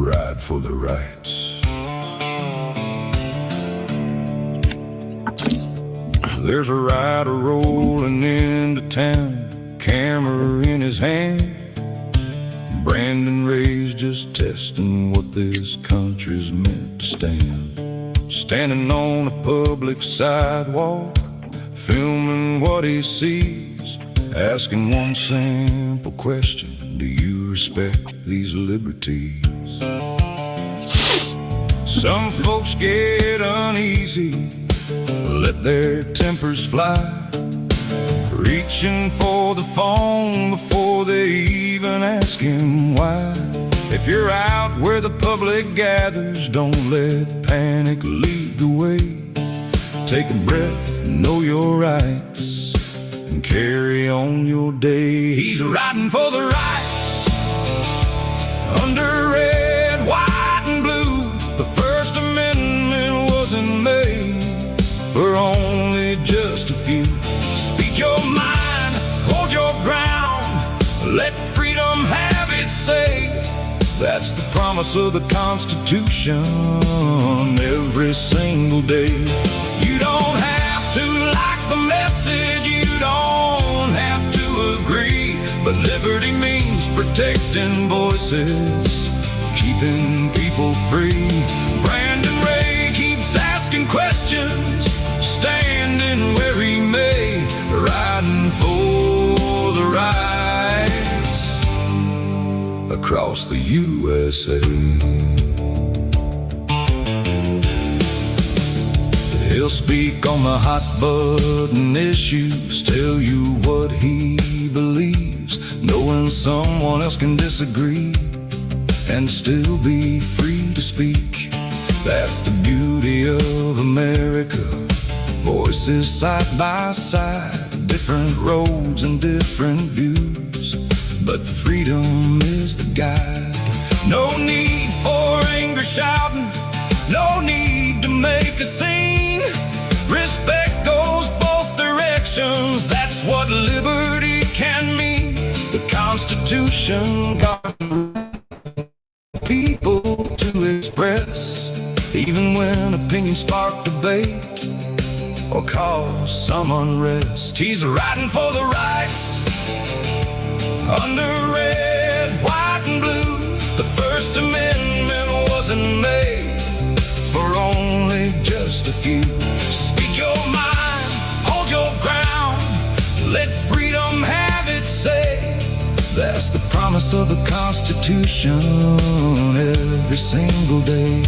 Ride for the rights. There's a rider rolling into town, camera in his hand. Brandon Ray's just testing what this country's meant to stand. Standing on a public sidewalk, filming what he sees, asking one simple question: do you respect these liberties? Some folks get uneasy, let their tempers fly, reaching for the phone before they even ask him why. If you're out where the public gathers, don't let panic lead the way. Take a breath, know your rights, and carry on your day. He's riding for the rights, under red, white, and blue. The First Amendment wasn't made for only just a few. Speak your mind, hold your ground, let freedom have its say. That's the promise of the Constitution every single day. You don't have to like the message, you don't have to agree, but liberty means protecting voices, keeping people free. Brandon Ray keeps asking questions, standing where he may, riding for the rights across the USA. He'll speak on the hot button issues, tell you what he believes, knowing someone else can disagree and still be free to speak. That's the beauty of America. Voices side by side, different roads and different views, but freedom is the guide. No need for anger shouting, no need to make a scene. Respect goes both directions, that's what liberty can mean. The Constitution got people to express, even when opinions spark debate or cause some unrest. He's riding for the rights, under red, white, and blue. The First Amendment wasn't made for only just a few. Speak your mind, hold your ground, let freedom have its say. That's the promise of the Constitution every single day.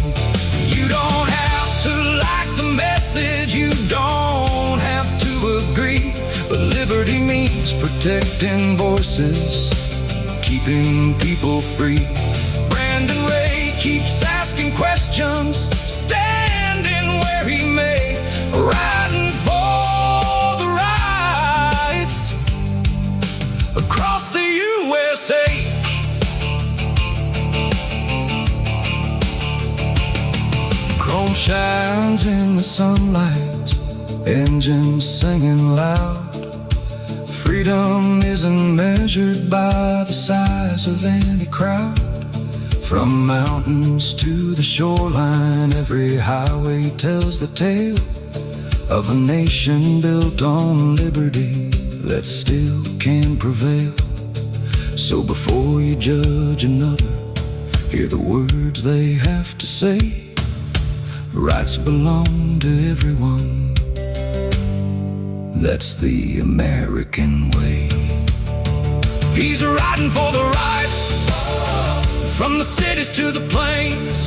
You don't have to like the message, you don't have to agree, but liberty means protecting voices, keeping people free. Brandon Ray keeps asking questions, standing where he may, riding for the rights across the USA. Chrome shines in the sunlight, engines singing loud. Freedom isn't measured by the size of any crowd. From mountains to the shoreline, every highway tells the tale of a nation built on liberty that still can prevail. So before you judge another, hear the words they have to say. Rights belong to everyone, that's the American way. He's riding for the rights, from the cities to the plains,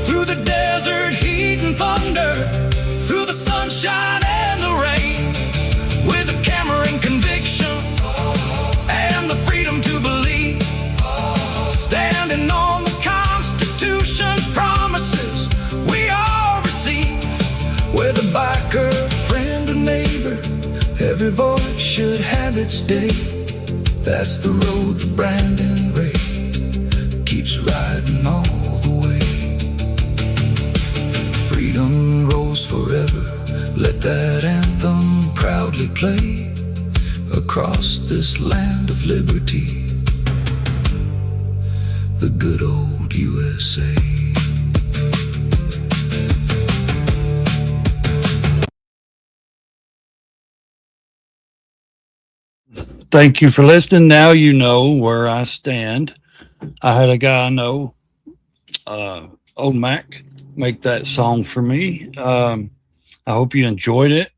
through the desert heat and thunder, through the sunshine and the rain, with a camera and conviction and the freedom to believe, standing on the Constitution's promises we all receive. Whether biker, friend, or neighbor, every voice should have its day. That's the road that Brandon Ray keeps riding all the way. Freedom rolls forever, let that anthem proudly play across this land of liberty, the good old USA. Thank you for listening. Now you know where I stand. I had a guy I know, Old Mac, make that song for me. I hope you enjoyed it.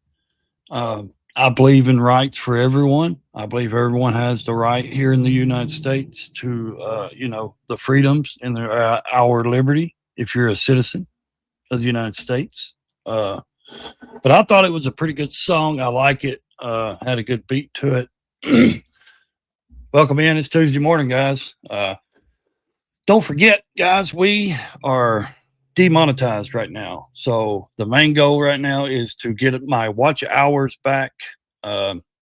I believe in rights for everyone. I believe everyone has the right here in the United States to, the freedoms and our liberty if you're a citizen of the United States. But I thought it was a pretty good song. I like it. Had a good beat to it. Welcome in. It's Tuesday morning, guys. Don't forget, guys, we are demonetized right now. So the main goal right now is to get my watch hours back,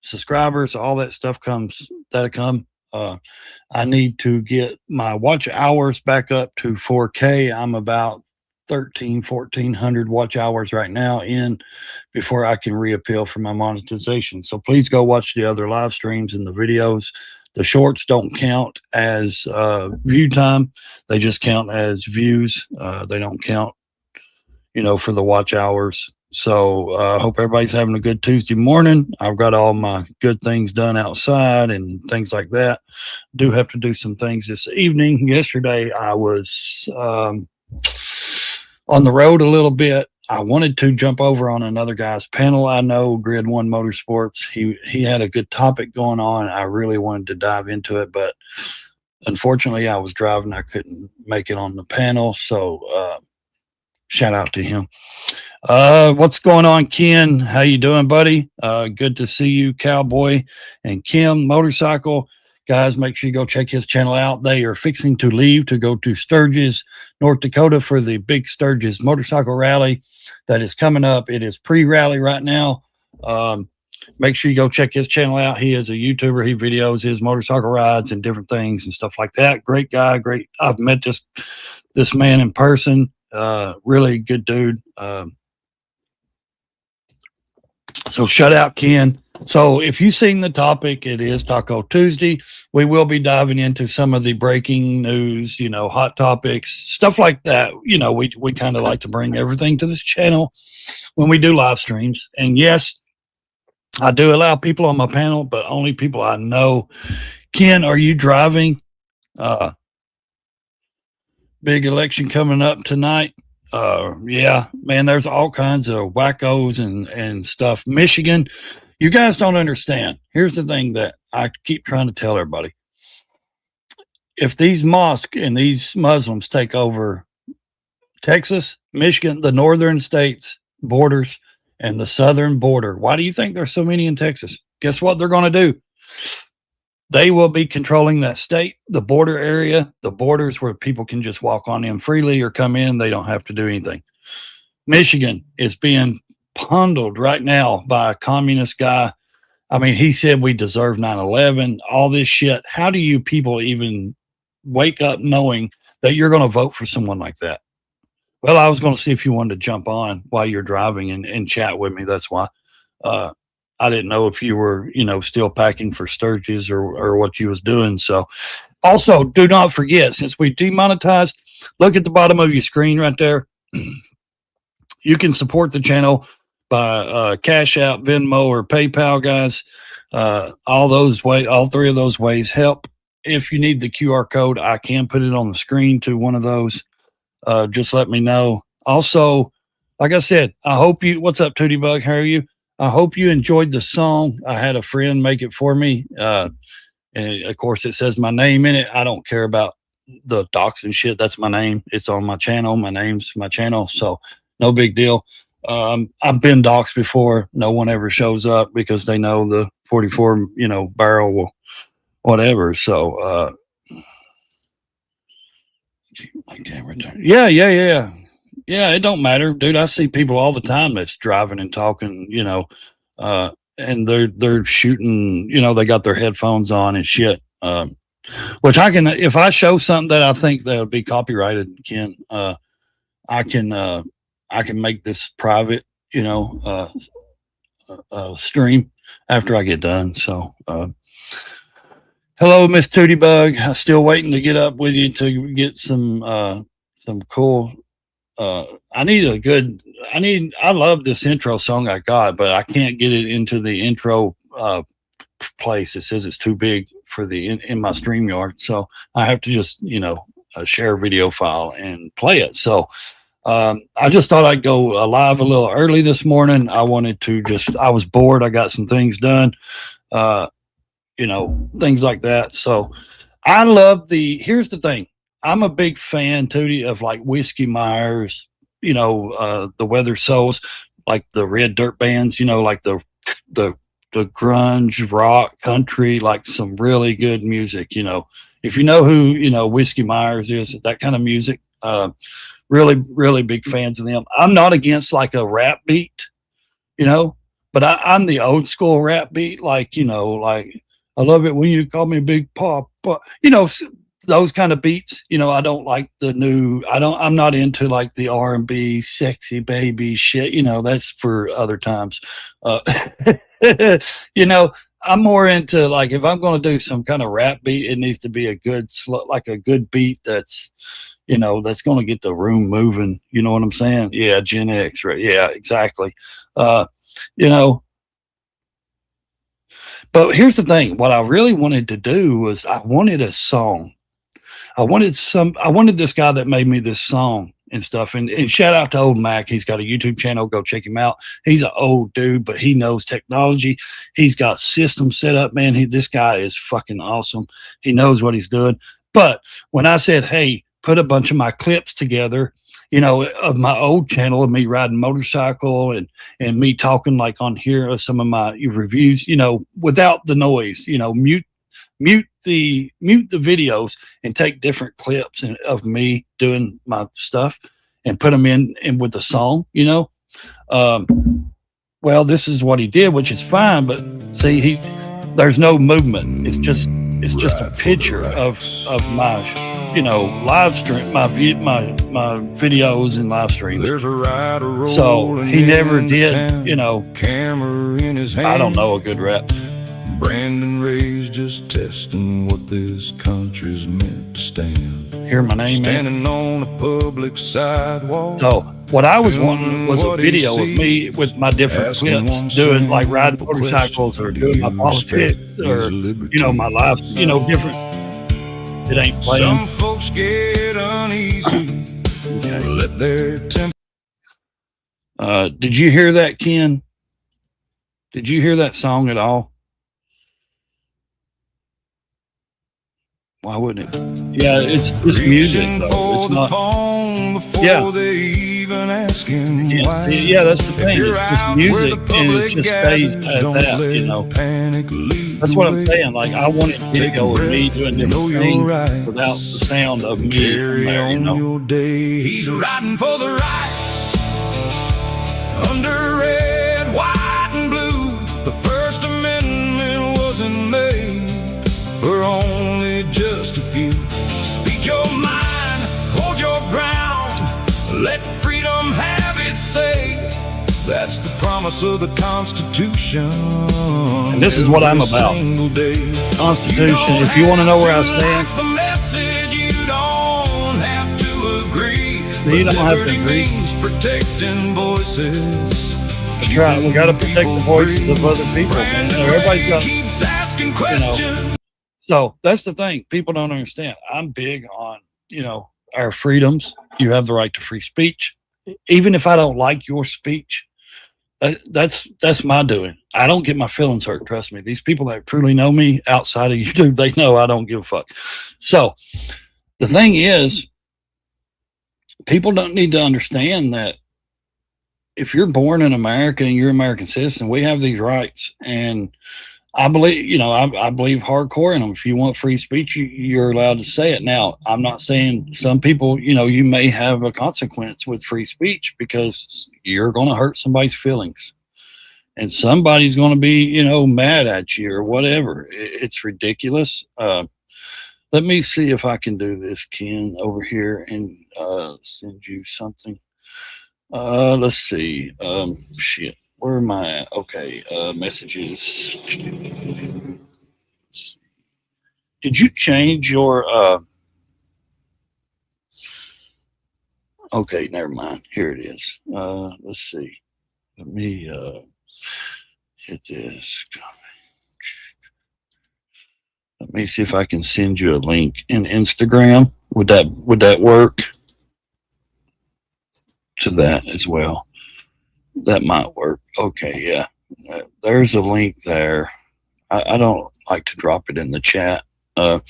subscribers, all that stuff that'll come. I need to get my watch hours back up to 4K. I'm about 1,400 watch hours right now in before I can reappeal for my monetization. So please go watch the other live streams and the videos. The shorts don't count as view time. They just count as views. They don't count, for the watch hours. So I hope everybody's having a good Tuesday morning. I've got all my good things done outside and things like that. Do have to do some things this evening. Yesterday I was on the road a little bit. I wanted to jump over on another guy's panel I know, Grid One Motorsports. He had a good topic going on. I really wanted to dive into it, but unfortunately I was driving. I couldn't make it on the panel. So shout out to him. What's going on, Ken? How you doing, buddy? Good to see you, Cowboy and Kim Motorcycle. Guys, make sure you go check his channel out. They are fixing to leave to go to Sturgis, North Dakota for the big Sturgis motorcycle rally that is coming up. It is pre-rally right now. Make sure you go check his channel out. He is a YouTuber. He videos his motorcycle rides and different things and stuff like that. Great guy. Great. I've met this man in person. Really good dude. So shout out, Ken. So if you've seen the topic, it is Taco Tuesday. We will be diving into some of the breaking news, hot topics, stuff like that. We kind of like to bring everything to this channel when we do live streams. And yes, I do allow people on my panel, but only people I know. Ken, are you driving? Big election coming up tonight. Yeah, man, there's all kinds of wackos and stuff. Michigan, you guys don't understand. Here's the thing that I keep trying to tell everybody. If these mosques and these Muslims take over Texas, Michigan, the northern states borders, and the southern border, why do you think there's so many in Texas? Guess what they're going to do? They will be controlling that state, the border area, the borders where people can just walk on in freely or come in. They don't have to do anything. Michigan is being pundled right now by a communist guy. I mean, he said we deserve 9/11, all this shit. How do you people even wake up knowing that you're going to vote for someone like that? Well, I was going to see if you wanted to jump on while you're driving and chat with me. That's why. I didn't know if you were, still packing for Sturgis or what you was doing. So also do not forget, since we demonetized, look at the bottom of your screen right there. You can support the channel by Cash App, Venmo, or PayPal, guys. All three of those ways help. If you need the QR code, I can put it on the screen to one of those. Just let me know. Also, like I said, I hope what's up, Tootie Bug? How are you? I hope you enjoyed the song. I had a friend make it for me. And of course, it says my name in it. I don't care about the docs and shit. That's my name. It's on my channel. My name's my channel. So no big deal. I've been doxxed before. No one ever shows up because they know the 44, barrel will whatever. So, my camera turn. Yeah. Yeah, it don't matter, dude. I see people all the time that's driving and talking, and they're shooting, they got their headphones on and shit. Which if I show something that I think that would be copyrighted, Ken, I can make this private, stream. after I get done. So, hello, Miss Tootie Bug. I'm still waiting to get up with you to get some cool. I love this intro song I got, but I can't get it into the intro place. It says it's too big for the in my StreamYard. So I have to just, share a video file and play it. So I just thought I'd go live a little early this morning. I was bored. I got some things done, things like that. So here's the thing. I'm a big fan, Tootie, of like Whiskey Myers, the Weather Souls, like the Red Dirt bands, like the grunge rock country, like some really good music. If you know who Whiskey Myers is, that kind of music, really, really big fans of them. I'm not against like a rap beat, but I'm the old school rap beat, like like I love it when you call me Big Papa, those kind of beats. I don't like I'm not into like the R&B sexy baby shit. That's for other times. I'm more into like, if I'm going to do some kind of rap beat, it needs to be a good beat that's, that's going to get the room moving. You know what I'm saying? Yeah. Gen X, right? Yeah, exactly. But here's the thing. What I really wanted to do was I wanted a song. I wanted this guy that made me this song and stuff. And shout out to Old Mac. He's got a YouTube channel. Go check him out. He's an old dude, but he knows technology. He's got systems set up, man. This guy is fucking awesome. He knows what he's doing. But when I said, hey, put a bunch of my clips together, of my old channel of me riding motorcycle and me talking like on here of some of my reviews, without the noise, mute the videos and take different clips of me doing my stuff and put them in with the song, well, this is what he did, which is fine, but see, there's no movement. It's just a picture of my live stream, my videos and live streams. There's a rider so he never did, camera in his hand. I don't know a good rap. Brandon Ray's just testing what this country's meant to stand. Hear my name, standing on a public sidewalk. So what I was wanting was a video of me with my different clips, doing like riding motorcycles or doing my politics or my life, different. It ain't playing. Some folks get uneasy. Okay. Let their temper. Did you hear that, Ken? Did you hear that song at all? Why wouldn't it? Yeah, it's music though. It's not. Yeah. Yeah, that's the thing. It's just music, and it just stays at that. That's what I'm saying. Like, I wanted video of me doing different things without the sound of me in there. He's riding for the rights under red, white, and blue. The First Amendment wasn't made for only just a few. Speak your mind, hold your ground, let freedom have its say. That's the promise of the Constitution. And this is what I'm about. Constitution. If you want to know where I stand, the message, you don't have to agree. You don't have to agree. Protecting voices. That's right. We got to protect the voices of other people. Man. Everybody's got. Keeps asking questions. So that's the thing. People don't understand. I'm big on, our freedoms. You have the right to free speech. Even if I don't like your speech, that's my doing. I don't get my feelings hurt. Trust me. These people that truly know me outside of YouTube, they know I don't give a fuck. So the thing is, people don't need to understand that if you're born in America and you're an American citizen, we have these rights. And I believe, I believe hardcore in them. If you want free speech, you're allowed to say it. Now, I'm not saying some people, you may have a consequence with free speech because you're going to hurt somebody's feelings and somebody's going to be, mad at you or whatever. It's ridiculous. Let me see if I can do this, Ken, over here and send you something. Let's see. Shit. Where am I at? Okay, messages. Did you change your okay, never mind. Here it is. Let's see. Let me hit this. Let me see if I can send you a link in Instagram. Would that work? To that as well. That might work. Okay, yeah. There's a link there. I don't like to drop it in the chat. I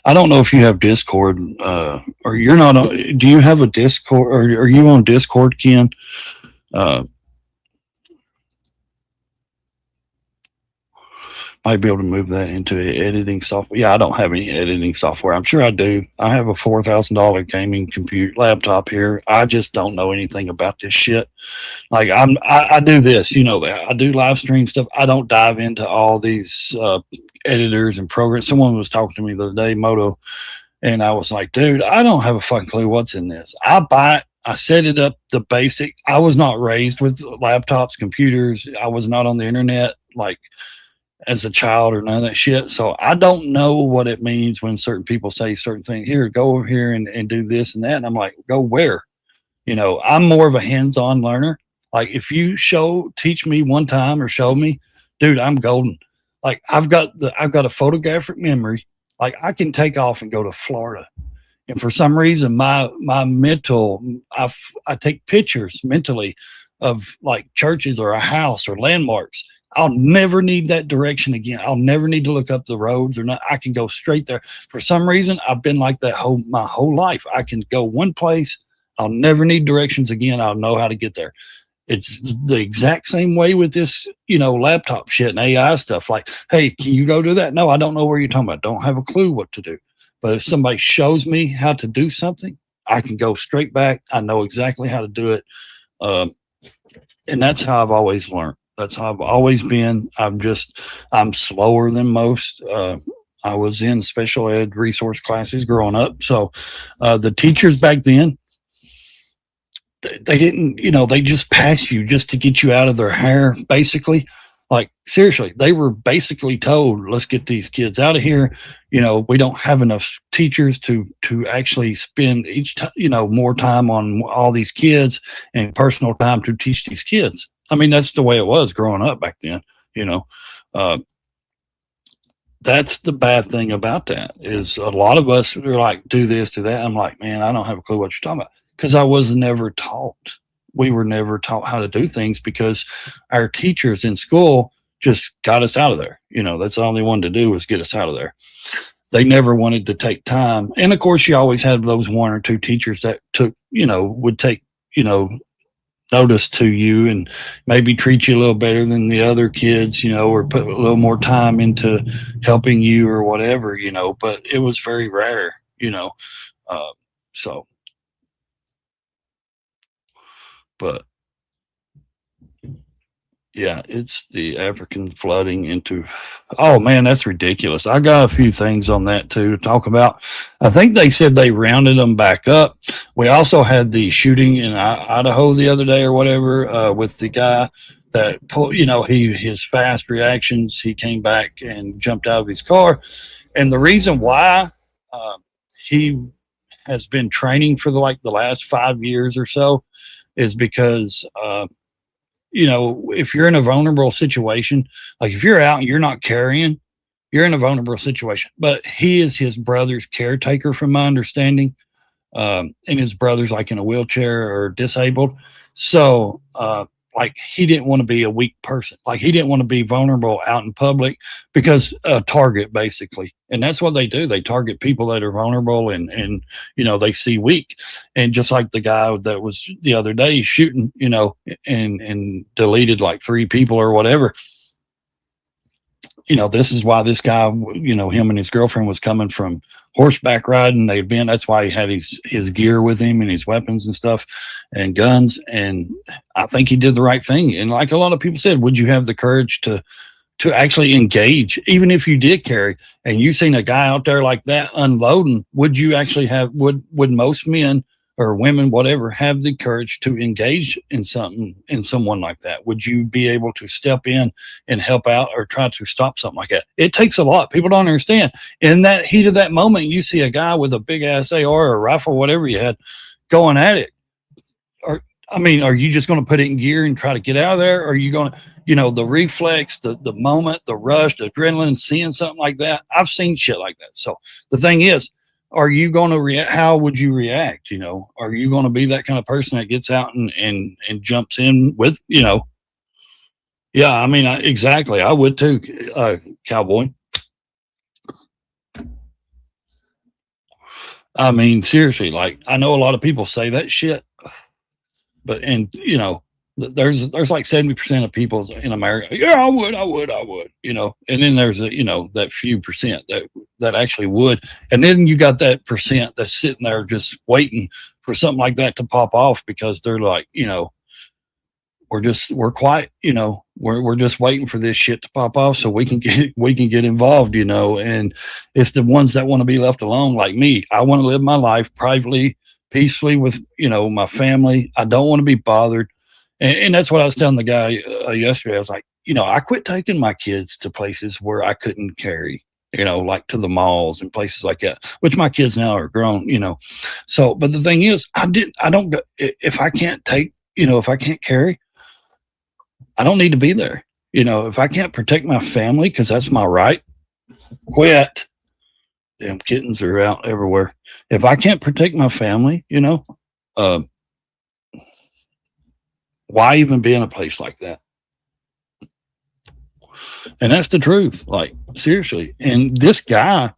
don't know if you have Discord, or you're not. Do you have a Discord, or are you on Discord, Ken? Might be able to move that into editing software. Yeah, I don't have any editing software. I'm sure I do. I have a $4,000 gaming computer laptop here. I just don't know anything about this shit. Like I do this, you know that I do live stream stuff. I don't dive into all these editors and programs. Someone was talking to me the other day, Moto, and I was like, dude, I don't have a fucking clue what's in this. I buy it. I set it up the basic. I was not raised with laptops, computers. I was not on the internet like as a child or none of that shit. So I don't know what it means when certain people say certain things. Here, go over here and do this and that. And I'm like, go where? You know, I'm more of a hands-on learner. Like if you teach me one time or show me, dude, I'm golden. Like I've got a photographic memory. Like I can take off and go to Florida. And for some reason, my mental, I take pictures mentally of like churches or a house or landmarks. I'll never need that direction again. I'll never need to look up the roads or not. I can go straight there. For some reason, I've been like that my whole life. I can go one place. I'll never need directions again. I'll know how to get there. It's the exact same way with this, you know, laptop shit and AI stuff. Like, hey, can you go do that? No, I don't know where you're talking about. Don't have a clue what to do. But if somebody shows me how to do something, I can go straight back. I know exactly how to do it. And that's how I've always learned. That's how I've always been. I'm slower than most. I was in special ed resource classes growing up. So the teachers back then, they didn't, you know, they just pass you just to get you out of their hair, basically. Like, seriously, they were basically told, let's get these kids out of here. You know, we don't have enough teachers to actually spend more time on all these kids and personal time to teach these kids. I mean, that's the way it was growing up back then, you know. That's the bad thing about that is a lot of us are like, do this, do that. I'm like, man, I don't have a clue what you're talking about because I was never taught. We were never taught how to do things because our teachers in school just got us out of there. You know, that's all they wanted to do was get us out of there. They never wanted to take time. And of course, you always had those one or two teachers that would take, notice to you and maybe treat you a little better than the other kids, or put a little more time into helping you or whatever, but it was very rare, so, but yeah, it's the African flooding into, oh man, that's ridiculous. I got a few things on that too to talk about. I think they said they rounded them back up. We also had the shooting in Idaho the other day or whatever, with the guy that, his fast reactions, he came back and jumped out of his car. And the reason why, he has been training for the last 5 years or so is because, if you're in a vulnerable situation, like if you're out and you're not carrying, you're in a vulnerable situation. But he is his brother's caretaker, from my understanding. And his brother's like in a wheelchair or disabled. So, he didn't want to be a weak person. Like he didn't want to be vulnerable out in public because a target basically. And that's what they do. They target people that are vulnerable and they see weak. And just like the guy that was the other day shooting, and deleted like 3 people or whatever. This is why this guy, him and his girlfriend was coming from horseback riding. That's why he had his gear with him and his weapons and stuff and guns. And I think he did the right thing. And like a lot of people said, would you have the courage to actually engage, even if you did carry and you seen a guy out there like that unloading, would you actually would most men or women, whatever, have the courage to engage in someone like that? Would you be able to step in and help out or try to stop something like that? It takes a lot. People don't understand. In that heat of that moment, you see a guy with a big ass AR or a rifle, whatever you had, going at it. Are you just going to put it in gear and try to get out of there? Or are you going to, the reflex, the moment, the rush, the adrenaline, seeing something like that? I've seen shit like that. So the thing is, are you going to react? How would you react? Are you going to be that kind of person that gets out and jumps in with, yeah, exactly. I would too, cowboy. Seriously, like, I know a lot of people say that shit, but, there's like 70% of people in America. Yeah, I would, and then there's that few percent that actually would. And then you got that percent that's sitting there just waiting for something like that to pop off, because they're like, we're quiet, we're just waiting for this shit to pop off so we can get involved, and it's the ones that want to be left alone, like me. I want to live my life privately, peacefully with, my family. I don't want to be bothered. And that's what I was telling the guy yesterday. I was like, I quit taking my kids to places where I couldn't carry, like to the malls and places like that, which my kids now are grown, So, but the thing is, I don't go, if I can't take, if I can't carry, I don't need to be there. If I can't protect my family, because that's my right, quit. Damn kittens are out everywhere. If I can't protect my family, why even be in a place like that? And that's the truth. Like, seriously. And this guy,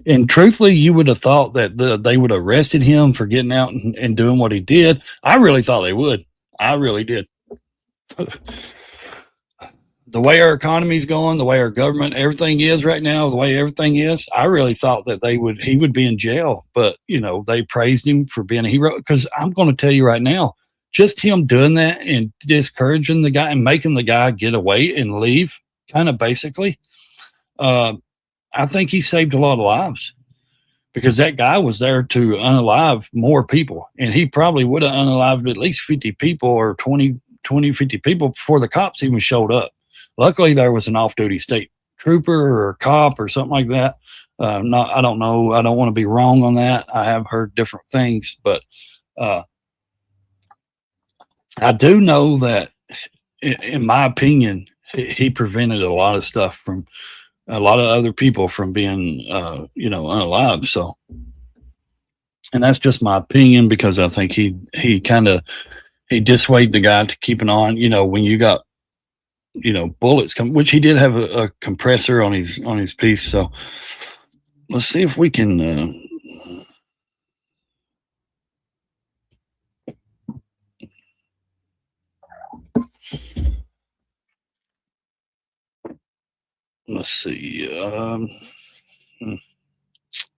and truthfully, you would have thought that they would have arrested him for getting out and doing what he did. I really thought they would. I really did. The way our economy's going, the way our government, everything is right now, the way everything is, I really thought that he would be in jail. But, they praised him for being a hero. Because I'm going to tell you right now, just him doing that and discouraging the guy and making the guy get away and leave, kind of basically, I think he saved a lot of lives, because that guy was there to unalive more people. And he probably would have unalived at least 50 people or 50 people before the cops even showed up. Luckily, there was an off-duty state trooper or a cop or something like that. I don't know. I don't want to be wrong on that. I have heard different things, but I do know that, in my opinion, he prevented a lot of stuff from a lot of other people from being, unalive. So, and that's just my opinion, because I think he dissuaded the guy to keep an eye on, when you got, bullets come, which he did have a compressor on his piece. So let's see if we can, let's see.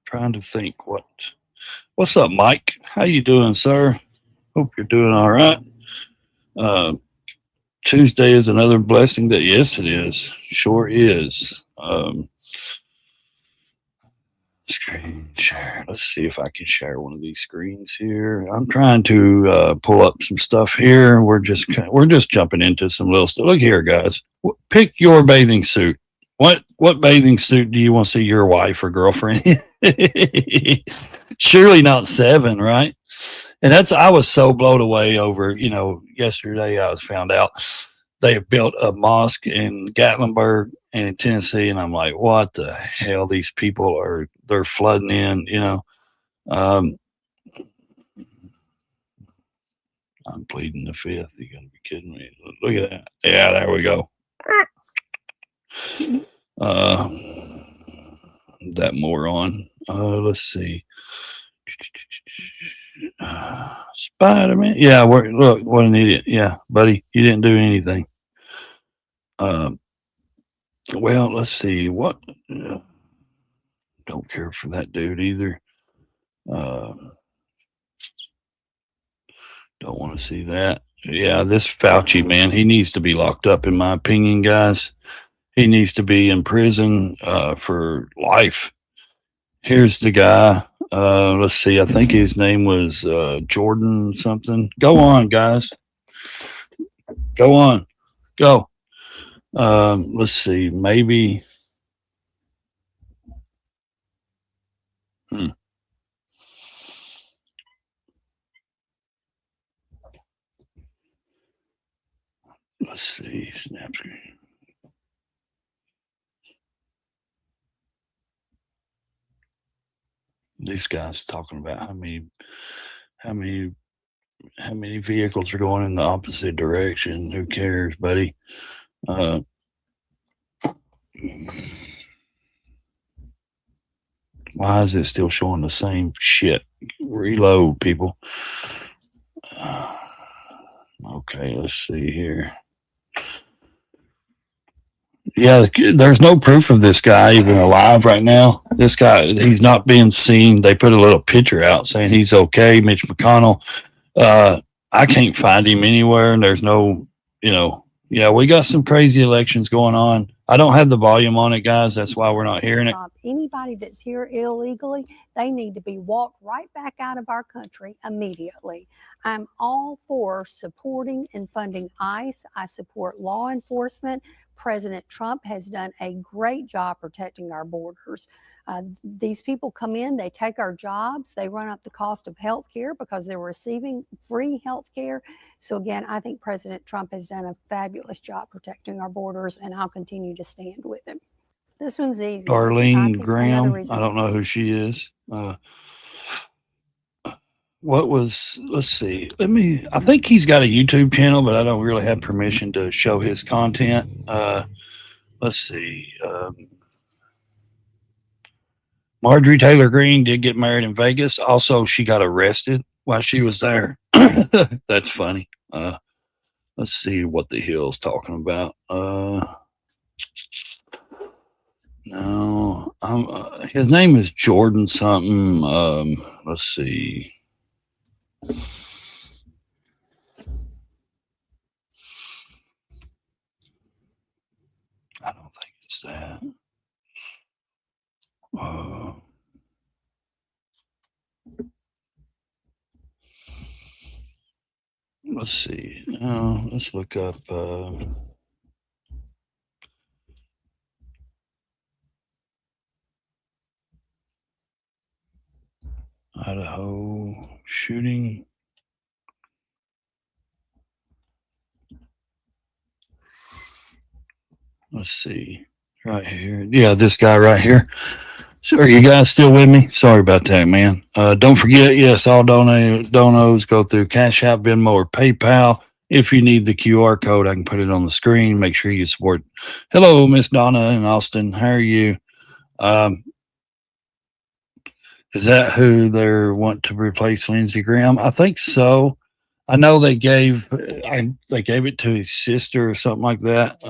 Trying to think what's up, Mike? How you doing, sir? Hope you're doing all right. Tuesday is another blessing that, yes, it is. Sure is. Screen share. Let's see if I can share one of these screens here. I'm trying to pull up some stuff here. We're just jumping into some little stuff. Look here, guys. Pick your bathing suit. What bathing suit do you want to see your wife or girlfriend? Surely not 7, right? And I was so blown away over, yesterday I was found out they have built a mosque in Gatlinburg and in Tennessee. And I'm like, what the hell? These people they're flooding in, I'm pleading the fifth. You gotta be kidding me. Look at that. Yeah, there we go. That moron. Let's see. Spider-Man. Yeah, look, what an idiot. Yeah, buddy, you didn't do anything. Well, let's see. What? Don't care for that dude either. Don't want to see that. Yeah, this Fauci, man, he needs to be locked up, in my opinion, guys. He needs to be in prison for life. Here's the guy. Let's see. I think his name was Jordan something. Go on, guys. Go on. Go. Let's see. Maybe. Let's see. Snap screen. These guys talking about how many vehicles are going in the opposite direction. Who cares, buddy? Why is it still showing the same shit? Reload, people. Okay, let's see here. Yeah, there's no proof of this guy even alive right now. This guy, he's not being seen. They put a little picture out saying he's okay. Mitch McConnell. I can't find him anywhere, and there's no, yeah, we got some crazy elections going on. I don't have the volume on it, guys. That's why we're not hearing it. Anybody that's here illegally, they need to be walked right back out of our country immediately. I'm all for supporting and funding ICE. I support law enforcement. President Trump has done a great job protecting our borders. These people come in, they take our jobs, they run up the cost of health care because they're receiving free health care. So again, I think President Trump has done a fabulous job protecting our borders, and I'll continue to stand with him. This one's easy. Darlene Graham, I don't know who she is. Let's see. I think he's got a YouTube channel, but I don't really have permission to show his content. Let's see. Marjorie Taylor Greene did get married in Vegas. Also, she got arrested while she was there. That's funny. Let's see what the hell's talking about. No, his name is Jordan something. Let's see. I don't think it's that. Let's see. Let's look up. Idaho shooting. Let's see. Right here. Yeah, this guy right here. So are you guys still with me? Sorry about that, man. Don't forget, yes, all donos go through Cash App, Venmo, or PayPal. If you need the QR code, I can put it on the screen. Make sure you support. Hello, Miss Donna in Austin. How are you? Is that who they want to replace Lindsey Graham? I think so. I know they gave it to his sister or something like that.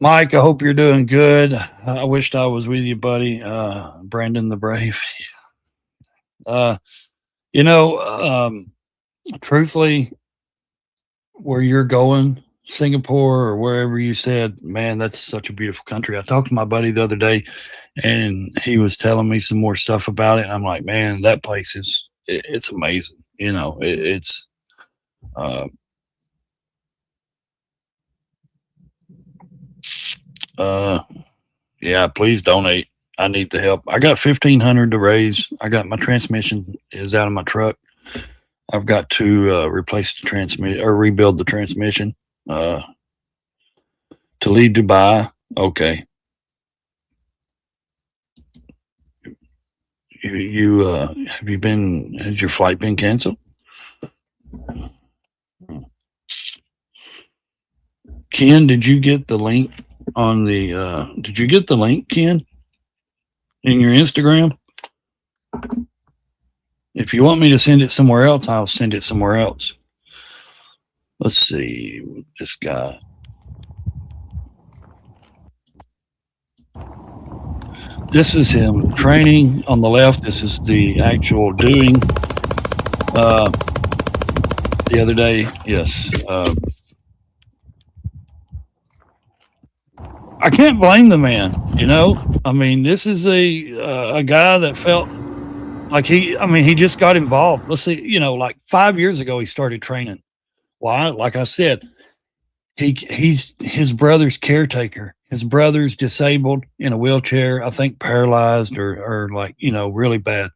Mike, I hope you're doing good. I wished I was with you, buddy. Brandon the Brave. Truthfully, where you're going, Singapore or wherever you said, man, that's such a beautiful country. I talked to my buddy the other day, and he was telling me some more stuff about it. I'm like, man, that place it's amazing. Yeah, please donate. I need the help. I got $1,500 to raise. I got my transmission is out of my truck. I've got to replace the transmission or rebuild the transmission. To leave Dubai. Okay. Has your flight been canceled? Ken, did you get the link on did you get the link, Ken, in your Instagram? If you want me to send it somewhere else, I'll send it somewhere else. Let's see this guy. This is him training on the left. This is the actual doing. The other day, yes. I can't blame the man. You know, I mean, this is a guy that felt like he just got involved. Let's see, you know, like 5 years ago he started training. Why? Like I said, he's his brother's caretaker. His brother's disabled in a wheelchair, I think paralyzed or like, you know, really bad.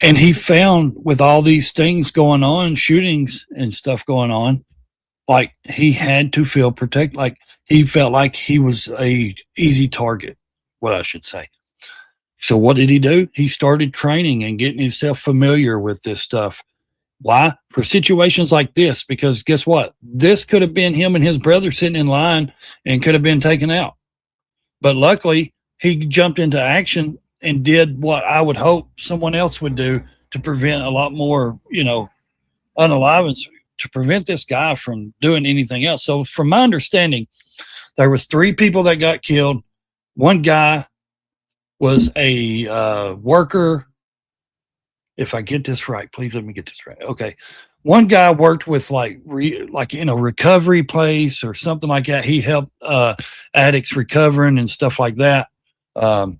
And he found with all these things going on, shootings and stuff going on, like he had to feel protected. Like he felt like he was a easy target, what I should say. So what did he do? He started training and getting himself familiar with this stuff. Why? For situations like this, because guess what? This could have been him and his brother sitting in line and could have been taken out. But luckily, he jumped into action and did what I would hope someone else would do to prevent a lot more, you know, unalivance, to prevent this guy from doing anything else. So from my understanding, there was 3 people that got killed. One guy was a worker. If I get this right, please let me get this right. Okay. One guy worked with like in a recovery place or something like that. He helped addicts recovering and stuff like that. I'm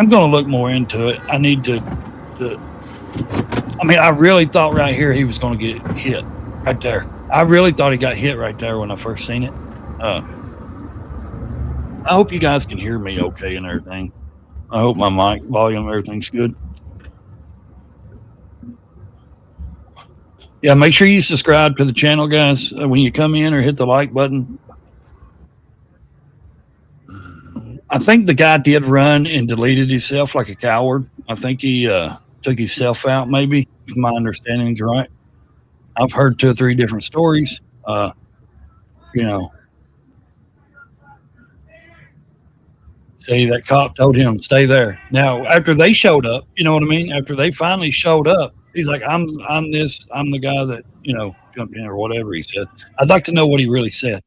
going to look more into it. I need to I mean, I really thought right here he was going to get hit right there. I really thought he got hit right there when I first seen it. I hope you guys can hear me okay and everything. I hope my mic volume, everything's good. Yeah, make sure you subscribe to the channel, guys, when you come in, or hit the like button. I think the guy did run and deleted himself like a coward. I think he took himself out, maybe, if my understanding's right. I've heard 2 or 3 different stories. You know, say that cop told him, stay there. Now, after they showed up, you know what I mean? After they finally showed up, he's like, I'm the guy that, you know, jumped in or whatever he said. I'd like to know what he really said.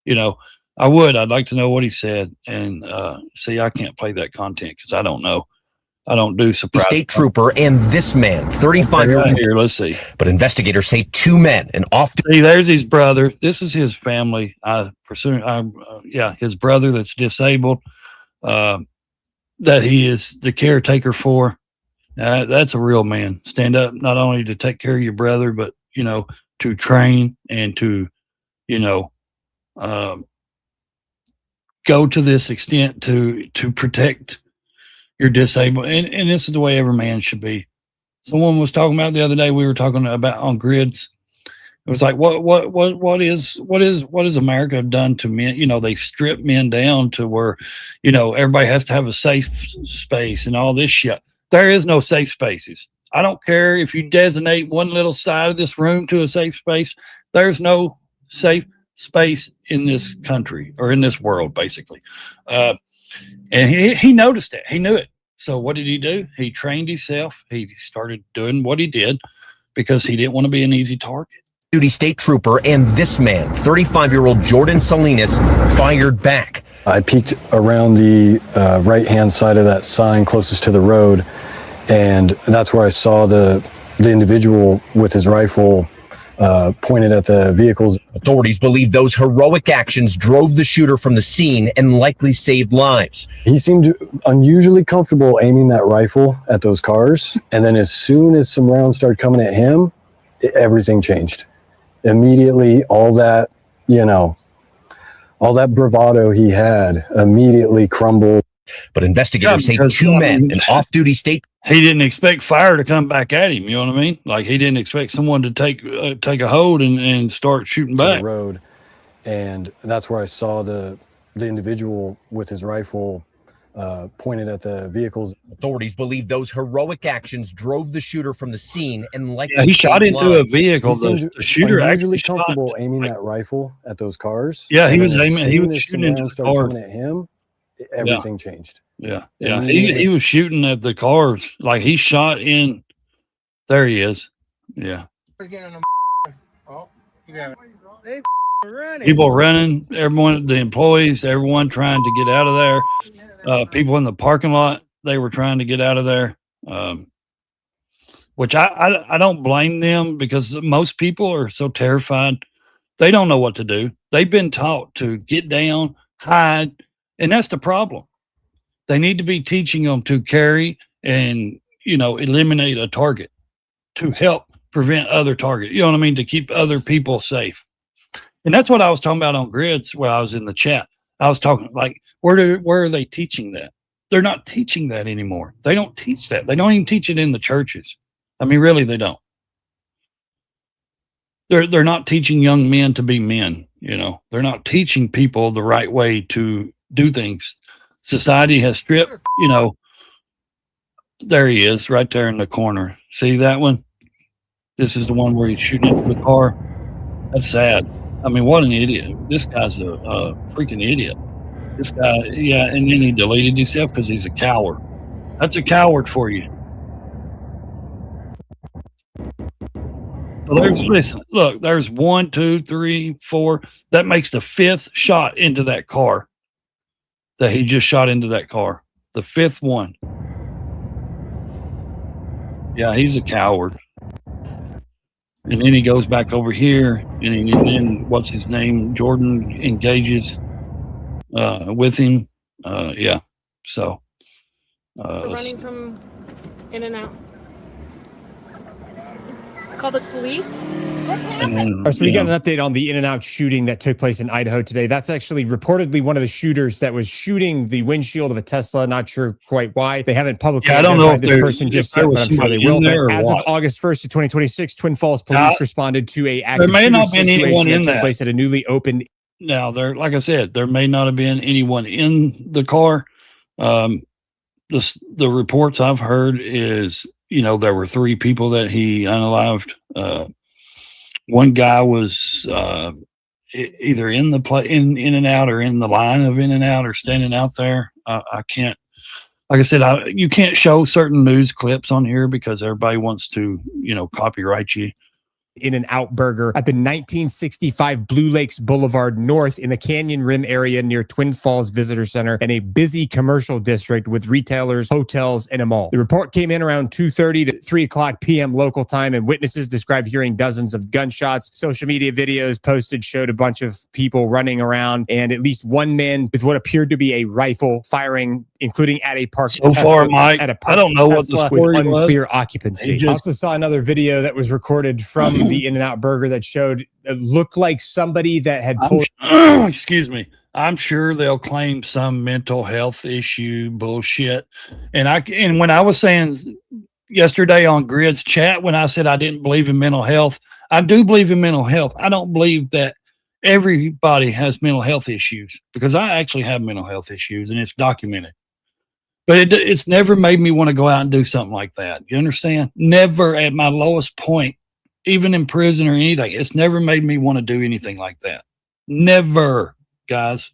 You know, I'd like to know what he said. And see, I can't play that content because I don't know. I don't do surprise. State trooper and this man, 35-year-old. Right here, let's see. But investigators say 2 men, and See, there's his brother. This is his family. His brother that's disabled, that he is the caretaker for. That's a real man. Stand up not only to take care of your brother, but, you know, to train and to, you know, go to this extent to protect your disabled. And this is the way every man should be. Someone was talking about the other day, we were talking about on grids. It was like, what has America done to men? You know, they've stripped men down to where, you know, everybody has to have a safe space and all this shit. There is no safe spaces. I don't care if you designate one little side of this room to a safe space. There's no safe space in this country or in this world, basically. And he noticed it. He knew it. So what did he do? He trained himself. He started doing what he did because he didn't want to be an easy target. Duty state trooper and this man, 35-year-old Jordan Salinas, fired back. I peeked around the right-hand side of that sign closest to the road, and that's where I saw the individual with his rifle pointed at the vehicles. Authorities believe those heroic actions drove the shooter from the scene and likely saved lives. He seemed unusually comfortable aiming that rifle at those cars, and then as soon as some rounds started coming at him, everything changed. Immediately, all that, you know, all that bravado he had immediately crumbled. But investigators say 2 men, an off-duty state. He didn't expect fire to come back at him. You know what I mean? Like he didn't expect someone to take a hold and start shooting back. The road, and that's where I saw the individual with his rifle pointed at the vehicles. Authorities believe those heroic actions drove the shooter from the scene and likely he shot saved into lives. a vehicle. The shooter actually comfortable shot, aiming that rifle at those cars. Yeah, he And was then as aiming. He soon was as shooting some into rounds the started car. coming at him, everything changed. Yeah. He was shooting at the cars. Like he shot in. There he is. Yeah. People running. Everyone, the employees, everyone trying to get out of there. People in the parking lot, they were trying to get out of there. Which I don't blame them because most people are so terrified. They don't know what to do. They've been taught to get down, hide, and that's the problem. They need to be teaching them to carry and, eliminate a target to help prevent other target. You know what I mean? To keep other people safe. And that's what I was talking about on grids while I was in the chat. I was talking like, where are they teaching that? They're not teaching that anymore. They don't teach that. They don't even teach it in the churches. I mean, really, they don't. They're not teaching young men to be men. They're not teaching people the right way to do things. Society has stripped, there he is right there in the corner. See that one? This is the one where he's shooting into the car. That's sad. I mean, what an idiot. This guy's a freaking idiot. This guy, yeah, and then he deleted himself because he's a coward. That's a coward for you. So there's 1, 2, 3, 4. That makes the 5th shot into that car that he just shot into that car. The 5th one. Yeah, he's a coward. And then he goes back over here, and then what's his name? Jordan engages with him. Yeah. So running from in and out. Call the police. What's happening? So we got an update on the In-N-Out shooting that took place in Idaho today. That's actually reportedly one of the shooters that was shooting the windshield of a Tesla. Not sure quite why. They haven't publicly I don't know if this person just yet, but I'm sure they will. But as of August 1st of 2026, Twin Falls police responded to a active there may not been anyone in that took that place at a newly opened. Now, like I said, there may not have been anyone in the car. The reports I've heard is, there were 3 people that he unalived. One guy was either in the in and out or in the line of in and out or standing out there. I can't, like I said, you can't show certain news clips on here because everybody wants to, copyright you. In-N-Out Burger at the 1965 Blue Lakes Boulevard North in the Canyon Rim area near Twin Falls Visitor Center and a busy commercial district with retailers, hotels, and a mall. The report came in around 2:30 to 3 o'clock p.m. local time, and witnesses described hearing dozens of gunshots. Social media videos posted showed a bunch of people running around and at least one man with what appeared to be a rifle firing, including at a parked So Tesla, far, Mike, I don't know what the Tesla story with was. unclear occupancy. I also saw another video that was recorded from the In-N-Out Burger that showed it looked like somebody that had pulled. Excuse me. I'm sure they'll claim some mental health issue bullshit. And when I was saying yesterday on Grid's chat, when I said I didn't believe in mental health, I do believe in mental health. I don't believe that everybody has mental health issues, because I actually have mental health issues and it's documented. But it's never made me want to go out and do something like that. You understand? Never at my lowest point, even in prison or anything. It's never made me want to do anything like that. Never, guys.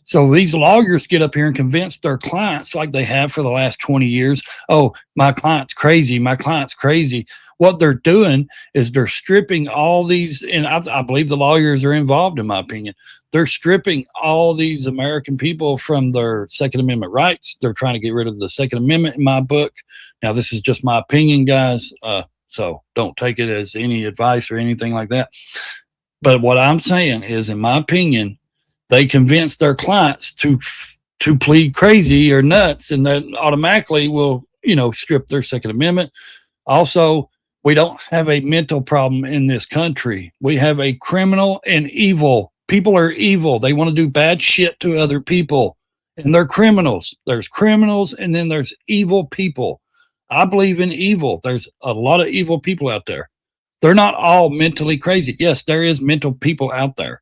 So these lawyers get up here and convince their clients, like they have for the last 20 years, oh, my client's crazy. My client's crazy. What they're doing is they're stripping all these, and I believe the lawyers are involved, in my opinion. They're stripping all these American people from their Second Amendment rights. They're trying to get rid of the Second Amendment in my book. Now, this is just my opinion, guys. So don't take it as any advice or anything like that. But what I'm saying is, in my opinion, they convince their clients to plead crazy or nuts, and that automatically will, strip their Second Amendment. Also, we don't have a mental problem in this country. We have a criminal and evil. People are evil. They want to do bad shit to other people, and they're criminals. There's criminals, and then there's evil people. I believe in evil. There's a lot of evil people out there. They're not all mentally crazy. Yes, there is mental people out there.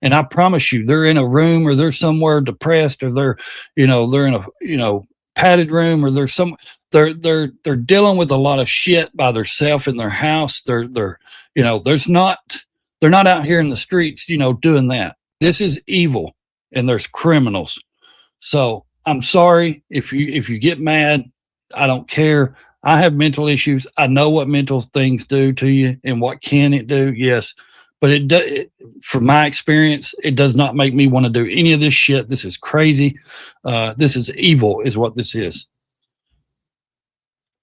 And I promise you, they're in a room, or they're somewhere depressed, or they're in a, padded room, or they're dealing with a lot of shit by themselves in their house. They're not out here in the streets, doing that. This is evil, and there's criminals. So I'm sorry if you get mad. I don't care. I have mental issues. I know what mental things do to you and what can it do. Yes. But from my experience, it does not make me want to do any of this shit. This is crazy. This is evil is what this is.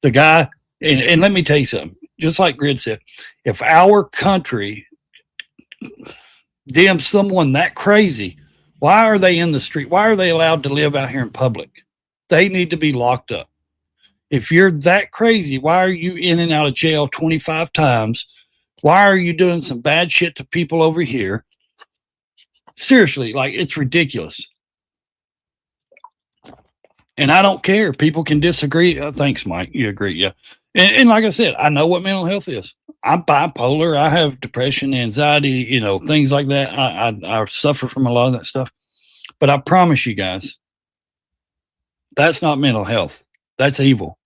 The guy, and let me tell you something, just like Grid said, if our country condemn someone that crazy, why are they in the street? Why are they allowed to live out here in public? They need to be locked up. If you're that crazy, why are you in and out of jail 25 times? Why are you doing some bad shit to people over here? Seriously, like, it's ridiculous. And I don't care. People can disagree. Thanks, Mike. You agree. Yeah. And like I said, I know what mental health is. I'm bipolar. I have depression, anxiety, things like that. I suffer from a lot of that stuff. But I promise you guys, that's not mental health. That's evil.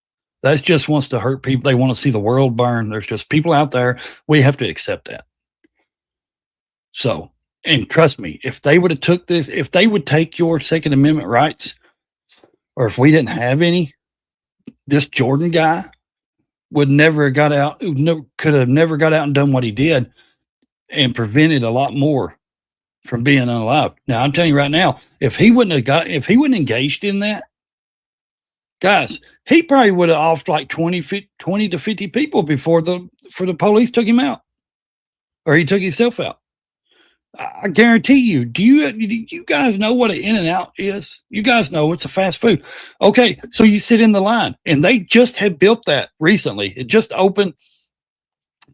That just wants to hurt people. They want to see the world burn. There's just people out there. We have to accept that. So, and trust me, if they would have took this, if they would take your Second Amendment rights, or if we didn't have any, this Jordan guy would never have got out, could have never got out and done what he did and prevented a lot more from being unalive. Now, I'm telling you right now, if he wouldn't engaged in that, guys, he probably would have offed like 20 to 50 people before the police took him out, or he took himself out. I guarantee you. Do you guys know what an In-N-Out is? You guys know it's a fast food. Okay, so you sit in the line, and they just had built that recently. It just opened.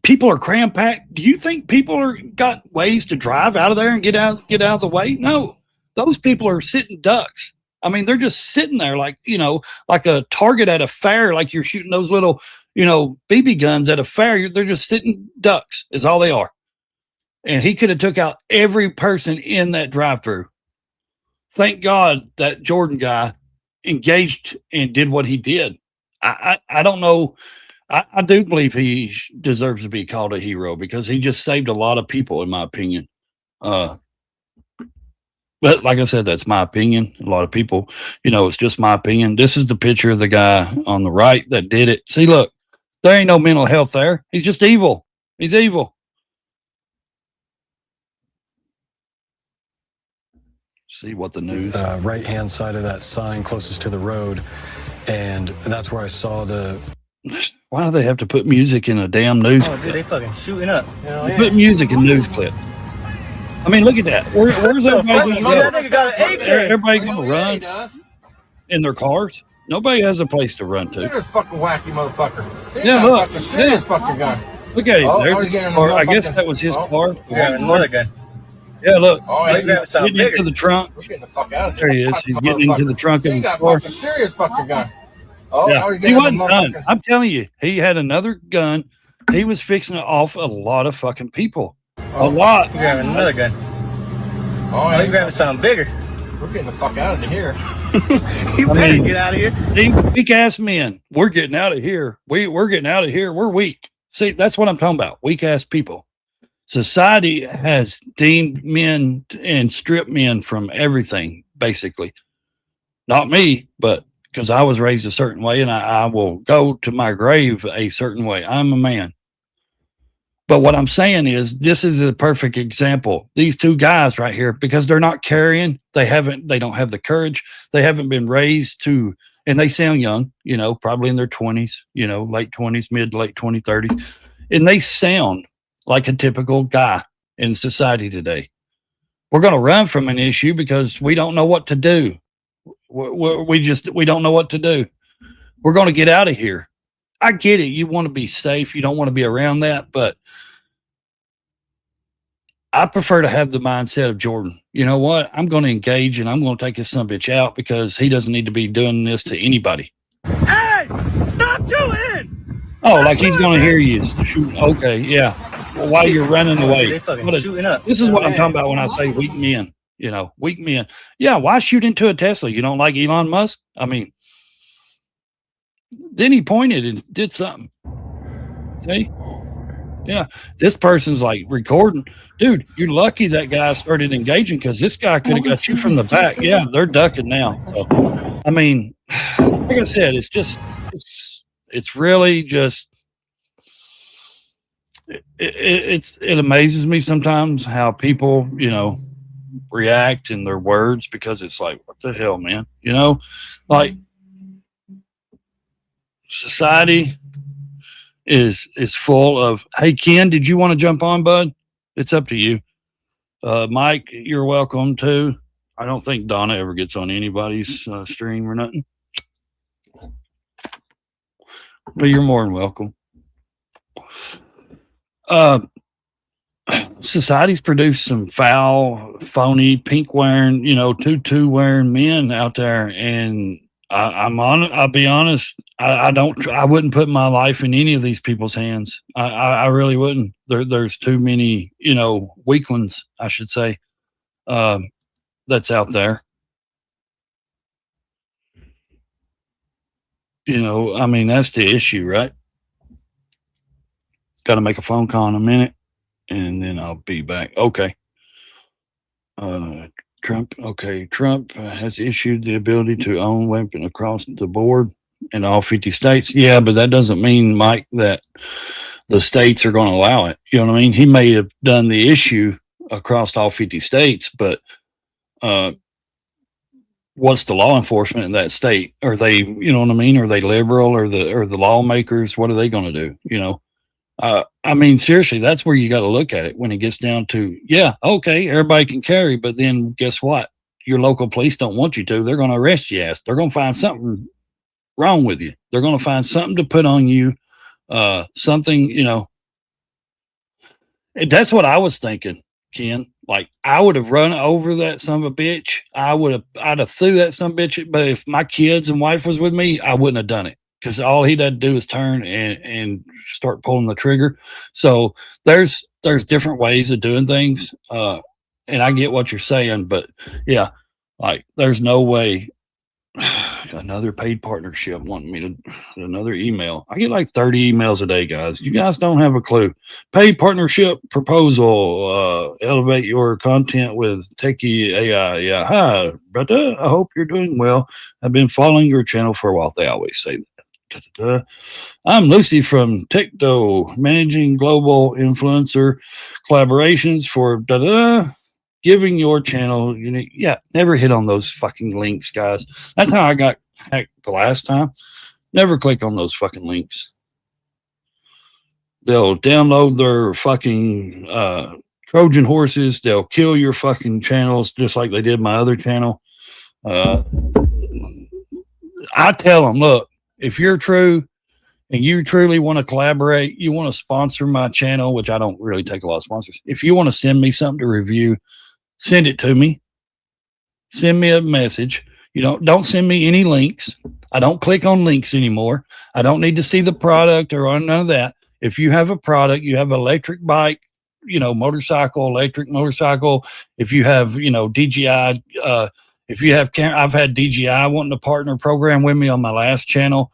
People are cram packed. Do you think people got ways to drive out of there and get out of the way? No, those people are sitting ducks. I mean, they're just sitting there like a target at a fair, like you're shooting those little BB guns at a fair. They're just sitting ducks. Is all they are. And he could have took out every person in that drive-through. Thank God that Jordan guy engaged and did what he did. I don't know. I do believe he deserves to be called a hero because he just saved a lot of people, in my opinion. But like I said, that's my opinion. A lot of people, it's just my opinion. This is the picture of the guy on the right that did it. See, look, there ain't no mental health there. He's just evil. He's evil. See what the news. Right hand side of that sign closest to the road, and that's where I saw the. Why do they have to put music in a damn news? Oh, dude, they fucking shooting up. They put music in news clip. I mean, look at that. Where's everybody going to That go? nigga got an AK. Everybody going to run in their cars? Nobody has a place to run Look at to. this fucking wacky motherfucker. He's Yeah, got a look. fucking serious fucking gun. Look at him. Oh, There's he's his getting car. a I guess motherfucking- that was his oh. car. Yeah, another gun. Yeah, look. Oh, Hey, he's grab something Getting into bigger. the trunk. We're getting the fuck out of There he is. He's getting into the trunk of He his got car. fucking serious fucking gun. Oh, Yeah, now he's he getting wasn't a done. motherfucking. I'm telling you, he had another gun. He was fixing to off a lot of fucking people. A lot. You grabbing another gun. Oh, Oh, you he's grabbing something bigger. We're getting the fuck out of here. You I better mean- get out of here. Weak ass men. We're getting out of here. We're getting out of here. We're weak. See, that's what I'm talking about. Weak ass people. Society has deemed men and stripped men from everything, basically. Not me, but because I was raised a certain way and I will go to my grave a certain way. I'm a man. But what I'm saying is this is a perfect example. These two guys right here, because they're not carrying, they don't have the courage. They haven't been raised to, and they sound young, probably in their 20s, late 20s, mid, late 20s, 30s. And they sound like a typical guy in society today. We're going to run from an issue because we don't know what to do. We don't know what to do. We're going to get out of here. I get it. You want to be safe. You don't want to be around that, but I prefer to have the mindset of Jordan. You know what? I'm going to engage and I'm going to take this son of a bitch out because he doesn't need to be doing this to anybody. Hey, stop shooting! Oh, like he's going to hear you shoot. Okay, yeah. Well, while you're running They away. fucking What a- shooting up. This is what I'm talking about when I say weak men. Weak men. Yeah, why shoot into a Tesla? You don't like Elon Musk? I mean, then he pointed and did something. See? Yeah. This person's like recording. Dude, you're lucky that guy started engaging because this guy could have got you from the back. Yeah, they're ducking now. So, I mean, like I said, it's really just, it amazes me sometimes how people, react in their words because it's like, what the hell, man? Like society is full of, hey, Ken, did you want to jump on, bud? It's up to you. Mike, you're welcome too. I don't think Donna ever gets on anybody's stream or nothing. But you're more than welcome. Society's produced some foul, phony, pink wearing, tutu wearing men out there, and I'll be honest. I wouldn't put my life in any of these people's hands. I really wouldn't. There's too many, weaklings, I should say, that's out there. That's the issue, right? Got to make a phone call in a minute, and then I'll be back. Okay. Trump has issued the ability to own weapon across the board in all 50 states. Yeah, but that doesn't mean, Mike, that the states are going to allow it. You know what I mean? He may have done the issue across all 50 states, but what's the law enforcement in that state? Are they, Are they liberal, or the lawmakers? What are they going to do? Seriously, that's where you got to look at it when it gets down to, yeah, okay, everybody can carry, but then guess what? Your local police don't want you to. They're going to arrest you. They're going to find something wrong with you. They're going to find something to put on you. Something, that's what I was thinking, Ken. Like, I would have run over that son of a bitch. I'd have threw that son of a bitch. But if my kids and wife was with me, I wouldn't have done it, because all he'd had to do is turn and start pulling the trigger. So there's different ways of doing things. And I get what you're saying, but yeah, like, there's no way. Another paid partnership wanting me to another email. I get like 30 emails a day, guys. You guys don't have a clue. Paid partnership proposal. Elevate your content with techie AI. Yeah. Hi, brother. I hope you're doing well. I've been following your channel for a while. They always say that. Da-da-da. I'm Lucy from TechDo, managing global influencer collaborations for da-da-da. Giving your channel unique. Yeah, never hit on those fucking links, guys. That's how I got hacked the last time. Never click on those fucking links. They'll download their fucking Trojan horses. They'll kill your fucking channels just like they did my other channel. I tell them, look, if you're true and you truly want to collaborate, you want to sponsor my channel, which I don't really take a lot of sponsors. If you want to send me something to review, send it to me. Send me a message. Don't send me any links. I don't click on links anymore. I don't need to see the product or none of that. If you have a product, you have an electric bike, electric motorcycle. If you have, DJI, if you have, I've had DJI wanting to partner program with me on my last channel.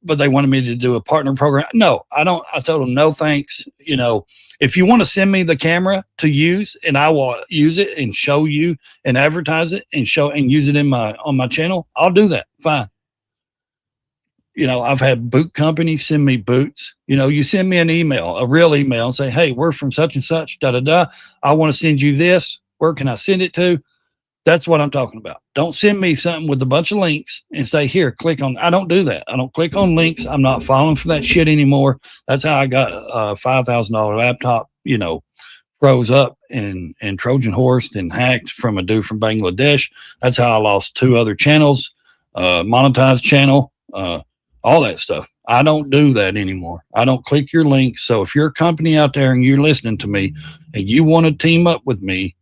But they wanted me to do a partner program. No, I don't. I told them, no, thanks. If you want to send me the camera to use, and I will use it and show you and advertise it and use it on my channel, I'll do that. Fine. I've had boot companies send me boots. You send me an email, a real email, and say, hey, we're from such and such, da-da-da. I want to send you this. Where can I send it to? That's what I'm talking about. Don't send me something with a bunch of links and say, here, click on. I don't do that. I don't click on links. I'm not falling for that shit anymore. That's how I got a $5,000 laptop, froze up and Trojan horsed and hacked from a dude from Bangladesh. That's how I lost 2 other channels, monetized channel, all that stuff. I don't do that anymore. I don't click your links. So if you're a company out there and you're listening to me and you want to team up with me,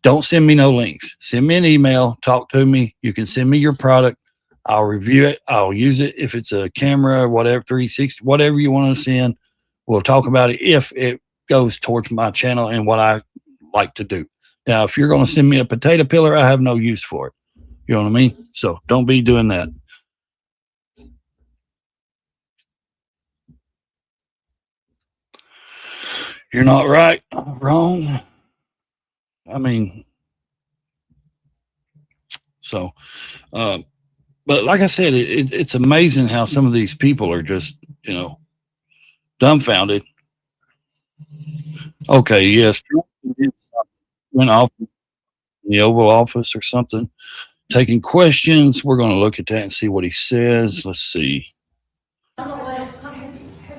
don't send me no links. Send me an email. Talk to me. You can send me your product. I'll review it. I'll use it. If it's a camera, whatever, 360, whatever you want to send, we'll talk about it if it goes towards my channel and what I like to do. Now, if you're going to send me a potato peeler, I have no use for it. You know what I mean? So don't be doing that. You're not right. Wrong. But like I said, it's amazing how some of these people are just, dumbfounded. Okay, yes, went off in the Oval Office or something, taking questions. We're going to look at that and see what he says. Let's see. Have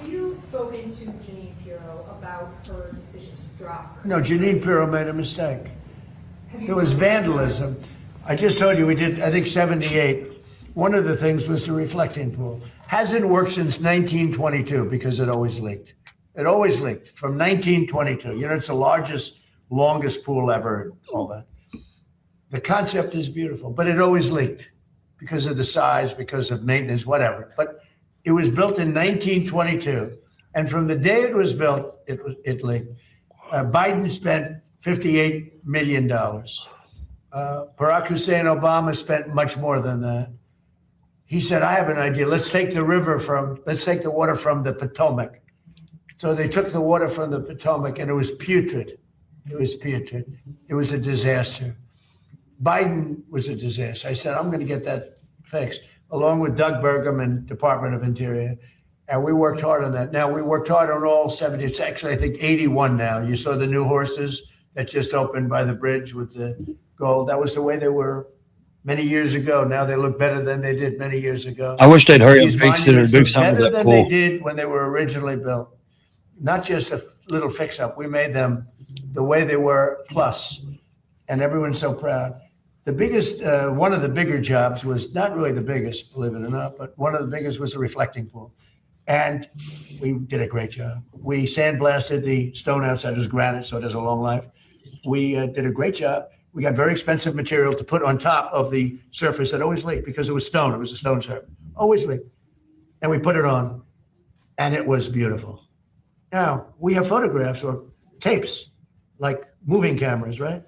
you spoken to Jeanine Pirro about her decision to drop No, Janine Pirro made a mistake. There was vandalism. I just told you we did, I think, 78. One of the things was the reflecting pool. Hasn't worked since 1922 because it always leaked. It always leaked from 1922. You know, it's the largest, longest pool ever, all that. The concept is beautiful, but it always leaked because of the size, because of maintenance, whatever. But it was built in 1922. And from the day it was built, it leaked. Biden spent $58 million. Barack Hussein Obama spent much more than that. He said, I have an idea. Let's take the water from the Potomac. So they took the water from the Potomac and it was putrid. It was putrid. It was a disaster. Biden was a disaster. I said, I'm going to get that fixed, along with Doug Burgum and Department of Interior. And we worked hard on that. Now, we worked hard on all 70. It's actually, I think, 81 now. You saw the new horses that just opened by the bridge with the gold. That was the way they were many years ago. Now they look better than they did many years ago. I wish they'd hurry and These fix it or monuments do look something with better that than they pool. did when they were originally built. Not just a little fix-up. We made them the way they were, plus. And everyone's so proud. The biggest, one of the bigger jobs was not really the biggest, believe it or not, but one of the biggest was the reflecting pool. And we did a great job. We sandblasted the stone outside. It was granite, so it has a long life. We did a great job. We got very expensive material to put on top of the surface that always leaked because it was stone. It was a stone surface. Always leaked. And we put it on, and it was beautiful. Now, we have photographs or tapes, like moving cameras, right?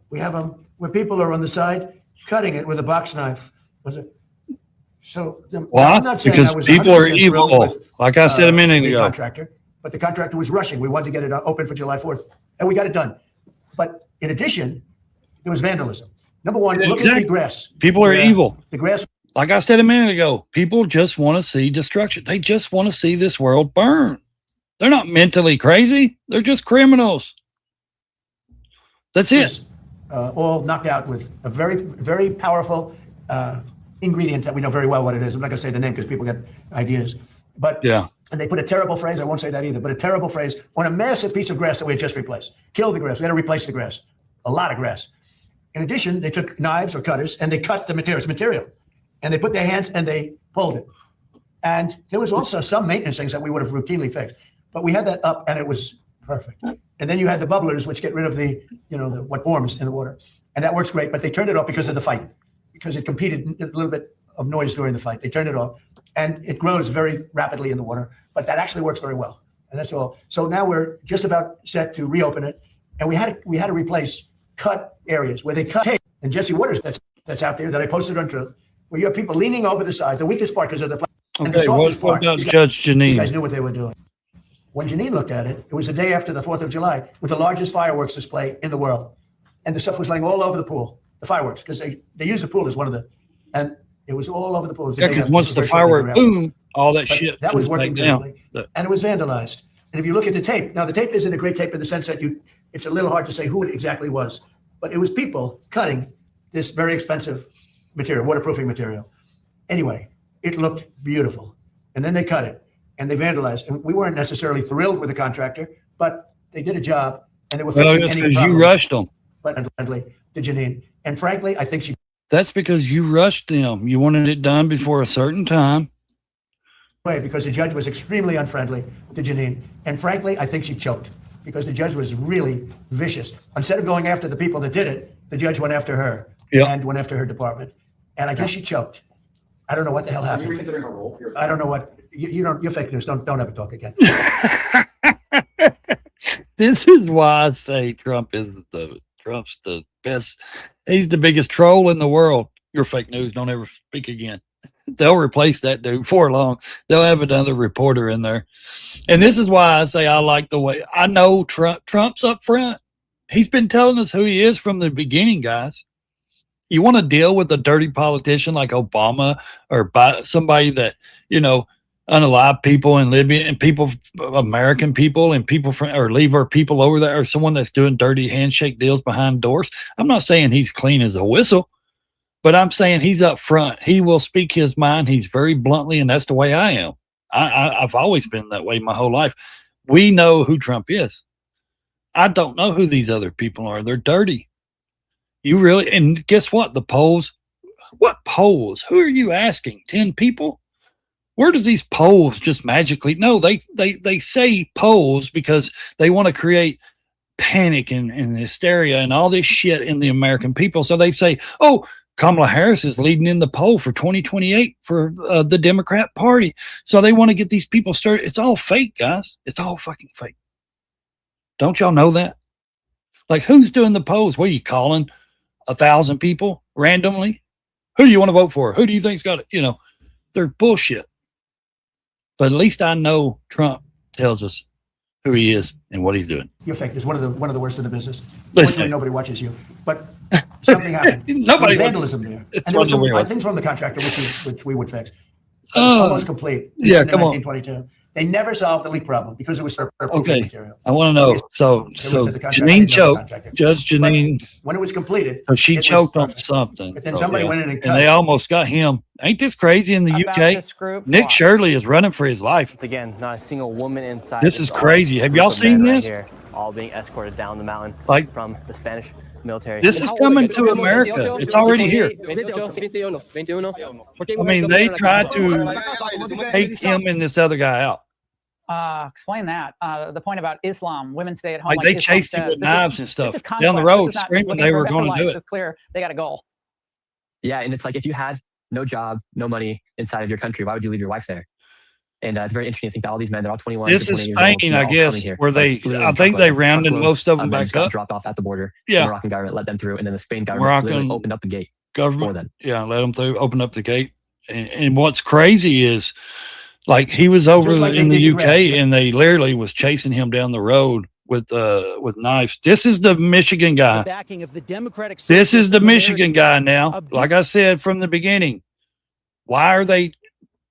We have them where people are on the side cutting it with a box knife. Was it? So Why? I'm not saying Because I was people are 100% thrilled evil. with, Like I said a minute the ago. contractor, but the contractor was rushing. We wanted to get it open for July 4th, and we got it done. But in addition, there was vandalism. Number one, look at Exactly. the grass. People are evil. The grass. Like I said a minute ago, people just want to see destruction. They just want to see this world burn. They're not mentally crazy. They're just criminals. That's it. is, all knocked out with a very, very powerful ingredient that we know very well what it is. I'm not going to say the name because people get ideas. But Yeah. and they put a terrible phrase, I won't say that either, but a terrible phrase on a massive piece of grass that we had just replaced. Kill the grass. We had to replace the grass. A lot of grass. In addition, they took knives or cutters and they cut the material. And they put their hands and they pulled it. And there was also some maintenance things that we would have routinely fixed. But we had that up and it was perfect. And then you had the bubblers, which get rid of the, what forms in the water. And that works great, but they turned it off because of the fight, because it competed a little bit of noise during the fight. They turned it off and it grows very rapidly in the water, but that actually works very well. And that's all. So now we're just about set to reopen it. And we had to replace cut areas where they cut tape. And Jesse Waters, that's out there that I posted on Truth, where you have people leaning over the side, the weakest part because of the fight. And the Okay, softest what part, about these Judge guys Janine? knew what they were doing. When Janine looked at it, it was the day after the 4th of July with the largest fireworks display in the world. And the stuff was laying all over the pool, the fireworks, because they use the pool as one of the, and it was all over the pool. It was the Yeah, day because after, once it was the very shortly firework, thereafter. boom, all that But shit that was comes working back down. beautifully. And it was vandalized. And if you look at the tape, now the tape isn't a great tape in the sense that it's a little hard to say who it exactly was, but it was people cutting this very expensive material, waterproofing material. Anyway, it looked beautiful. And then they cut it and they vandalized. And we weren't necessarily thrilled with the contractor, but they did a job and they were Well, fixing that's any because you problems. rushed them. But friendly to Janine. And frankly, I think she That's because you rushed them. You wanted it done before a certain time. way because the judge was extremely unfriendly to Janine. And frankly, I think she choked because the judge was really vicious. Instead of going after the people that did it, the judge went after her and went after her department. And I guess she choked. I don't know what the hell happened. Are you reconsidering her role? I don't know what you're fake news. Don't ever talk again. This is why I say Trump's the best. He's the biggest troll in the world. You're fake news. Don't ever speak again. They'll replace that dude before long. They'll have another reporter in there. And this is why I say I like the way I know Trump's up front. He's been telling us who he is from the beginning, guys. You want to deal with a dirty politician like Obama or somebody that, unalive people in Libya and people, American people and people from, or leave our people over there, or someone that's doing dirty handshake deals behind doors. I'm not saying he's clean as a whistle, but I'm saying he's up front. He will speak his mind. He's very bluntly, and that's the way I am. I've always been that way my whole life. We know who Trump is. I don't know who these other people are. They're dirty. You really, and guess what? The polls, what polls? Who are you asking? 10 people? Where does these polls just magically? No, they say polls because they want to create panic and hysteria and all this shit in the American people. So they say, oh, Kamala Harris is leading in the poll for 2028 for the Democrat Party. So they want to get these people started. It's all fake, guys. It's all fucking fake. Don't y'all know that? Like, who's doing the polls? What are you calling 1,000 people randomly? Who do you want to vote for? Who do you think's got it? You know, they're bullshit. But at least I know Trump tells us who he is and what he's doing. You're fake. It's one of the worst in the business. Listen. Nobody watches you. But something happened. Nobody there was vandalism there. And there was some things from the contractor which we would fix. Almost complete. Yeah, in come on. 1922. They never solved the leak problem because it was Okay. material. I want to know. So Janine choked. Judge Janine. When it was completed, So she it was choked on perfect. something. But then So, somebody yeah. went in and cut. And they almost got him. Ain't this crazy in the About UK? this group, Nick watch. Shirley is running for his life. Once again, not a single woman inside. This is Just all crazy. this Have group y'all of seen men right this? here, all being escorted down the mountain Like, from the Spanish military. this is coming to America. It's already here. I mean, they tried to take him and this other guy out. Explain that. The point about Islam, women stay at home. Like they Islam chased him says. with knives and This stuff is down the conquest. road, This is not screaming looking they for were better going to life. do it. It's clear they got a goal. Yeah, and it's like if you had no job, no money inside of your country, why would you leave your wife there? And it's very interesting to think that all these men, they're all 21. This to is 28 years old, Spain, they're I all guess, coming here. where they, literally I think they rounded truckloads most of them men back just got up. dropped off at the border. Yeah. The Moroccan government let them through, and then the Spain government Moroccan literally opened up the gate for Government, them. yeah, let them through, open up the gate. And what's crazy is, like, he was over Just like in they the did UK, the rest, yeah. and they literally was chasing him down the road with knives. This is the Michigan guy. Backing of the Democratic This is the Socialists of Michigan America. guy now. Like I said from the beginning, why are they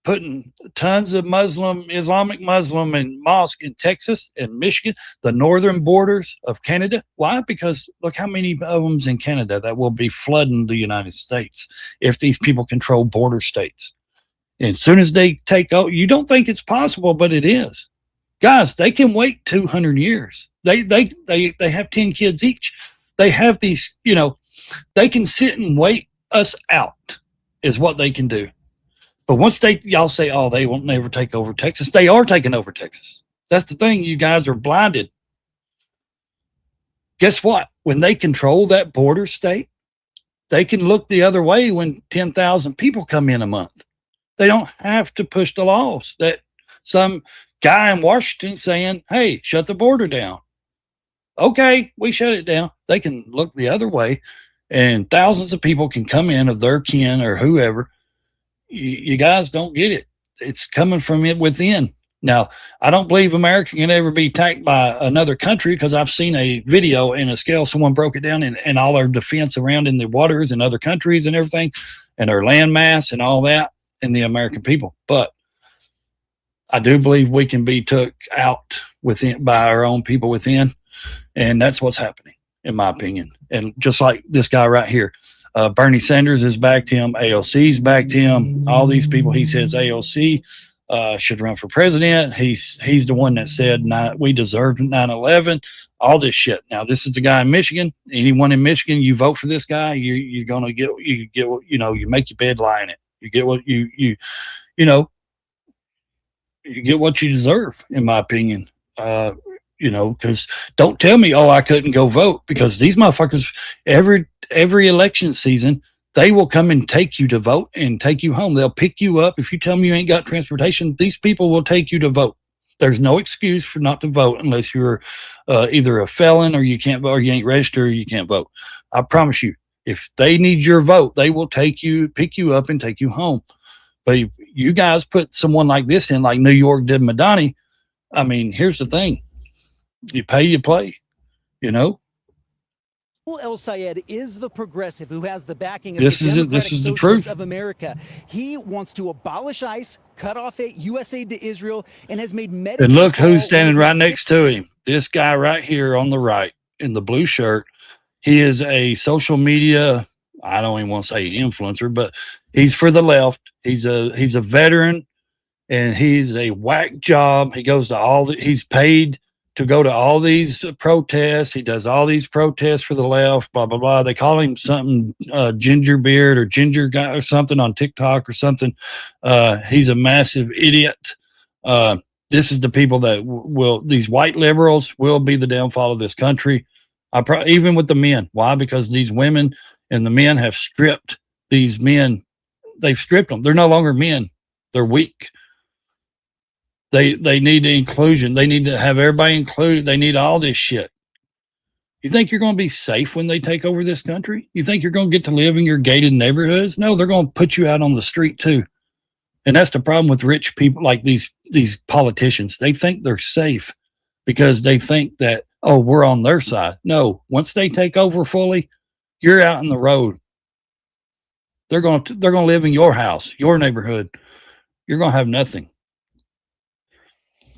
putting tons of Islamic Muslim and mosque in Texas and Michigan, the northern borders of Canada? Why? Because look how many of them's in Canada that will be flooding the United States if these people control border states. And as soon as they take out, you don't think it's possible, but it is. Guys, they can wait 200 years. They have 10 kids each. They have these, you know, they can sit and wait us out is what they can do. But once y'all say, oh, they won't never take over Texas, they are taking over Texas. That's the thing. You guys are blinded. Guess what? When they control that border state, they can look the other way when 10,000 people come in a month. They don't have to push the laws that some guy in Washington saying, hey, shut the border down. Okay, we shut it down. They can look the other way and thousands of people can come in of their kin or whoever. You guys don't get it. It's coming from it within. Now, I don't believe America can ever be attacked by another country because I've seen a video in a scale. Someone broke it down and all our defense around in the waters and other countries and everything and our land mass and all that and the American people. But I do believe we can be took out within by our own people within. And that's what's happening, in my opinion. And just like this guy right here, Bernie Sanders has backed him. AOC's backed him. All these people, he says AOC should run for president. He's the one that said we deserved 9/11. All this shit. Now, this is the guy in Michigan. Anyone in Michigan, you vote for this guy, you're gonna get you make your bed lie in it. You get what you get what you deserve, in my opinion. Because don't tell me, oh, I couldn't go vote, because these motherfuckers every election season, they will come and take you to vote and take you home. They'll pick you up. If you tell them you ain't got transportation, these people will take you to vote. There's no excuse for not to vote unless you're either a felon or you can't vote, or you ain't registered, or you can't vote. I promise you, if they need your vote, they will pick you up and take you home. But if you guys put someone like this in, like New York did Madani, I mean, here's the thing. You pay, you play, El Sayed is the progressive who has the backing of This the is Democratic the Socialists truth. of America. He wants to abolish ICE, cut off U.S. aid to Israel, and has made Medicaid. And look for all who's standing one of right the next to him. This guy right here on the right in the blue shirt. He is a social media, I don't even want to say influencer, but he's for the left. He's a veteran, and he's a whack job. He goes to he's paid to go to all these protests. He does all these protests for the left, blah, blah, blah. They call him something, ginger beard or ginger guy or something on TikTok or something. He's a massive idiot. This is the people that these white liberals will be the downfall of this country. Even with the men. Why? Because these women and the men have stripped these men. They've stripped them. They're no longer men. They're weak. They need inclusion. They need to have everybody included. They need all this shit. You think you're going to be safe when they take over this country? You think you're going to get to live in your gated neighborhoods? No, they're going to put you out on the street too. And that's the problem with rich people like these politicians. They think they're safe because they think that, oh, we're on their side. No, once they take over fully, you're out in the road. They're going to live in your house, your neighborhood. You're going to have nothing.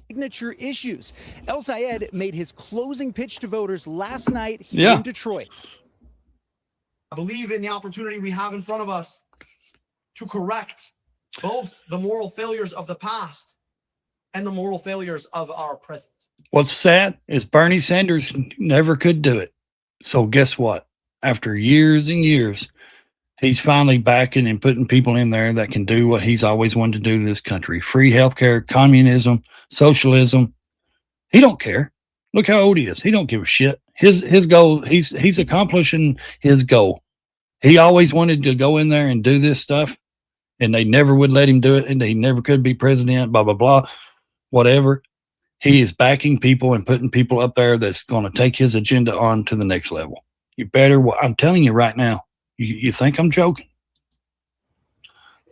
Signature issues. El Sayed made his closing pitch to voters last night here in Detroit. I believe in the opportunity we have in front of us to correct both the moral failures of the past and the moral failures of our present. What's sad is Bernie Sanders never could do it. So guess what? After years and years, he's finally backing and putting people in there that can do what he's always wanted to do in this country. Free healthcare, communism, socialism. He don't care. Look how old he is. He don't give a shit. His goal, he's accomplishing his goal. He always wanted to go in there and do this stuff, and they never would let him do it, and he never could be president, blah, blah, blah, whatever. He is backing people and putting people up there that's going to take his agenda on to the next level. You better, I'm telling you right now, you think I'm joking?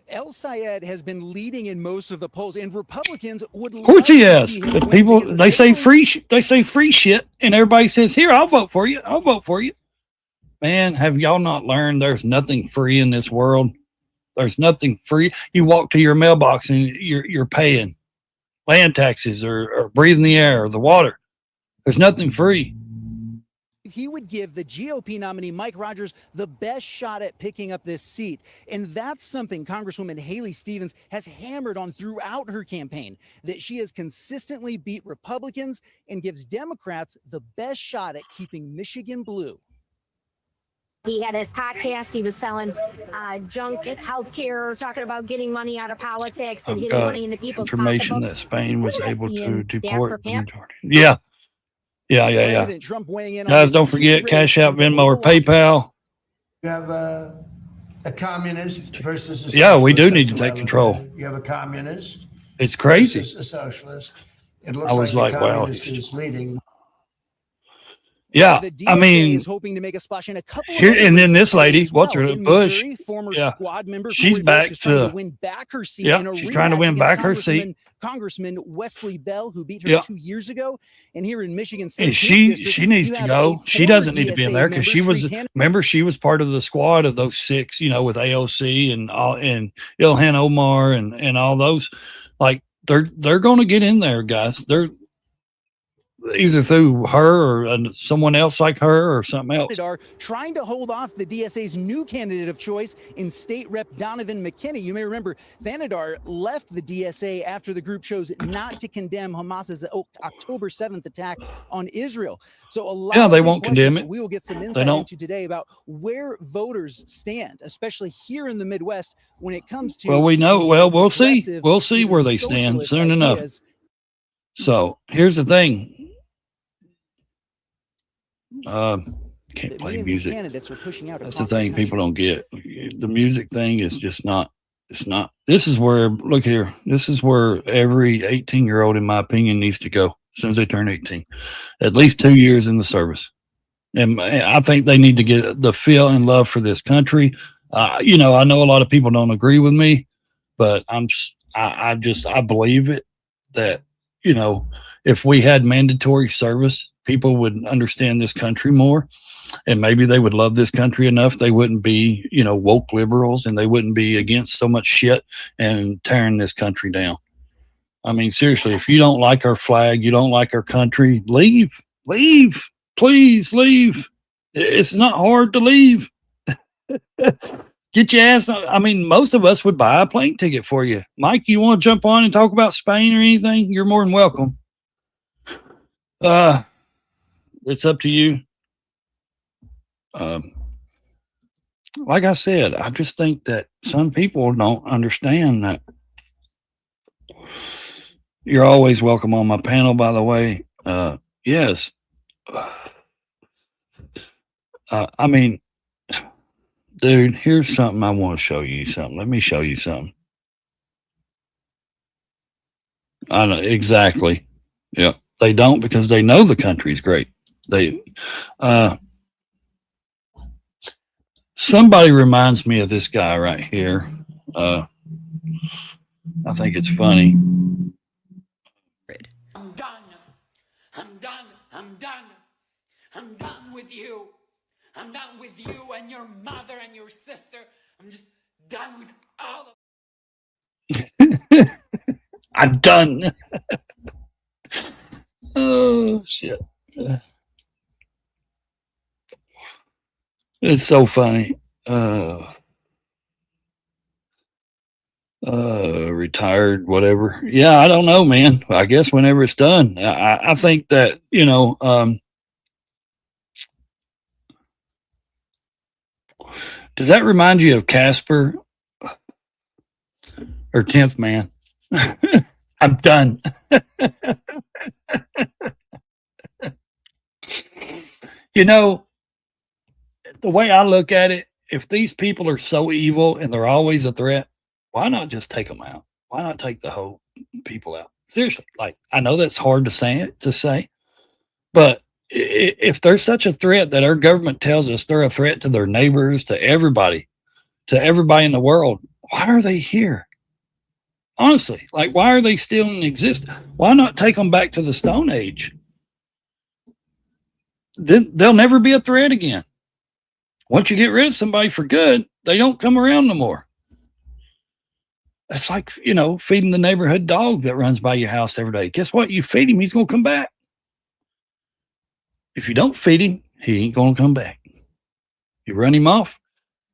El Sayed has been leading in most of the polls, and Republicans would. Of course he has. But people, they say free shit, and everybody says, "Here, I'll vote for you. I'll vote for you." Man, have y'all not learned? There's nothing free in this world. There's nothing free. You walk to your mailbox and you're paying land taxes or breathing the air or the water. There's nothing free. He would give the GOP nominee, Mike Rogers, the best shot at picking up this seat. And that's something Congresswoman Haley Stevens has hammered on throughout her campaign, that she has consistently beat Republicans and gives Democrats the best shot at keeping Michigan blue. He had his podcast. He was selling junk healthcare, talking about getting money out of politics and getting money into people's information pocketbooks. that Spain was able to deport the camp? majority. Yeah. President Trump weighing in on Guys, this don't forget key Cash race Out, of the Venmo, or whole election. PayPal. You have a communist versus a Yeah, we do socialist. need to That's take the way control. I look at it. You have a communist It's crazy. versus a socialist. It looks I was like like, the wow, communist he's- is leading. Yeah, The I DOJ mean, is hoping to make a splash in a couple of here other and then races this lady, as what's well. her In Bush? Missouri, former Yeah, squad member she's Cori back Bush is trying to. to win back her seat Yeah, in a she's trying to rematch win back her against seat. Congressman Wesley Bell, who beat her Yeah. 2 years ago. And here in Michigan's And 13th she district, needs you to have go. a She former doesn't need to be in DSA there because she member, was. Shreet Remember, she was part of the squad of those 6. You know, with AOC and Ilhan Omar and all those. Like they're going to get in there, guys. They're either through her or someone else like her or something else. Are trying to hold off the DSA's new candidate of choice in State Rep Donovan McKinney. You may remember Vanadar left the DSA after the group chose not to condemn Hamas's October 7th attack on Israel. So a lot Yeah, of they big won't condemn questions it. We will get some They insight don't. into today about where voters stand, especially here in the Midwest when it comes to. Well, we know. these Well, we'll see. progressive, We'll see even where they stand socialist soon enough. ideas. So here's the thing. Can't that play many of these music. candidates are pushing out That's the across the thing country. people don't get. The music thing is just not. It's not. This is where. Look here. This is where every 18-year-old, in my opinion, needs to go as soon as they turn 18. At least 2 years in the service, and I think they need to get the feel and love for this country. You know, I know a lot of people don't agree with me, but I believe it that, you know, if we had mandatory service, people would understand this country more, and maybe they would love this country enough. They wouldn't be, you know, woke liberals, and they wouldn't be against so much shit and tearing this country down. I mean, seriously, if you don't like our flag, you don't like our country, leave, please leave. It's not hard to leave. Get your ass. I mean, most of us would buy a plane ticket for you. Mike, you want to jump on and talk about Spain or anything? You're more than welcome. It's up to you. Like I said, I just think that some people don't understand that. You're always welcome on my panel, by the way. Yes. I mean, dude, here's something I want to show you something. Let me show you something. I know exactly. Yeah. They don't because they know the country's great. Somebody reminds me of this guy right here. I think it's funny. I'm done. I'm done. I'm done. I'm done with you. I'm done with you and your mother and your sister. I'm just done with all of I'm done. Oh, shit. It's so funny. Retired, whatever. Yeah, I don't know, man. I guess whenever it's done. I think that, does that remind you of Casper or 10th Man? I'm done. The way I look at it, if these people are so evil and they're always a threat, why not just take them out? Why not take the whole people out? Seriously, like, I know that's hard to say, but if they're such a threat that our government tells us they're a threat to their neighbors, to everybody in the world, why are they here? Honestly, like, why are they still in existence? Why not take them back to the Stone Age? Then they'll never be a threat again. Once you get rid of somebody for good, they don't come around no more. It's like, feeding the neighborhood dog that runs by your house every day. Guess what? You feed him, he's going to come back. If you don't feed him, he ain't going to come back. You run him off,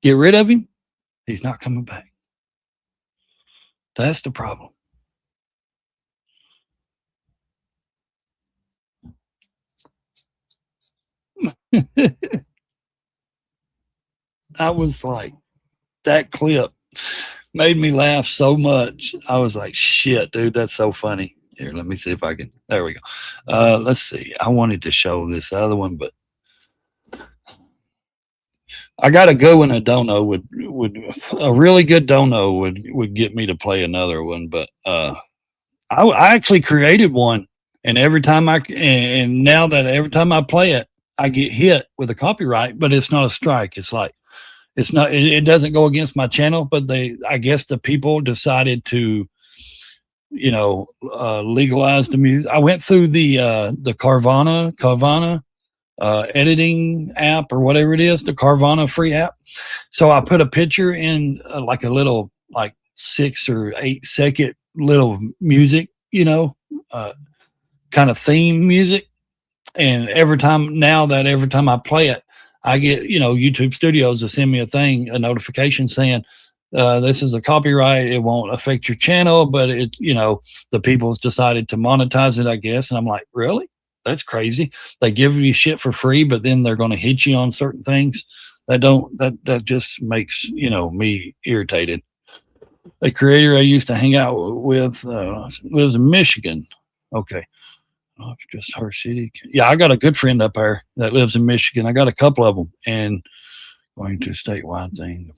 get rid of him, he's not coming back. That's the problem. I was like, that clip made me laugh so much. I was like, shit, dude, that's so funny. Here, let me see if I can. There we go. Let's see. I wanted to show this other one, but I got a good one. A dono would a really good dono would get me to play another one, but I actually created one, and now that every time I play it, I get hit with a copyright, but it's not a strike. It's like, it doesn't go against my channel, but I guess the people decided to, legalize the music. I went through the Carvana editing app or whatever it is, the Carvana free app. So I put a picture in like a little, like 6 or 8 second little music, kind of theme music. And every time I play it, I get, YouTube Studios to send me a notification saying, this is a copyright. It won't affect your channel, but the people's decided to monetize it, I guess. And I'm like, really? That's crazy. They give you shit for free, but then they're going to hit you on certain things. That just makes, me irritated. A creator I used to hang out with lives in Michigan. Okay. Oh, just her city. Yeah, I got a good friend up there that lives in Michigan. I got a couple of them, and going to statewide thing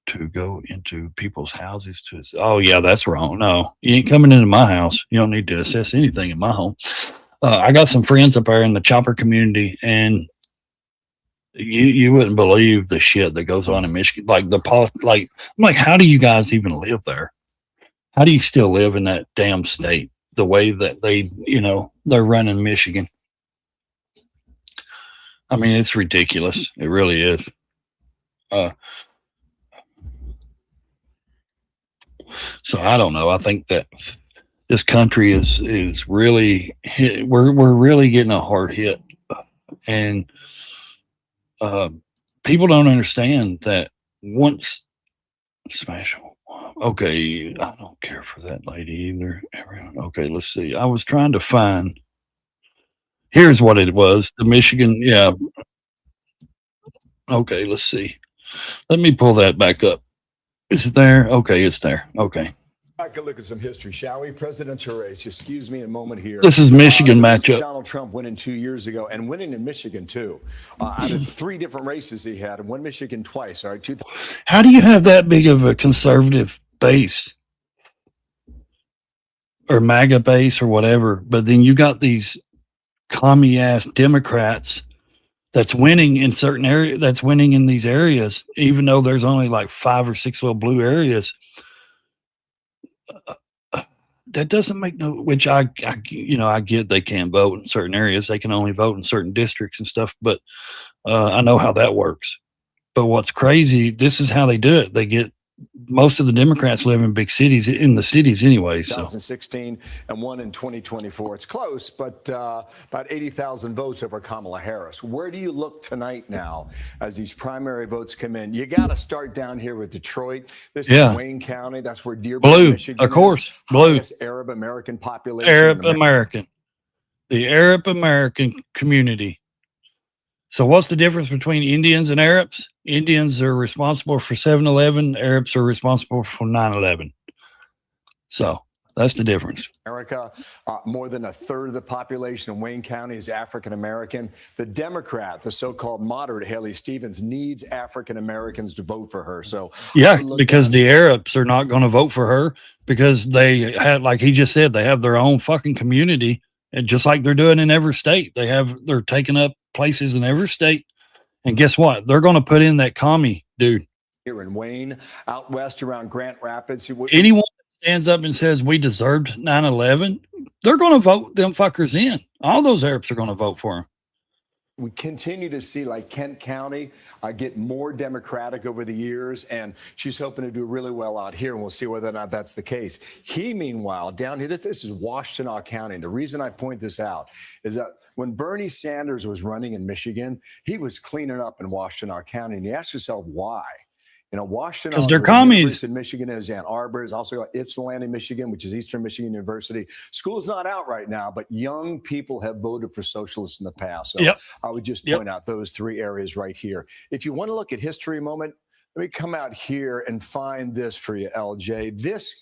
to go into people's houses oh yeah, that's wrong. No, you ain't coming into my house. You don't need to assess anything in my home. I got some friends up there in the chopper community, and you wouldn't believe the shit that goes on in Michigan. I'm like, how do you guys even live there? How do you still live in that damn state? The way that they're running Michigan. I mean, it's ridiculous. It really is. So I don't know. I think that this country is really hit. We're really getting a hard hit, and people don't understand that once special. Okay, I don't care for that lady either. Okay, let's see. I was trying to find Here's what it was. The Michigan, yeah. Okay, let's see. Let me pull that back up. Is it there? Okay, it's there. Okay. Take a look at some history, shall we? Presidential race. Excuse me a moment here. This is Michigan So this is matchup. Donald Trump winning 2 years ago and winning in Michigan too. Out of 3 different races he had, and won Michigan twice. All right, How do you have that big of a conservative base or MAGA base or whatever, but then you got these commie ass Democrats that's winning in certain areas, that's winning in these areas, even though there's only like 5 or 6 little blue areas. That doesn't make no, which I get they can't vote in certain areas. They can only vote in certain districts and stuff, but I know how that works. But what's crazy, this is how they do it. They get most of the Democrats live in big cities, in the cities anyway. So 2016 and one in 2024. It's close, but about 80,000 votes over Kamala Harris. Where do you look tonight now as these primary votes come in? You got to start down here with Detroit. This is Wayne County. That's where Dearborn, blue, Michigan of course, is. blue. Highest Arab American population. Arab in American, the Arab American community. So what's the difference between Indians and Arabs? Indians are responsible for 7/11. Arabs are responsible for 9/11. So that's the difference. America, more than a third of the population in Wayne County is African American. The Democrat, the so-called moderate Haley Stevens, needs African Americans to vote for her. So yeah, because the Arabs are not going to vote for her because they had, like he just said, they have their own fucking community, and just like they're doing in every state, they're taking up places in every state. And guess what? They're going to put in that commie dude. Here in Wayne, out west around Grand Rapids. Anyone that stands up and says we deserved 9/11, they're going to vote them fuckers in. All those Arabs are going to vote for them. We continue to see, like Kent County, get more Democratic over the years, and she's hoping to do really well out here, and we'll see whether or not that's the case. He, meanwhile, down here, this is Washtenaw County. And the reason I point this out is that when Bernie Sanders was running in Michigan, he was cleaning up in Washtenaw County, and you ask yourself why. You know, Washtenaw, because they're commies. In Michigan is Ann Arbor. Is also got Ypsilanti, Michigan, which is Eastern Michigan University. School's not out right now, but young people have voted for socialists in the past. So I would just point out those 3 areas right here. If you want to look at history a moment, let me come out here and find this for you, LJ. This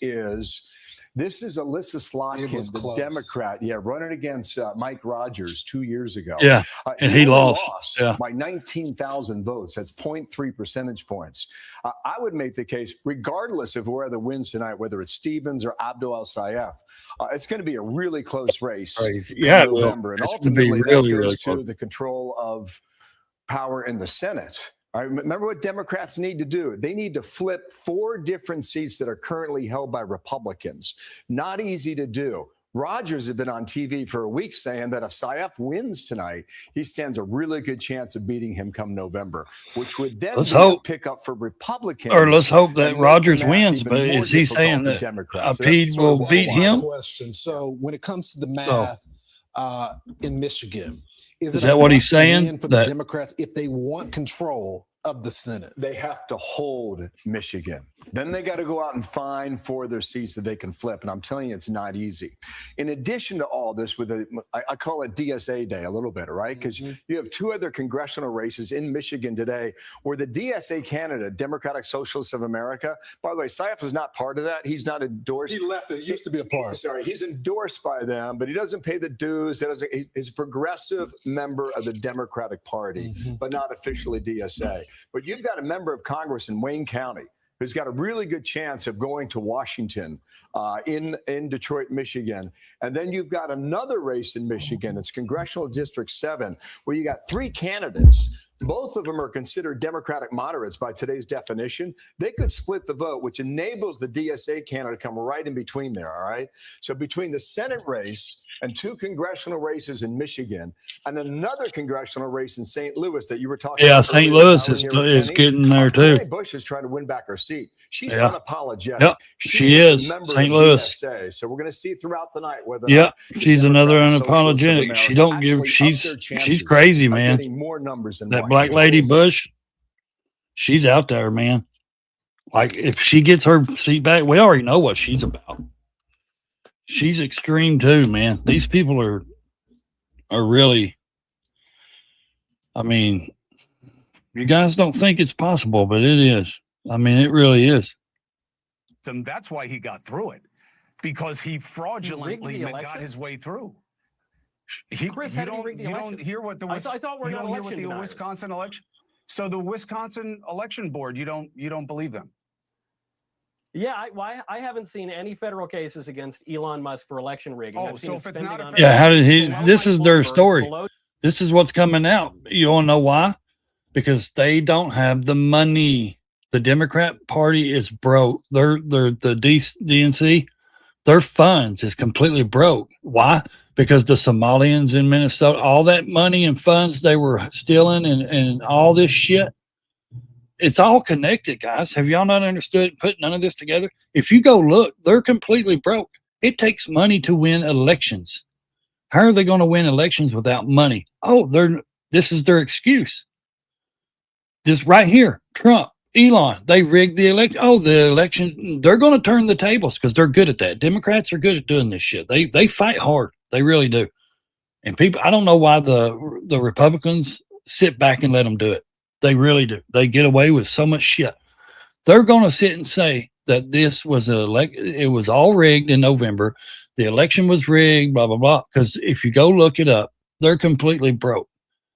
is Alyssa Slotkin, the Democrat, running against Mike Rogers 2 years ago. Yeah, and he lost. By 19,000 votes. That's 0.3 percentage points. I would make the case, regardless of whoever wins tonight, whether it's Stevens or Abdul El-Sayef, it's going to be a really close race. Yeah, in November. And ultimately, that goes to the control of power in the Senate. All right, remember what Democrats need to do. They need to flip 4 different seats that are currently held by Republicans. Not easy to do. Rogers had been on TV for a week saying that if Sayef wins tonight, he stands a really good chance of beating him come November, which would then pick up for Republicans. Or let's hope that Rogers wins, but is he saying that Pete will beat him? Question. So when it comes to the math in Michigan, is that what he's saying? For the Democrats, if they want control of the Senate, they have to hold Michigan. Then they got to go out and find 4 of their seats that they can flip. And I'm telling you, it's not easy. In addition to all this, I call it DSA day a little bit, right? Because you have 2 other congressional races in Michigan today where the DSA candidate, Democratic Socialists of America, by the way, Sayef is not part of that. He's not endorsed. He left. It used to be a part. Sorry, he's endorsed by them, but he doesn't pay the dues. He's a progressive member of the Democratic Party, but not officially DSA. But you've got a member of Congress in Wayne County who's got a really good chance of going to Washington in Detroit, Michigan. And then you've got another race in Michigan. It's Congressional District 7, where you got 3 candidates. Both of them are considered Democratic moderates by today's definition. They could split the vote, which enables the DSA candidate to come right in between there, all right? So between the Senate race and 2 congressional races in Michigan and another congressional race in St. Louis that you were talking about. Yeah, St. Louis is getting there too. Mary Bush is trying to win back her seat. She's unapologetic. Yep, she is. St. Louis. DSA. So we're going to see throughout the night whether she's another unapologetic. She don't give, she's crazy, man. More numbers than that black lady Bush, she's out there, man. Like if she gets her seat back, we already know what she's about. She's extreme too, man. These people are are really, I mean, you guys don't think it's possible, but it is. I mean, it really is. And that's why he got through it, because he fraudulently got his way through. Chris, you don't hear what the I thought we're not election deniers. Wisconsin election. So the Wisconsin election board, you don't believe them? Yeah, I haven't seen any federal cases against Elon Musk for election rigging. Oh, so if it's not a Yeah, how did he? This is their story. This is what's coming out. You want to know why? Because they don't have the money. The Democrat Party is broke. The DNC, their funds is completely broke. Why? Because the Somalians in Minnesota, all that money and funds they were stealing and all this shit, it's all connected, guys. Have y'all not understood, put none of this together? If you go look, they're completely broke. It takes money to win elections. How are they going to win elections without money? Oh, this is their excuse. This right here, Trump, Elon, they rigged the election. Oh, the election, they're going to turn the tables because they're good at that. Democrats are good at doing this shit. They fight hard. They really do. And people, I don't know why the Republicans sit back and let them do it. They really do. They get away with so much shit. They're going to sit and say that this was it was all rigged in November. The election was rigged, blah, blah, blah. Because if you go look it up, they're completely broke.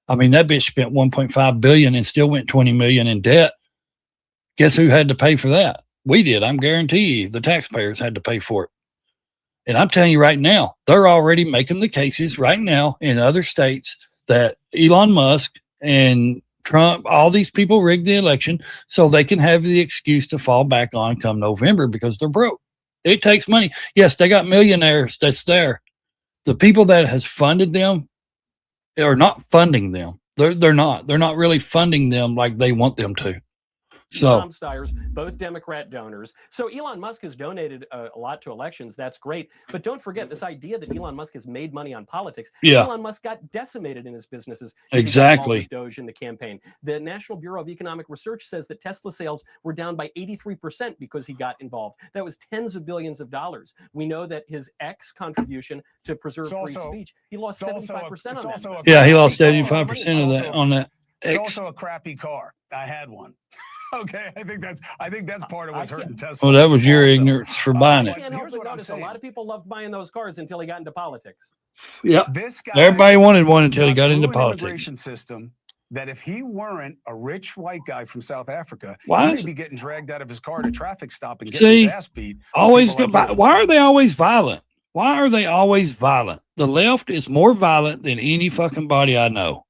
I mean, that bitch spent $1.5 billion and still went $20 million in debt. Guess who had to pay for that? We did. I'm guarantee you the taxpayers had to pay for it. And I'm telling you right now, they're already making the cases right now in other states that Elon Musk and Trump, all these people rigged the election so they can have the excuse to fall back on come November because they're broke. It takes money. Yes, they got millionaires that's there. The people that has funded them are not funding them. They're not really funding them like they want them to. So Tom Steyer's, both Democrat donors. So Elon Musk has donated a lot to elections. That's great. But don't forget this idea that Elon Musk has made money on politics. Yeah. Elon Musk got decimated in his businesses. Exactly. Doge in the campaign. The National Bureau of Economic Research says that Tesla sales were down by 83% because he got involved. That was tens of billions of dollars. We know that his X contribution to preserve free speech, he lost 75% on that. Yeah, he lost 75% of that on that. It's also a crappy car. I had one. Okay, I think that's part of what's hurting Tesla. Well, that was your ignorance for buying it. I can't help but notice a lot of people loved buying those cars until he got into politics. Yeah, this guy everybody wanted one until he got into politics. Immigration system that if he weren't a rich white guy from South Africa, why he'd be getting dragged out of his car at a traffic stop and getting his ass beat. Always why are they always violent? Why are they always violent? The left is more violent than any fucking body I know.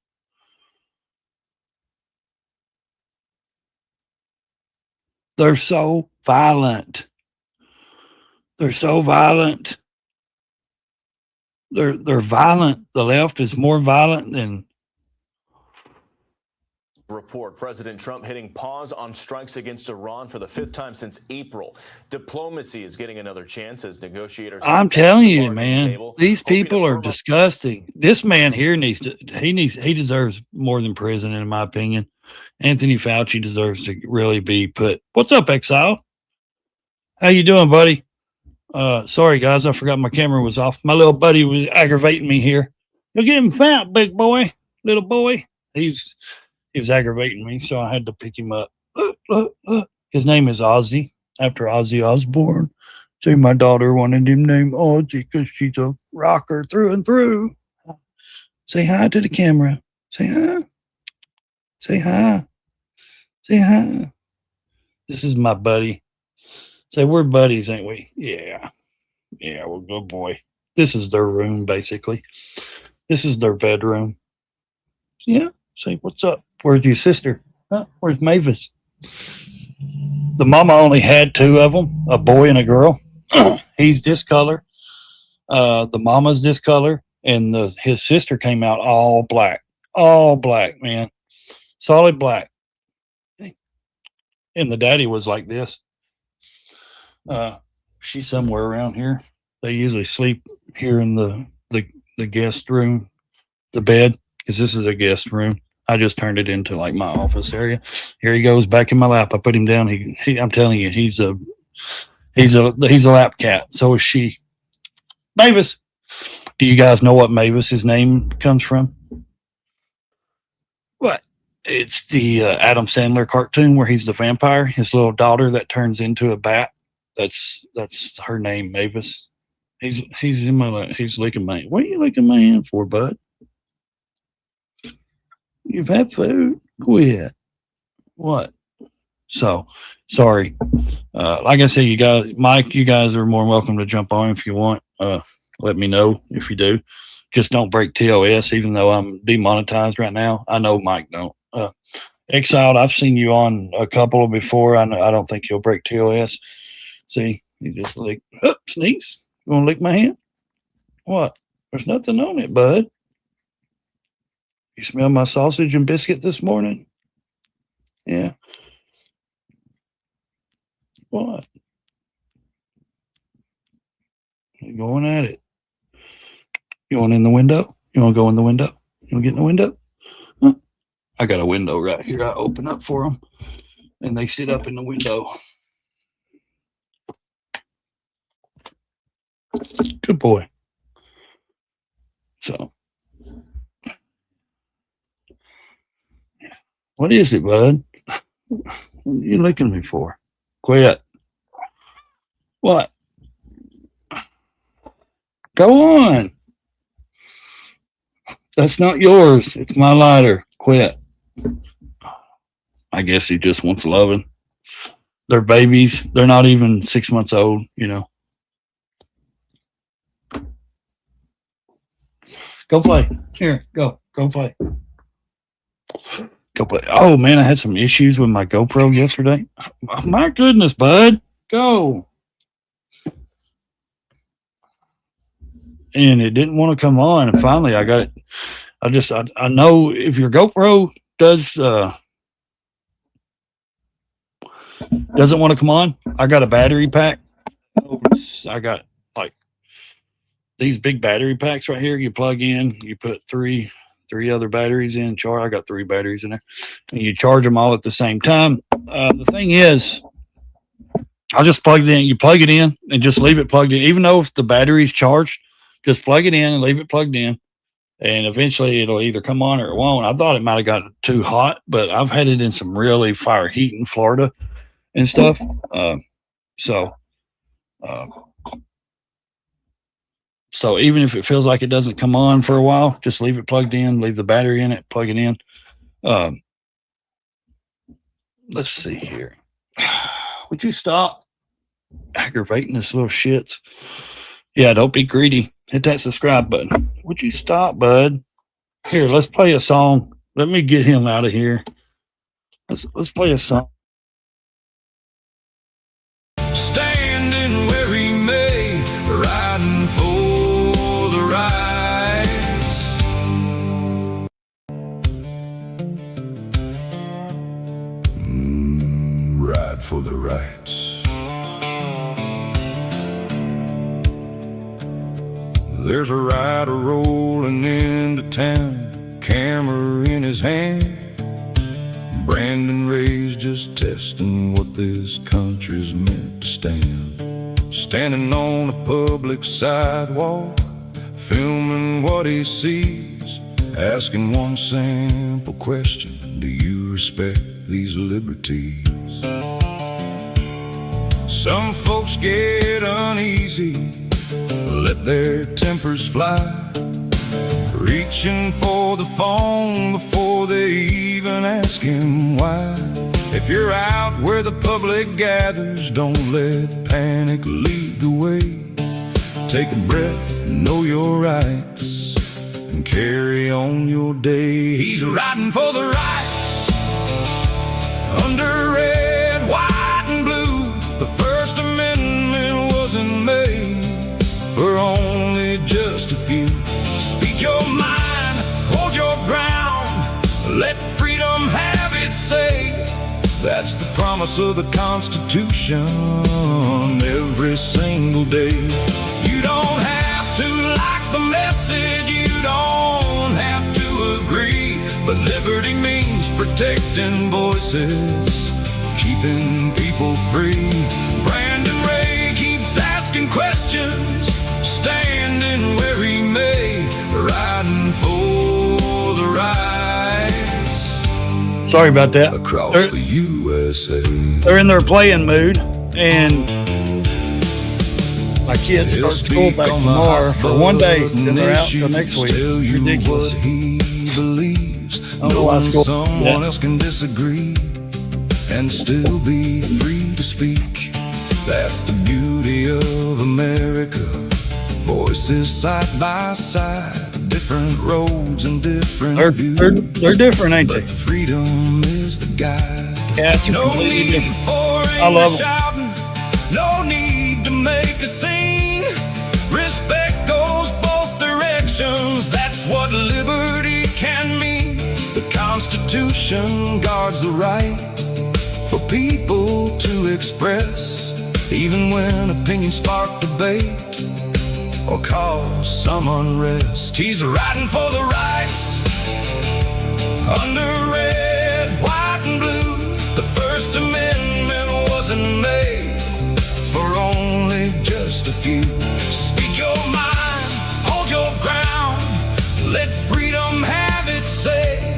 They're so violent. They're so violent. They're violent. The left is more violent than. Report President Trump hitting pause on strikes against Iran for the 5th time since April. Diplomacy is getting another chance as negotiators. I'm telling you, man, these people are disgusting. This man here he deserves more than prison, in my opinion. Anthony Fauci deserves to really be put. What's up, Exile? How you doing, buddy? Sorry, guys, I forgot my camera was off. My little buddy was aggravating me here. You're getting fat, big boy, little boy. He was aggravating me, so I had to pick him up. His name is Ozzy, after Ozzy Osbourne. See, my daughter wanted him named Ozzy because she's a rocker through and through. Say hi to the camera. Say hi. Say hi. Say hi. This is my buddy. Say, we're buddies, ain't we? Yeah. Yeah, we're good boy. This is their room, basically. This is their bedroom. Yeah. Say, what's up? Where's your sister? Huh? Where's Mavis? The mama only had 2 of them, a boy and a girl. He's this color. The mama's this color. And his sister came out all black. All black, man. Solid black. And the daddy was like this. She's somewhere around here. They usually sleep here in the guest room, the bed, because this is a guest room. I just turned it into like my office area. Here he goes back in my lap. I put him down. I'm telling you, he's a lap cat. So is she. Mavis. Do you guys know what Mavis's name comes from? What? It's the Adam Sandler cartoon where he's the vampire. His little daughter that turns into a bat. That's her name, Mavis. He's licking my. What are you licking my hand for, bud? You've had food. Quit. What? So, sorry. Like I said, you guys, Mike, you guys are more than welcome to jump on if you want. Let me know if you do. Just don't break TOS, even though I'm demonetized right now. I know Mike don't. Exiled, I've seen you on a couple before. I don't think you'll break TOS. See, you just lick, sneeze. You want to lick my hand? What? There's nothing on it, bud. You smell my sausage and biscuit this morning? Yeah. What? You're going at it. You want in the window? You want to go in the window? You want to get in the window? Huh? I got a window right here. I open up for them, and they sit up in the window. Good boy. So, what is it, bud? What are you licking me for? Quit. What? Go on. That's not yours. It's my lighter. Quit. I guess he just wants loving. They're babies. They're not even 6 months old, you know. Go play. Here, go. Go play. Go play. Oh, man, I had some issues with my GoPro yesterday. My goodness, bud. Go. And it didn't want to come on. And finally, I got it. I know if your GoPro doesn't want to come on, I got a battery pack. I got like these big battery packs right here. You plug in, you put three other batteries in. I got 3 batteries in there, and you charge them all at the same time. The thing is, I just plugged it in. You plug it in and just leave it plugged in, even though if the battery's charged. Just plug it in and leave it plugged in, and eventually it'll either come on or it won't. I thought it might have gotten too hot, but I've had it in some really fire heat in Florida and stuff. So even if it feels like it doesn't come on for a while, just leave it plugged in, leave the battery in it, plug it in. Let's see here. Would you stop aggravating this little shits? Yeah, don't be greedy. Hit that subscribe button. Would you stop, bud? Here, let's play a song. Let me get him out of here. Let's play a song. Standing where he may, riding for the rights. Ride for the rights. There's a rider rolling into town, camera in his hand. Brandon Ray's just testing what this country's meant to stand. Standing on a public sidewalk, filming what he sees, asking one simple question: do you respect these liberties? Some folks get uneasy, let their tempers fly, reaching for the phone before they even ask him why. If you're out where the public gathers, don't let panic lead the way. Take a breath, know your rights, and carry on your day. He's riding for the rights, under red, white, and blue. The First Amendment wasn't made for only just a few. Speak your mind, hold your ground, let freedom have its say. That's the promise of the Constitution every single day. You don't have to like the message, you don't have to agree, but liberty means protecting voices, keeping people free. Brandon Ray keeps asking questions, standing where he may, riding for the rights Sorry about that. across the USA. They're in their playing mood, and my kids start school back tomorrow for one day, and they're out till next week. Ridiculous. He believes someone else can disagree and still be free to speak. That's the beauty of America. Voices side by side, different roads and different views. They're different, ain't they? But freedom is the guide. Cats are No completely need different. for I love 'em. shouting, no need to make a scene. Respect goes both directions. That's what liberty can mean. The Constitution guards the right for people to express, even when opinions spark debate or cause some unrest. He's riding for the rights under red, white, and blue. The First Amendment wasn't made for only just a few. Speak your mind, hold your ground, let freedom have its say.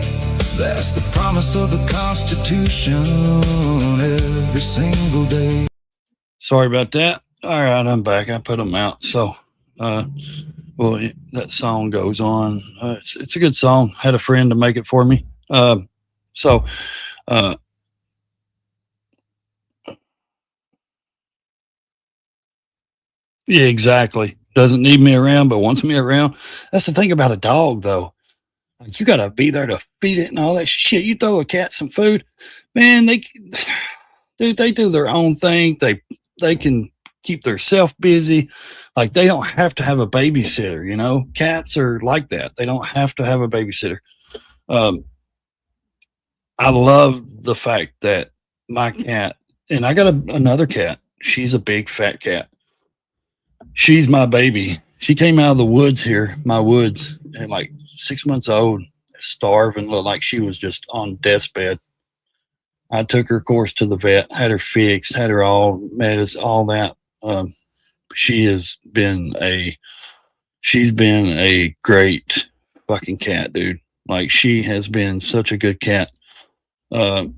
That's the promise of the Constitution every single day. Sorry about that. All right, I'm back. I put them out. So, that song goes on. It's a good song. Had a friend to make it for me. Yeah, exactly. Doesn't need me around, but wants me around. That's the thing about a dog, though. Like, you got to be there to feed it and all that shit. You throw a cat some food, man, they do their own thing. They can keep themselves busy. Like, they don't have to have a babysitter, you know? Cats are like that. They don't have to have a babysitter. I love the fact that my cat, and I got another cat. She's a big fat cat. She's my baby. She came out of the woods here, my woods, at like 6 months old, starving, looked like she was just on death's bed. I took her, of course, to the vet, had her fixed, had her all medicine, all that. She's been a great fucking cat, dude. Like, she has been such a good cat. Now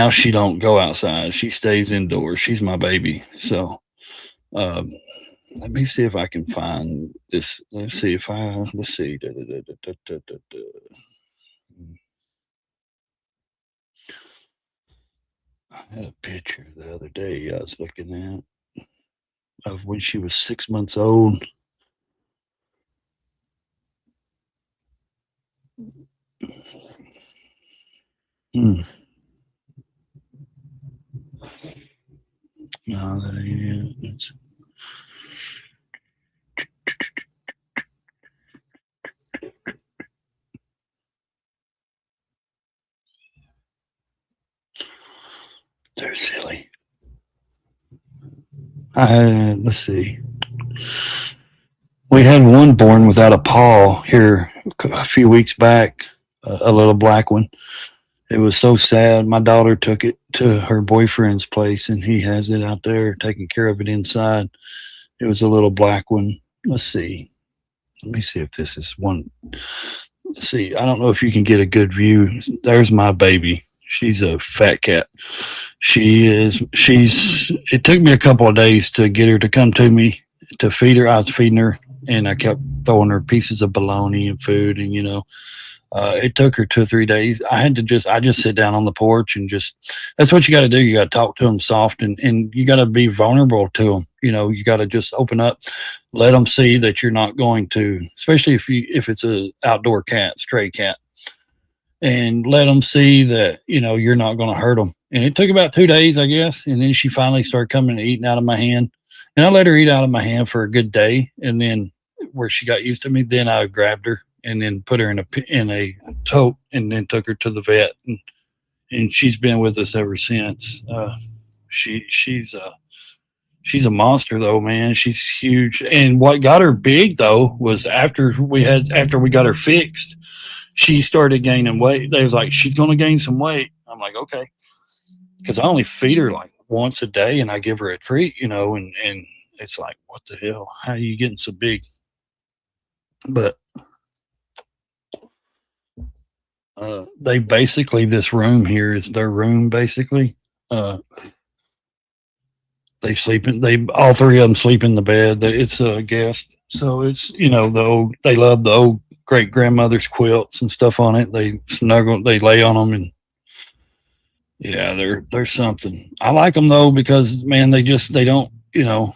she don't go outside. She stays indoors. She's my baby. So, let me see if I can find this. Let's see. I had a picture the other day I was looking at of when she was 6 months old. No, that ain't it. They're silly. Let's see. We had one born without a paw here a few weeks back, a little black one. It was so sad. My daughter took it to her boyfriend's place, and he has it out there taking care of it inside. It was a little black one. Let's see. Let me see if this is one. Let's see. I don't know if you can get a good view. There's my baby. She's a fat cat. It took me a couple of days to get her to come to me to feed her. I was feeding her, and I kept throwing her pieces of bologna and food, and it took her 2 or 3 days. I just sit down on the porch and that's what you got to do. You got to talk to them soft, and you got to be vulnerable to them. You got to just open up, let them see that you're not going to, especially if it's a outdoor cat, stray cat, and let them see that, you're not going to hurt them. And it took about 2 days, I guess. And then she finally started coming and eating out of my hand, and I let her eat out of my hand for a good day. And then where she got used to me, then I grabbed her and then put her in a tote, and then took her to the vet, and she's been with us ever since. She's a monster, though, man. She's huge. And what got her big, though, was after we got her fixed, she started gaining weight. They was like, she's going to gain some weight. I'm like, okay, because I only feed her like once a day, and I give her a treat, and it's like, what the hell? How are you getting so big? But they basically, this room here is their room. Basically, they sleep in. All three of them sleep in the bed. It's a guest, so it's they love the old great grandmother's quilts and stuff on it. They snuggle, they lay on them, and yeah, they're something. I like them though because man, they don't like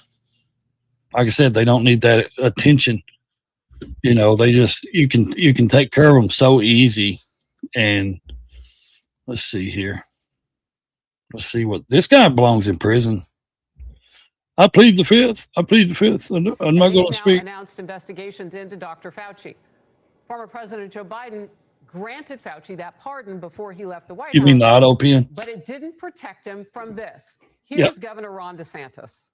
I said, they don't need that attention. They just you can take care of them so easy. And let's see here. Let's see what this guy belongs in prison. I plead the fifth. I'm not going to speak. Announced investigations into Dr. Fauci. Former President Joe Biden granted Fauci that pardon before he left the White House. You mean the auto pen? But it didn't protect him from this. Here's Governor Ron DeSantis.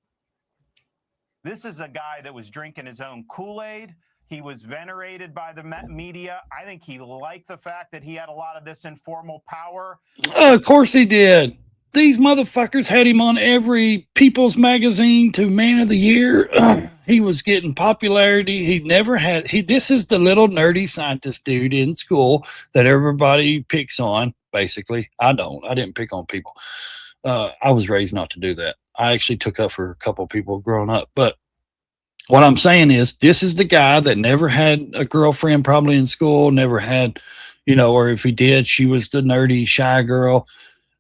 This is a guy that was drinking his own Kool-Aid. He was venerated by the media. I think he liked the fact that he had a lot of this informal power. Of course he did. These motherfuckers had him on every People's Magazine to Man of the Year. He was getting popularity. This is the little nerdy scientist dude in school that everybody picks on, basically. I didn't pick on people. I was raised not to do that. I actually took up for a couple of people growing up. But what I'm saying is, this is the guy that never had a girlfriend probably in school, never had, or if he did, she was the nerdy, shy girl.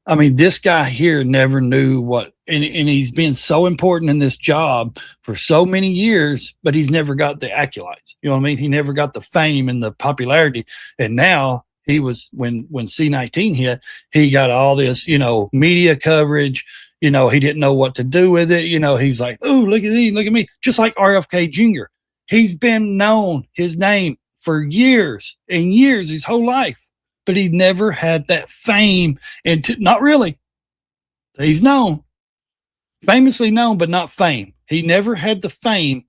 I mean, this guy here never knew what, and he's been so important in this job for so many years, but he's never got the accolades. You know what I mean? He never got the fame and the popularity. And now he was, when C-19 hit, he got all this, media coverage. He didn't know what to do with it. He's like, oh, look at me. Just like RFK Jr. He's been known his name for years and years, his whole life. But he never had that fame, and not really. He's known, famously known, but not fame. He never had the fame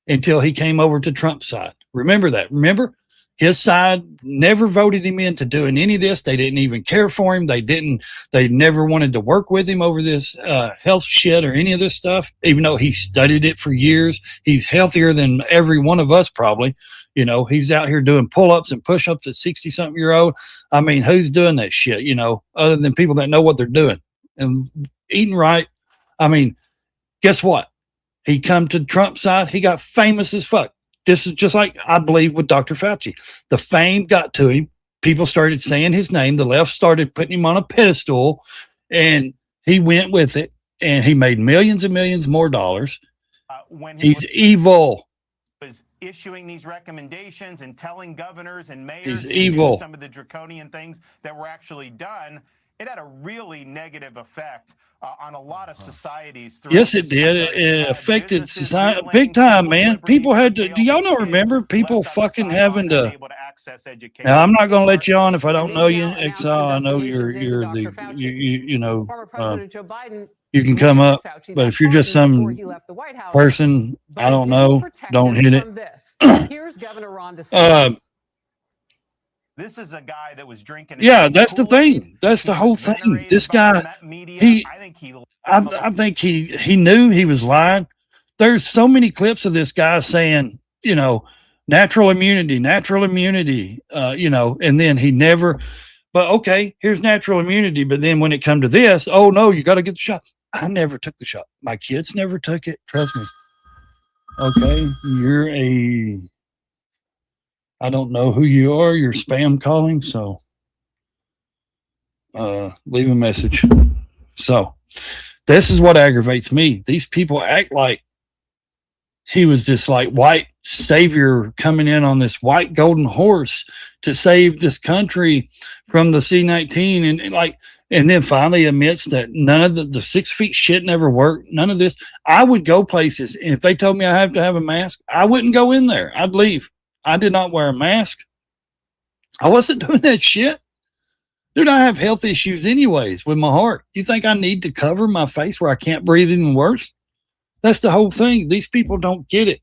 until he came over to Trump's side. Remember that. Remember, his side never voted him into doing any of this. They didn't even care for him. They never wanted to work with him over this health shit or any of this stuff, even though he studied it for years. He's healthier than every one of us probably. He's out here doing pull-ups and push-ups at 60-something-year-old. I mean, who's doing that shit, other than people that know what they're doing and eating right. I mean, guess what? He come to Trump's side. He got famous as fuck. This is just like, I believe, with Dr. Fauci. The fame got to him. People started saying his name. The left started putting him on a pedestal, and he went with it, and he made millions and millions more dollars. He's evil. Was issuing these recommendations and telling governors and mayors He's evil. Some of the draconian things that were actually done. It had a really negative effect on a lot of societies. Yes, it did. It affected society big time, man. People had to. Do y'all not remember people fucking having to? Now, I'm not going to let you on if I don't know you, Exile. I know you're the you can come up, but if you're just some person, I don't know, don't hit it. Here's Governor Ron DeSantis. This is a guy that was drinking. Yeah, that's the thing. That's the whole thing. This guy, I think he knew he was lying. There's so many clips of this guy saying, natural immunity, and then he never, but okay, here's natural immunity. But then when it come to this, oh no, you got to get the shot. I never took the shot. My kids never took it. Trust me. Okay. I don't know who you are. You're spam calling. So, leave a message. So this is what aggravates me. These people act like he was this like white savior coming in on this white golden horse to save this country from the C-19 and then finally admits that none of the 6 feet shit never worked. None of this. I would go places, and if they told me I have to have a mask, I wouldn't go in there. I'd leave. I did not wear a mask. I wasn't doing that shit. Dude, I have health issues anyways with my heart. You think I need to cover my face where I can't breathe even worse? That's the whole thing. These people don't get it.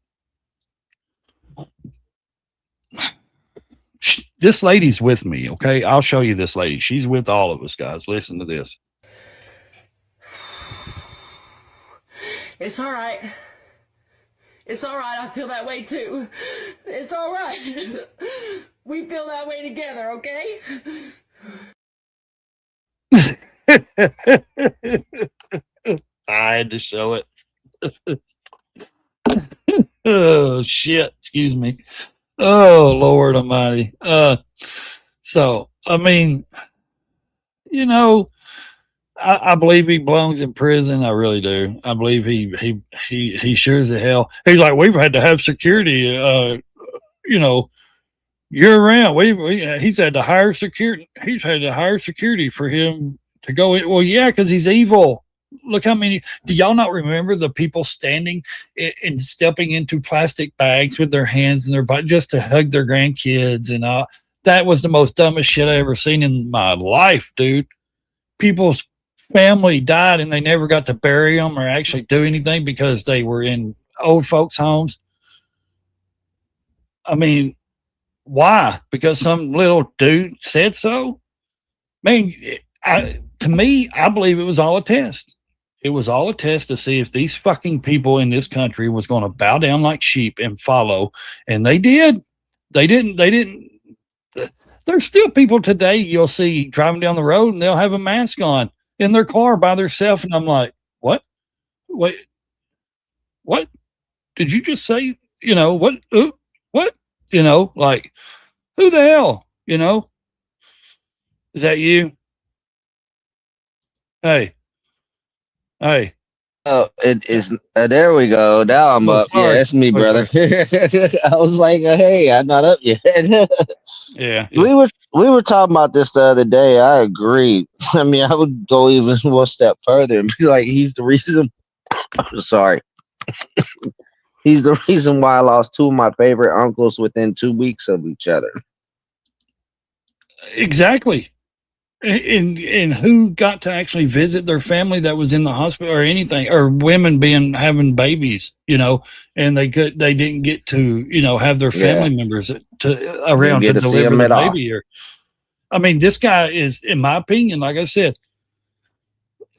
This lady's with me, okay? I'll show you this lady. She's with all of us, guys. Listen to this. It's all right. It's all right. I feel that way too. It's all right. We feel that way together, okay? I had to show it. Oh shit! Excuse me. Oh Lord Almighty. So I mean, you know, I believe he belongs in prison. I really do. I believe he sure as the hell. He's like, we've had to have security. You know, year round. He's had to hire security. He's had to hire security for him to go in. Well, yeah, because he's evil. Look how many. Do y'all not remember the people standing and stepping into plastic bags with their hands in their butt just to hug their grandkids and all? That was the most dumbest shit I ever seen in my life, dude. People's family died and they never got to bury them or actually do anything because they were in old folks' homes. I mean, why? Because some little dude said so? Man, to me, I believe it was all a test. It was all a test to see if these fucking people in this country was going to bow down like sheep and follow. And they did. They didn't. There's still people today you'll see driving down the road and they'll have a mask on in their car by themselves. And I'm like, what? Wait, what? Did you just say, you know, what? What? You know, like, who the hell? You know? Is that you? Hey. Oh, it is. There we go. Now I'm up. sorry. Yeah, it's me, brother. I was like, hey, I'm not up yet. Yeah. We were talking about this the other day. I agree. I mean, I would go even one step further and be like, he's the reason. I'm sorry. He's the reason why I lost two of my favorite uncles within 2 weeks of each other. Exactly. And who got to actually visit their family that was in the hospital or anything, or women having babies, you know, and they didn't get to, you know, have their family members around to deliver the baby. Or, I mean, this guy is, in my opinion, like I said,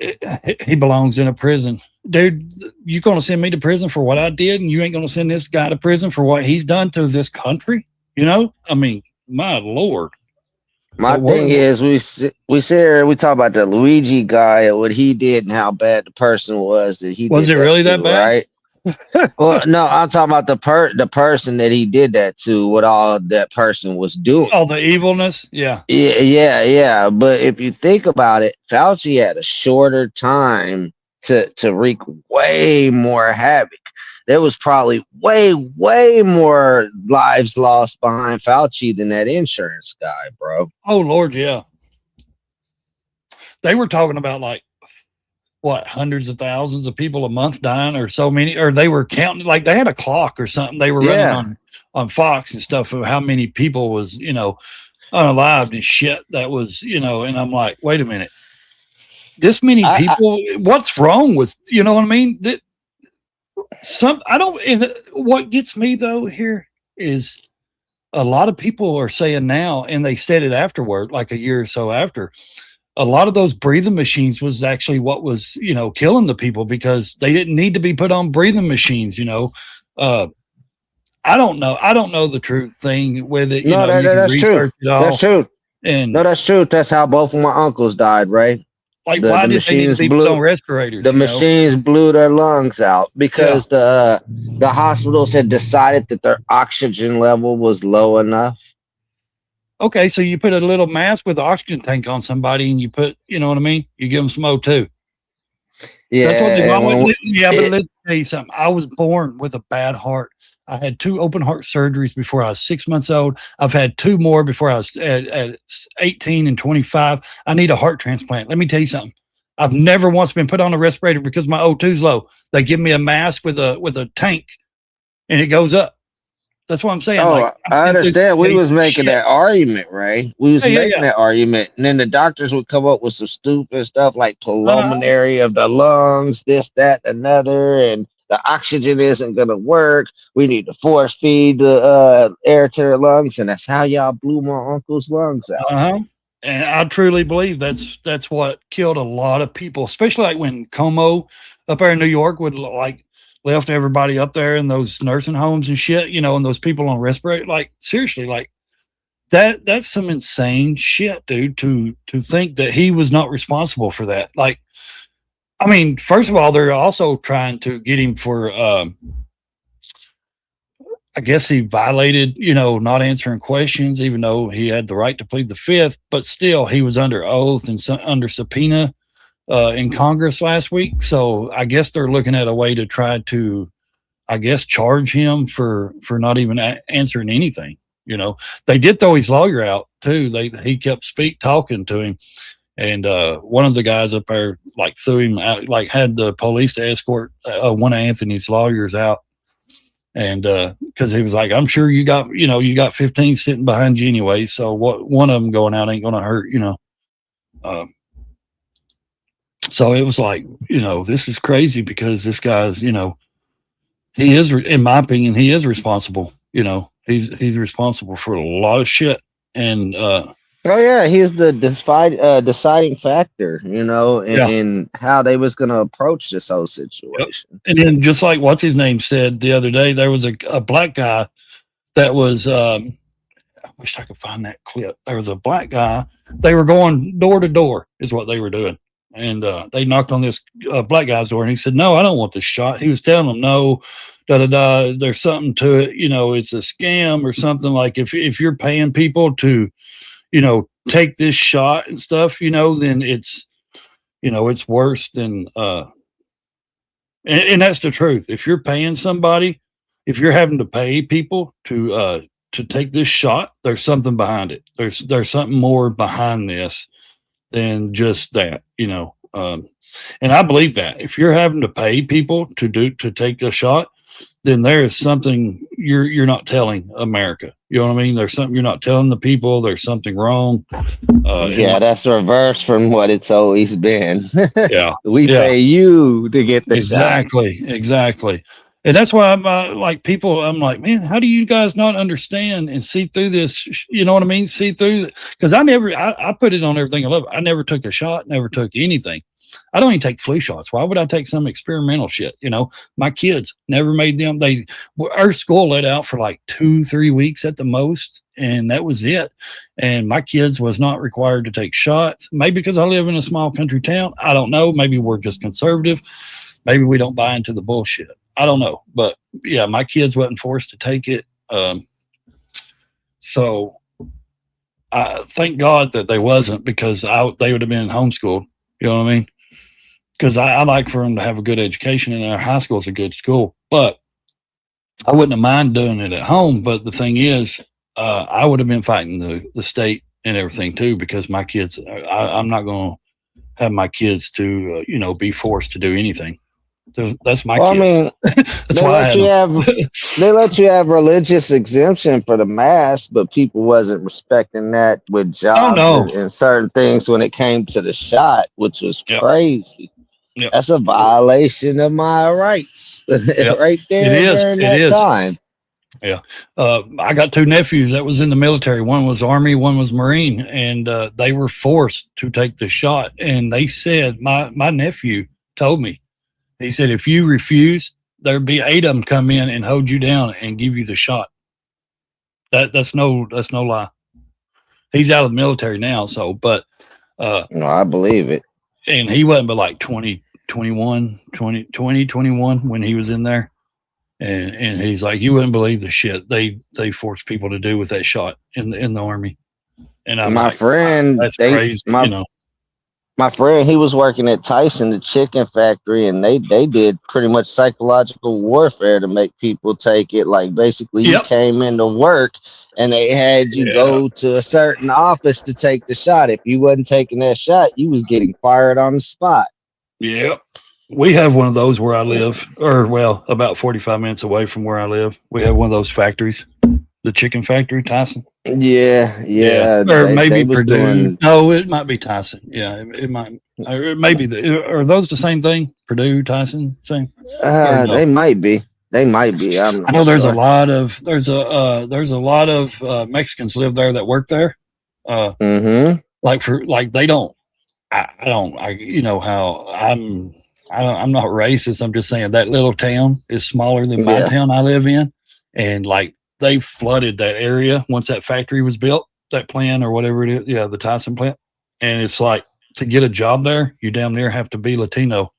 he belongs in a prison. Dude, you going to send me to prison for what I did, and you ain't going to send this guy to prison for what he's done to this country? You know, I mean, my Lord. My thing is, we sit here, we talk about the Luigi guy and what he did and how bad the person was that he was. Did it that really to, that bad? Right? Well, no, I'm talking about the person that he did that to. What all that person was doing? Oh, the evilness. Yeah. Yeah. But if you think about it, Fauci had a shorter time to wreak way more havoc. There was probably way more lives lost behind Fauci than that insurance guy, bro. Oh Lord, yeah. They were talking about like what, hundreds of thousands of people a month dying, or so many, or they were counting, like they had a clock or something they were running on Fox and stuff of how many people was, you know, unalived and shit that was, you know. And I'm like, wait a minute, this many people, what's wrong with, you know what I mean? And what gets me though here is a lot of people are saying now, and they said it afterward, like a year or so after, a lot of those breathing machines was actually what was, you know, killing the people, because they didn't need to be put on breathing machines, you know. I don't know the true thing with it. No, that's true. That's true. And no, that's true. That's how both of my uncles died, right? Like, why did they need to be put on respirators? The machines blew their lungs out because the hospitals had decided that their oxygen level was low enough. Okay, so you put a little mask with an oxygen tank on somebody, and you put, you know what I mean? You give them some O2. Yeah, that's what they want. Yeah, but let's tell you something. I was born with a bad heart. I had 2 open heart surgeries before I was 6 months old. I've had 2 more before I was at 18 and 25. I need a heart transplant. Let me tell you something. I've never once been put on a respirator because my O2's low. They give me a mask with a tank, and it goes up. That's what I'm saying. Oh, like, I understand. We was making that argument, right? We was making that argument, and then the doctors would come up with some stupid stuff like pulmonary of the lungs, this, that, another, and the oxygen isn't gonna work. We need to force feed the air to their lungs, and that's how y'all blew my uncle's lungs out. And I truly believe that's what killed a lot of people, especially like when Como up there in New York would like left everybody up there in those nursing homes and shit, you know, and those people on respirator. Like, seriously, like that's some insane shit, dude, to think that he was not responsible for that. Like, I mean, first of all, they're also trying to get him for, I guess he violated, you know, not answering questions, even though he had the right to plead the fifth, but still he was under oath and under subpoena in Congress last week. So I guess they're looking at a way to try to, I guess, charge him for not even answering anything. You know, they did throw his lawyer out too. He kept talking to him. And one of the guys up there like threw him out, like had the police to escort one of Anthony's lawyers out. And because he was like, I'm sure you got 15 sitting behind you anyway. So what, one of them going out ain't going to hurt, you know. So it was like, you know, this is crazy because this guy's, you know, he is, in my opinion, he is responsible. You know, he's responsible for a lot of shit. And oh yeah, he's the deciding factor, you know, in how they was going to approach this whole situation. Yep. And then just like what's his name said the other day, there was a black guy that was, I wish I could find that clip. There was a black guy. They were going door to door is what they were doing. And they knocked on this black guy's door and he said, no, I don't want this shot. He was telling them, no, there's something to it. You know, it's a scam or something. Like if you're paying people to, you know, take this shot and stuff, you know, then it's, you know, it's worse than, and that's the truth. If you're paying somebody, if you're having to pay people to take this shot, there's something behind it. There's something more behind this than just that, you know. And I believe that if you're having to pay people to take a shot, then there is something you're not telling America. You know what I mean? There's something you're not telling the people. There's something wrong. That's the reverse from what it's always been. Yeah, we pay you to get the shot. Exactly. And that's why I'm like people. I'm like, man, how do you guys not understand and see through this? You know what I mean? See through it, because I put it on everything I love. I never took a shot, never took anything. I don't even take flu shots. Why would I take some experimental shit? You know, my kids never made them. Our school let out for like 2-3 weeks at the most, and that was it. And my kids was not required to take shots. Maybe because I live in a small country town. I don't know. Maybe we're just conservative. Maybe we don't buy into the bullshit. I don't know. But yeah, my kids wasn't forced to take it. So I thank God that they wasn't, because they would have been homeschooled. You know what I mean? Because I like for them to have a good education, and our high school is a good school. But I wouldn't have mind doing it at home. But the thing is, I would have been fighting the state and everything too, because my kids, I'm not going to have my kids to, you know, be forced to do anything. That's my kid. I mean, that's why they let you have religious exemption for the mass, but people wasn't respecting that with jobs and certain things when it came to the shot, which was crazy. Yep. That's a violation of my rights right there. It is. During that time. Yeah. I got 2 nephews that was in the military. One was Army, one was Marine, and they were forced to take the shot. And they said, my nephew told me, he said, if you refuse, there'd be 8 of them come in and hold you down and give you the shot. That's no lie. He's out of the military now. So, but, no, I believe it. And he wasn't but like 20, 21 when he was in there. And he's like, you wouldn't believe the shit they forced people to do with that shot in the Army. And I'm my like, friend, wow, that's crazy. You know, my friend, he was working at Tyson, the chicken factory, and they did pretty much psychological warfare to make people take it. Like basically you came into work and they had you go to a certain office to take the shot. If you wasn't taking that shot, you was getting fired on the spot. Yeah. We have one of those where I live, or well, about 45 minutes away from where I live. We have one of those factories, the chicken factory, Tyson. Yeah. Or maybe Purdue. No, it might be Tyson. Yeah, it might. Or maybe are those the same thing? Purdue, Tyson, same. No? They might be. I know there's a lot of Mexicans live there that work there. Like they don't. I you know how I'm not racist. I'm just saying that little town is smaller than my Yeah. town I live in. And like they flooded that area once that factory was built, that plant or whatever it is. Yeah, the Tyson plant. And it's like to get a job there, you damn near have to be Latino.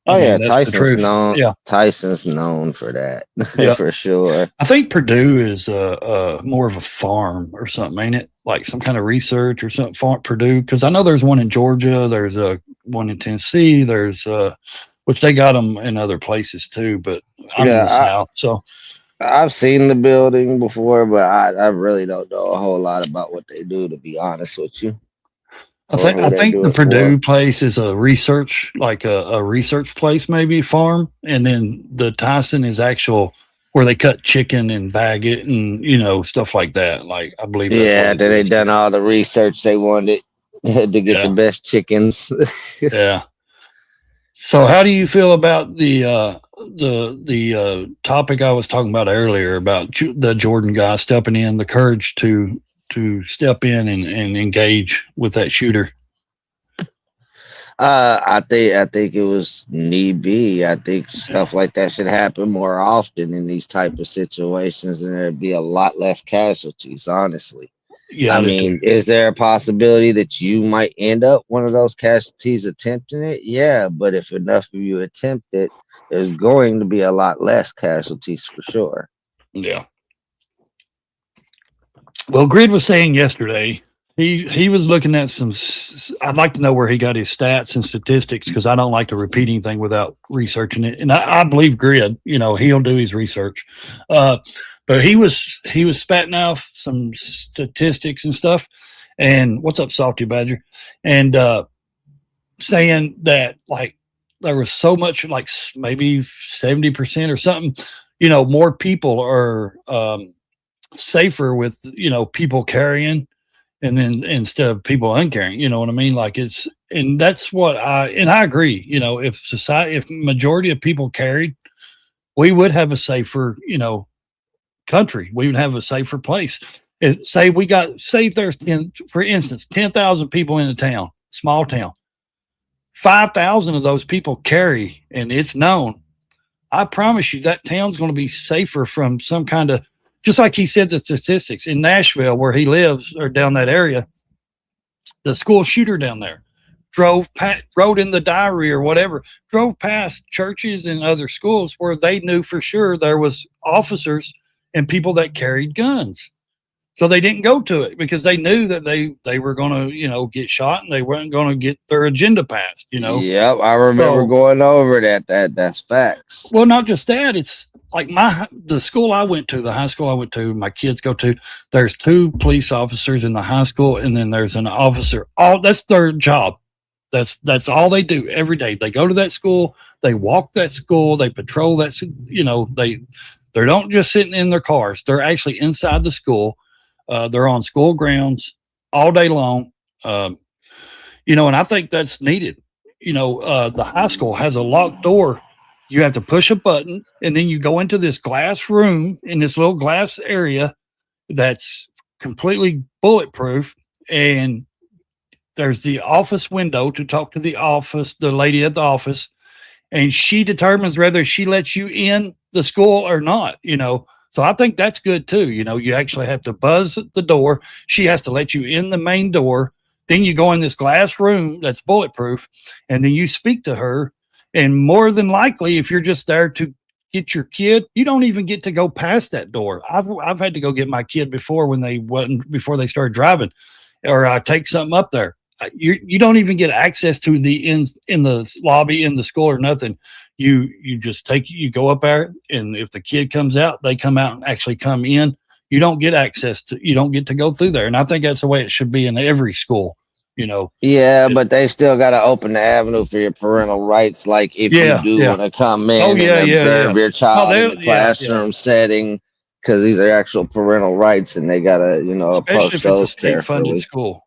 Oh I mean, yeah, that's the Tyson's truth. known. Yeah. Tyson's known for that Yeah. for sure. I think Purdue is more of a farm or something, ain't it? Like some kind of research or something. Purdue, because I know there's one in Georgia, there's one in Tennessee, there's which they got them in other places too. But I'm in the South, so I've seen the building before, but I really don't know a whole lot about what they do, to be honest with you. I Or who think they do the it for. Purdue place is a research, like a research place, maybe farm, and then the Tyson is actual where they cut chicken and bag it and stuff like that. Like I believe that's Yeah, what that it they is. done all the research they wanted to get Yeah. the best chickens. Yeah. So how do you feel about the topic I was talking about earlier about the Jordan guy stepping in, the courage to step in and engage with that shooter? I think it was need be. I think stuff like that should happen more often in these type of situations, and there'd be a lot less casualties. Honestly, Yeah, I do mean, too. is there a possibility that you might end up one of those casualties attempting it? Yeah, but if enough of you attempt it, there's going to be a lot less casualties for sure. Yeah. Well, Grid was saying yesterday he was looking at some. I'd like to know where he got his stats and statistics because I don't like to repeat anything without researching it. And I believe Grid, he'll do his research. But he was spatting off some statistics and stuff. And what's up, Salty Badger? And saying that like there was so much, like maybe 70% or something. More people are safer with people carrying. And then instead of people uncarrying, you know what I mean? Like and that's what I agree, if majority of people carried, we would have a safer, country. We would have a safer place. Say there's, for instance, 10,000 people in a town, small town, 5,000 of those people carry, and it's known. I promise you that town's going to be safer from some kind of, just like he said, the statistics in Nashville where he lives or down that area, the school shooter down there wrote in the diary or whatever, drove past churches and other schools where they knew for sure there was officers and people that carried guns. So they didn't go to it because they knew that they were going to, get shot and they weren't going to get their agenda passed, Yep, I remember going over that. That's facts. Well, not just that. It's like the school I went to, the high school I went to, my kids go to, there's 2 police officers in the high school, and then there's an officer. That's their job. That's all they do every day. They go to that school, they walk that school, they patrol that, they don't just sitting in their cars. They're actually inside the school. They're on school grounds all day long. And I think that's needed. The high school has a locked door. You have to push a button, and then you go into this glass room in this little glass area that's completely bulletproof. And there's the office window to talk to the lady at the office, and she determines whether she lets you in the school or not, So I think that's good too. You actually have to buzz at the door. She has to let you in the main door. Then you go in this glass room that's bulletproof, and then you speak to her. And more than likely, if you're just there to get your kid, you don't even get to go past that door. I've had to go get my kid before before they started driving, or I take something up there. You don't even get access to the in the lobby in the school or nothing. You just you go up there, and if the kid comes out, they come out and actually come in. You don't get you don't get to go through there. And I think that's the way it should be in every school. Yeah, but they still got to open the avenue for your parental rights. Like if you do want to come in and observe your child in the classroom setting, because these are actual parental rights, and they got to, especially approach if it's those a state-funded carefully. school,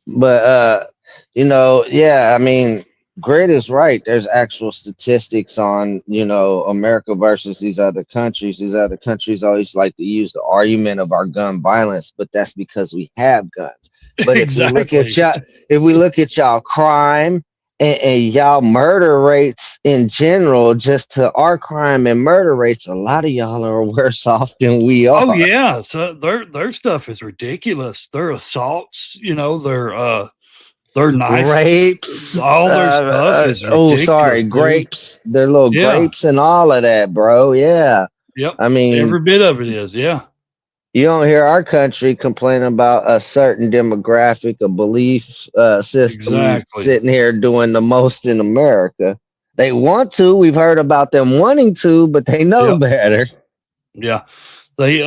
But I mean, Grid is right. There's actual statistics on, America versus these other countries. These other countries always like to use the argument of our gun violence, but that's because we have guns. But if we look at y'all crime and y'all murder rates in general, just to our crime and murder rates, a lot of y'all are worse off than we are. Oh yeah, so their stuff is ridiculous. Their assaults, their knife Grapes, all their stuff is ridiculous. grapes. Their little grapes and all of that, bro. Yeah. Yep. I mean, every bit of it is. Yeah. You don't hear our country complain about a certain demographic, a belief system sitting here doing the most in America. They want to. We've heard about them wanting to, but they know better. Yeah. They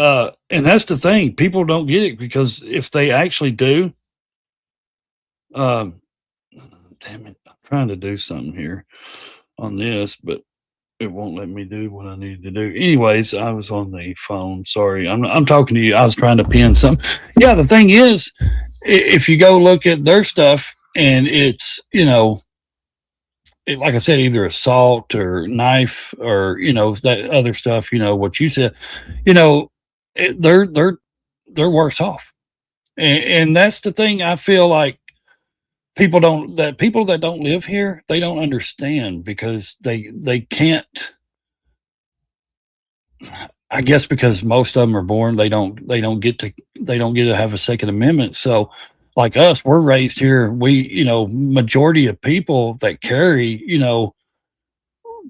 and that's the thing. People don't get it, because if they actually do, damn it, I'm trying to do something here on this, but it won't let me do what I need to do. Anyways, I was on the phone. Sorry. I'm talking to you. I was trying to pin something. Yeah, the thing is, if you go look at their stuff and it's, like I said, either assault or knife or, that other stuff, what you said, they're worse off. And that's the thing. I feel like people that don't live here, they don't understand, because they can't, I guess, because most of them are born, they don't get to have a Second Amendment. So like us, we're raised here. We, majority of people that carry,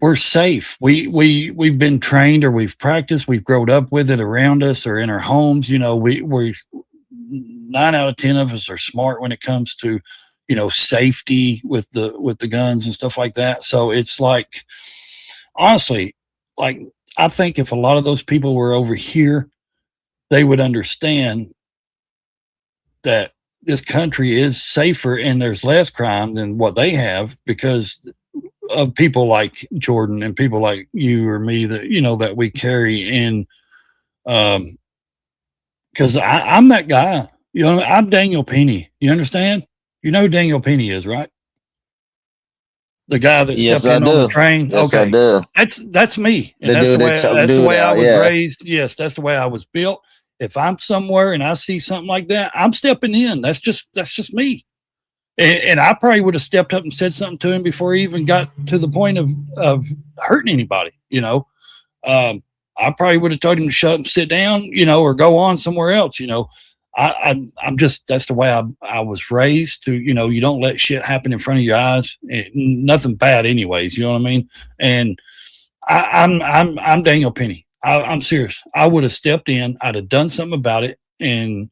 we're safe. We've been trained, or we've practiced, we've grown up with it around us or in our homes. We 9 out of 10 of us are smart when it comes to, safety with the guns and stuff like that. So it's like, honestly, like, I think if a lot of those people were over here, they would understand that this country is safer and there's less crime than what they have, because of people like Jordan and people like you or me that, that we carry in. Because I'm that guy, I'm Daniel Penny. You understand? You know who Daniel Penny is, right? The guy that stepped in on the train. Yes, okay, I do. That's me, and that's the way I was raised. Yes, that's the way I was built. If I'm somewhere and I see something like that, I'm stepping in. That's just me. And I probably would have stepped up and said something to him before he even got to the point of hurting anybody. I probably would have told him to shut up and sit down, or go on somewhere else. I'm just, that's the way I was raised to, you don't let shit happen in front of your eyes. Nothing bad anyways. You know what I mean? And I'm Daniel Penny. I'm serious. I would have stepped in. I'd have done something about it, and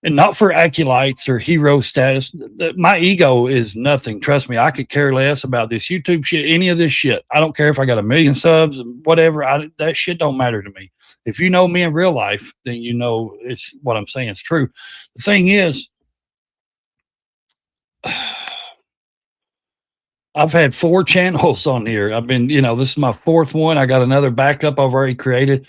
not for acolytes or hero status. My ego is nothing. Trust me. I could care less about this YouTube shit, any of this shit. I don't care if I got 1 million subs, whatever. That shit don't matter to me. If you know me in real life, then it's what I'm saying is true. The thing is, I've had 4 channels on here. I've been, this is my 4th one. I got another backup I've already created.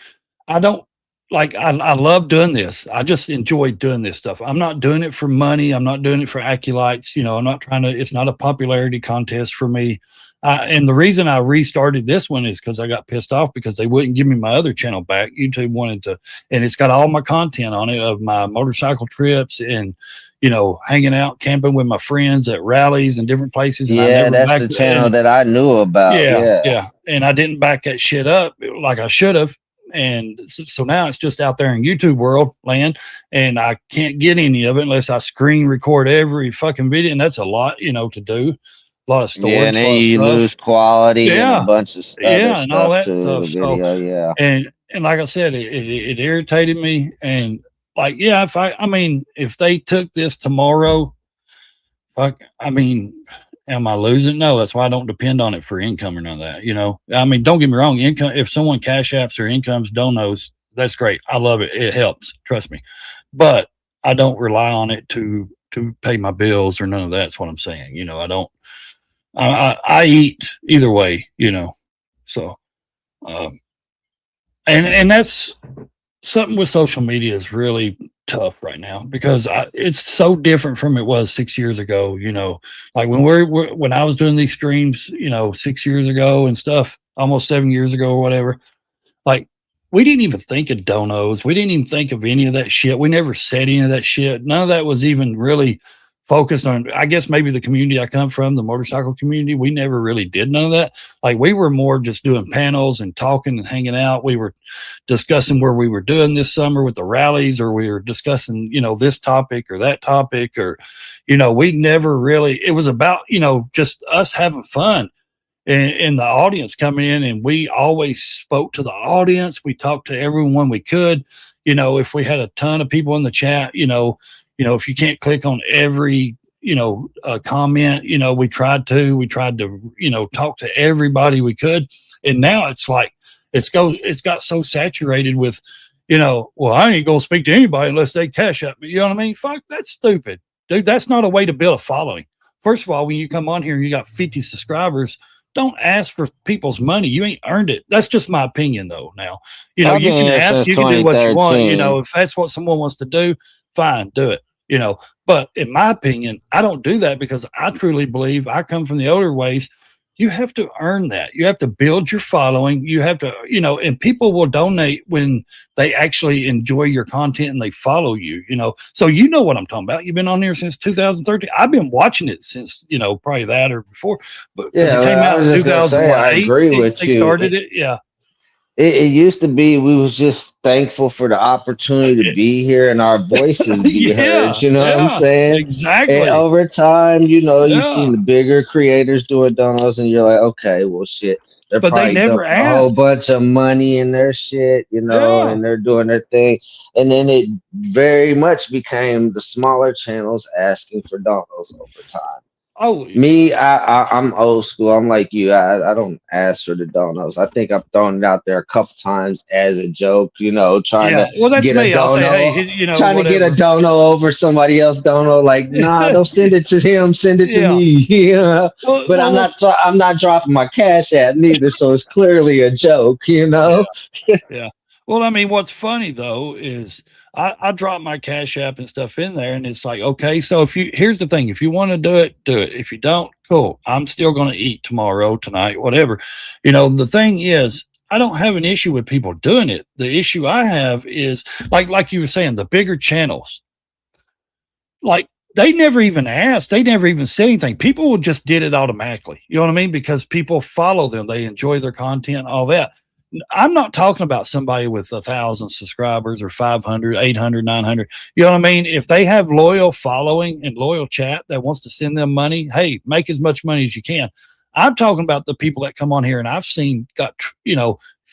I love doing this. I just enjoy doing this stuff. I'm not doing it for money. I'm not doing it for acolytes. I'm not trying to, it's not a popularity contest for me. And the reason I restarted this one is because I got pissed off because they wouldn't give me my other channel back. YouTube wanted to, and it's got all my content on it of my motorcycle trips and, hanging out, camping with my friends at rallies and different places. And yeah, that's the channel that I knew about. Yeah. And I didn't back that shit up like I should have. And so now it's just out there in YouTube world land, and I can't get any of it unless I screen record every fucking video. And that's a lot, to do. A lot of storage. Yeah, and then you lose quality and a bunch of stuff. Yeah, and all that stuff. Video, And like I said, it irritated me. And like, yeah, if they took this tomorrow, am I losing? No, that's why I don't depend on it for income or none of that. Don't get me wrong. Income, if someone cash apps or incomes donos, that's great. I love it. It helps. Trust me. But I don't rely on it to pay my bills or none of that's what I'm saying. I don't. I eat either way, so, and that's something with social media is really tough right now, because it's so different from it was 6 years ago, like when I was doing these streams, 6 years ago and stuff, almost 7 years ago or whatever, like we didn't even think of donos. We didn't even think of any of that shit. We never said any of that shit. None of that was even really focused on, I guess maybe the community I come from, the motorcycle community, we never really did none of that. Like we were more just doing panels and talking and hanging out. We were discussing where we were doing this summer with the rallies, or we were discussing, this topic or that topic, or, we never really, it was about, just us having fun and the audience coming in, and we always spoke to the audience. We talked to everyone we could, if we had a ton of people in the chat, if you can't click on every, comment, we tried to, talk to everybody we could. And now it's like, it's got so saturated with, well, I ain't going to speak to anybody unless they cash up me. You know what I mean? Fuck, that's stupid, dude. That's not a way to build a following. First of all, when you come on here and you got 50 subscribers, don't ask for people's money. You ain't earned it. That's just my opinion though. Now, you can ask, you can do what you want, if that's what someone wants to do, fine, do it, but in my opinion, I don't do that because I truly believe, I come from the older ways. You have to earn that. You have to build your following. You have to, and people will donate when they actually enjoy your content and they follow you, so what I'm talking about. You've been on here since 2013. I've been watching it since, probably that or before, but it came out in 2008. I agree with you. They started it. Yeah. It used to be, we was just thankful for the opportunity to be here and our voices be heard. What I'm saying? Exactly. And over time, you've seen the bigger creators doing donos, and you're like, okay, well, shit. They're but probably they never a whole bunch of money in their shit, and they're doing their thing. And then it very much became the smaller channels asking for donos over time. Oh, me, I'm old school. I'm like you. I don't ask for the donos. I think I've thrown it out there a couple times as a joke, trying to get a dono, trying to get a dono over somebody else dono. Like, nah, don't send it to him. Send it to me. But I'm not dropping my cash app neither. So it's clearly a joke, Yeah. Well, I mean, what's funny though is I drop my cash app and stuff in there, and it's like, okay, so here's the thing, if you want to do it, do it. If you don't, cool. I'm still going to eat tomorrow, tonight, whatever. The thing is, I don't have an issue with people doing it. The issue I have is like you were saying, the bigger channels, like they never even asked, they never even said anything. People just did it automatically. You know what I mean? Because people follow them, they enjoy their content, all that. I'm not talking about somebody with 1,000 subscribers or 500, 800, 900. You know what I mean? If they have loyal following and loyal chat that wants to send them money, hey, make as much money as you can. I'm talking about the people that come on here and I've seen got,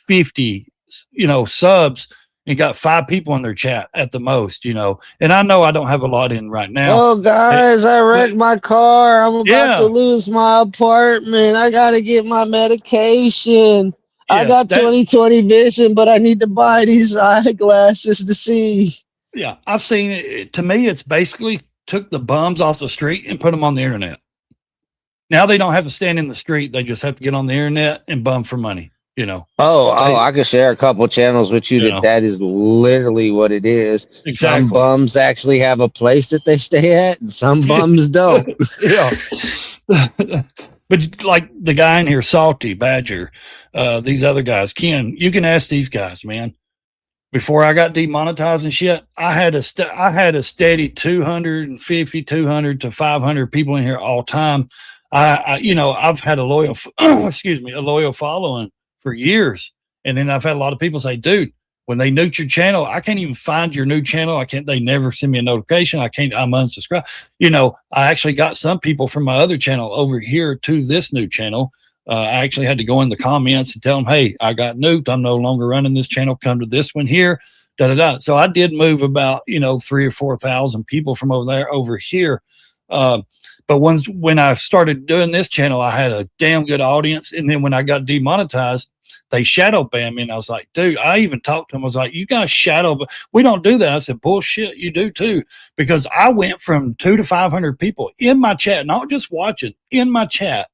50, subs and got 5 people in their chat at the most, and I know I don't have a lot in right now. Oh, guys, I wrecked my car. I'm about to lose my apartment. I got to get my medication. I got 20/20 vision, but I need to buy these eyeglasses to see. Yeah, I've seen it. To me, it's basically took the bums off the street and put them on the internet. Now they don't have to stand in the street. They just have to get on the internet and bum for money, I could share a couple channels with you that is literally what it is. Exactly. Some bums actually have a place that they stay at, and some bums don't. Yeah. But like the guy in here, Salty, Badger, these other guys, Ken, you can ask these guys, man. Before I got demonetized and shit, I had a steady 250, 200 to 500 people in here all time. I've had a loyal, a loyal following for years. And then I've had a lot of people say, dude, when they nuked your channel, I can't even find your new channel. They never send me a notification. I'm unsubscribed. I actually got some people from my other channel over here to this new channel. I actually had to go in the comments and tell them, hey, I got nuked. I'm no longer running this channel. Come to this one here. So I did move about, 3,000 or 4,000 people from over there over here. But when I started doing this channel, I had a damn good audience. And then when I got demonetized, they shadow banned me. And I was like, dude, I even talked to them. I was like, you guys shadow, but we don't do that. I said, bullshit, you do too. Because I went from 200 to 500 people in my chat, not just watching, in my chat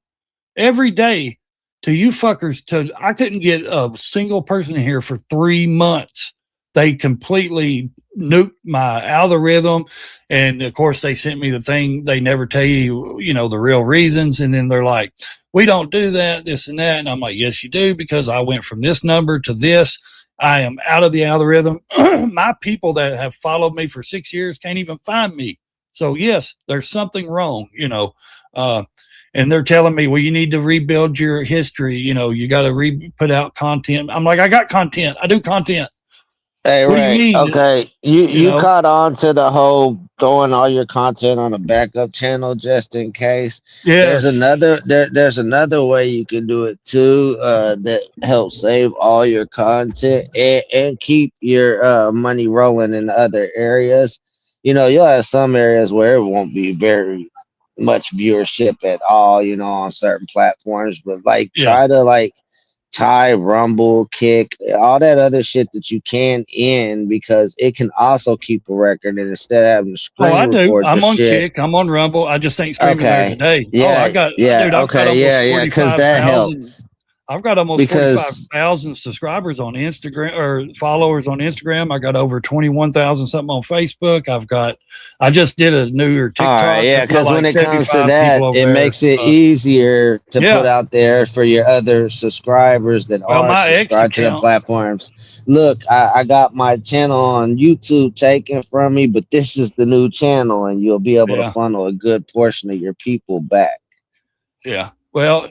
every day to you fuckers. I couldn't get a single person in here for 3 months. They completely nuked my algorithm. And of course they sent me the thing. They never tell you, the real reasons. And then they're like, we don't do that, this and that. And I'm like, yes, you do, because I went from this number to this. I am out of the algorithm. My people that have followed me for 6 years can't even find me So yes, there's something wrong, and they're telling me, well, you need to rebuild your history. You got to put out content. I'm like, I got content. I do content. Hey, What do you Ray. mean? Okay, you know? caught on to the whole throwing all your content on a backup channel just in case. Yes. There's another way you can do it too. That helps save all your content and keep your money rolling in other areas. You'll have some areas where it won't be very much viewership at all. On certain platforms, but try to tie Rumble, Kick, all that other shit that you can in, because it can also keep a record, and instead of having to screen I do. record I'm your on shit. Kick. I'm on Rumble. I just ain't streaming there today. Yeah. I've got okay. almost Because that 45,000. helps. I've got almost Because 45,000 subscribers on Instagram, or followers on Instagram. I got over 21,000 something on Facebook. I just did a newer TikTok. All right, yeah, because when it comes to 75 that, people over it there. makes it easier to yeah. put out there for your other subscribers that Well, are my ex subscribed to the account- platforms. Look, I got my channel on YouTube taken from me, but this is the new channel, and you'll be able to funnel a good portion of your people back. Yeah. Well,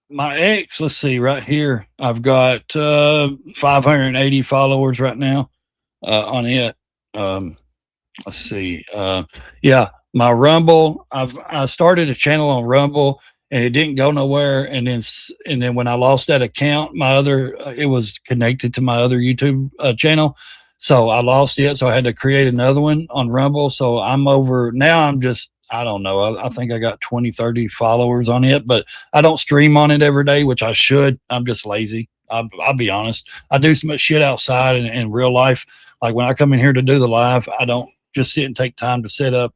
my ex, let's see, right here, I've got 580 followers right now on it. Let's see. Yeah, my Rumble, I started a channel on Rumble and it didn't go nowhere. And then when I lost that account, it was connected to my other YouTube channel. So I lost it. So I had to create another one on Rumble. So I don't know. I think I got 20, 30 followers on it, but I don't stream on it every day, which I should. I'm just lazy. I'll be honest. I do so much shit outside and in real life. Like when I come in here to do the live, I don't just sit and take time to set up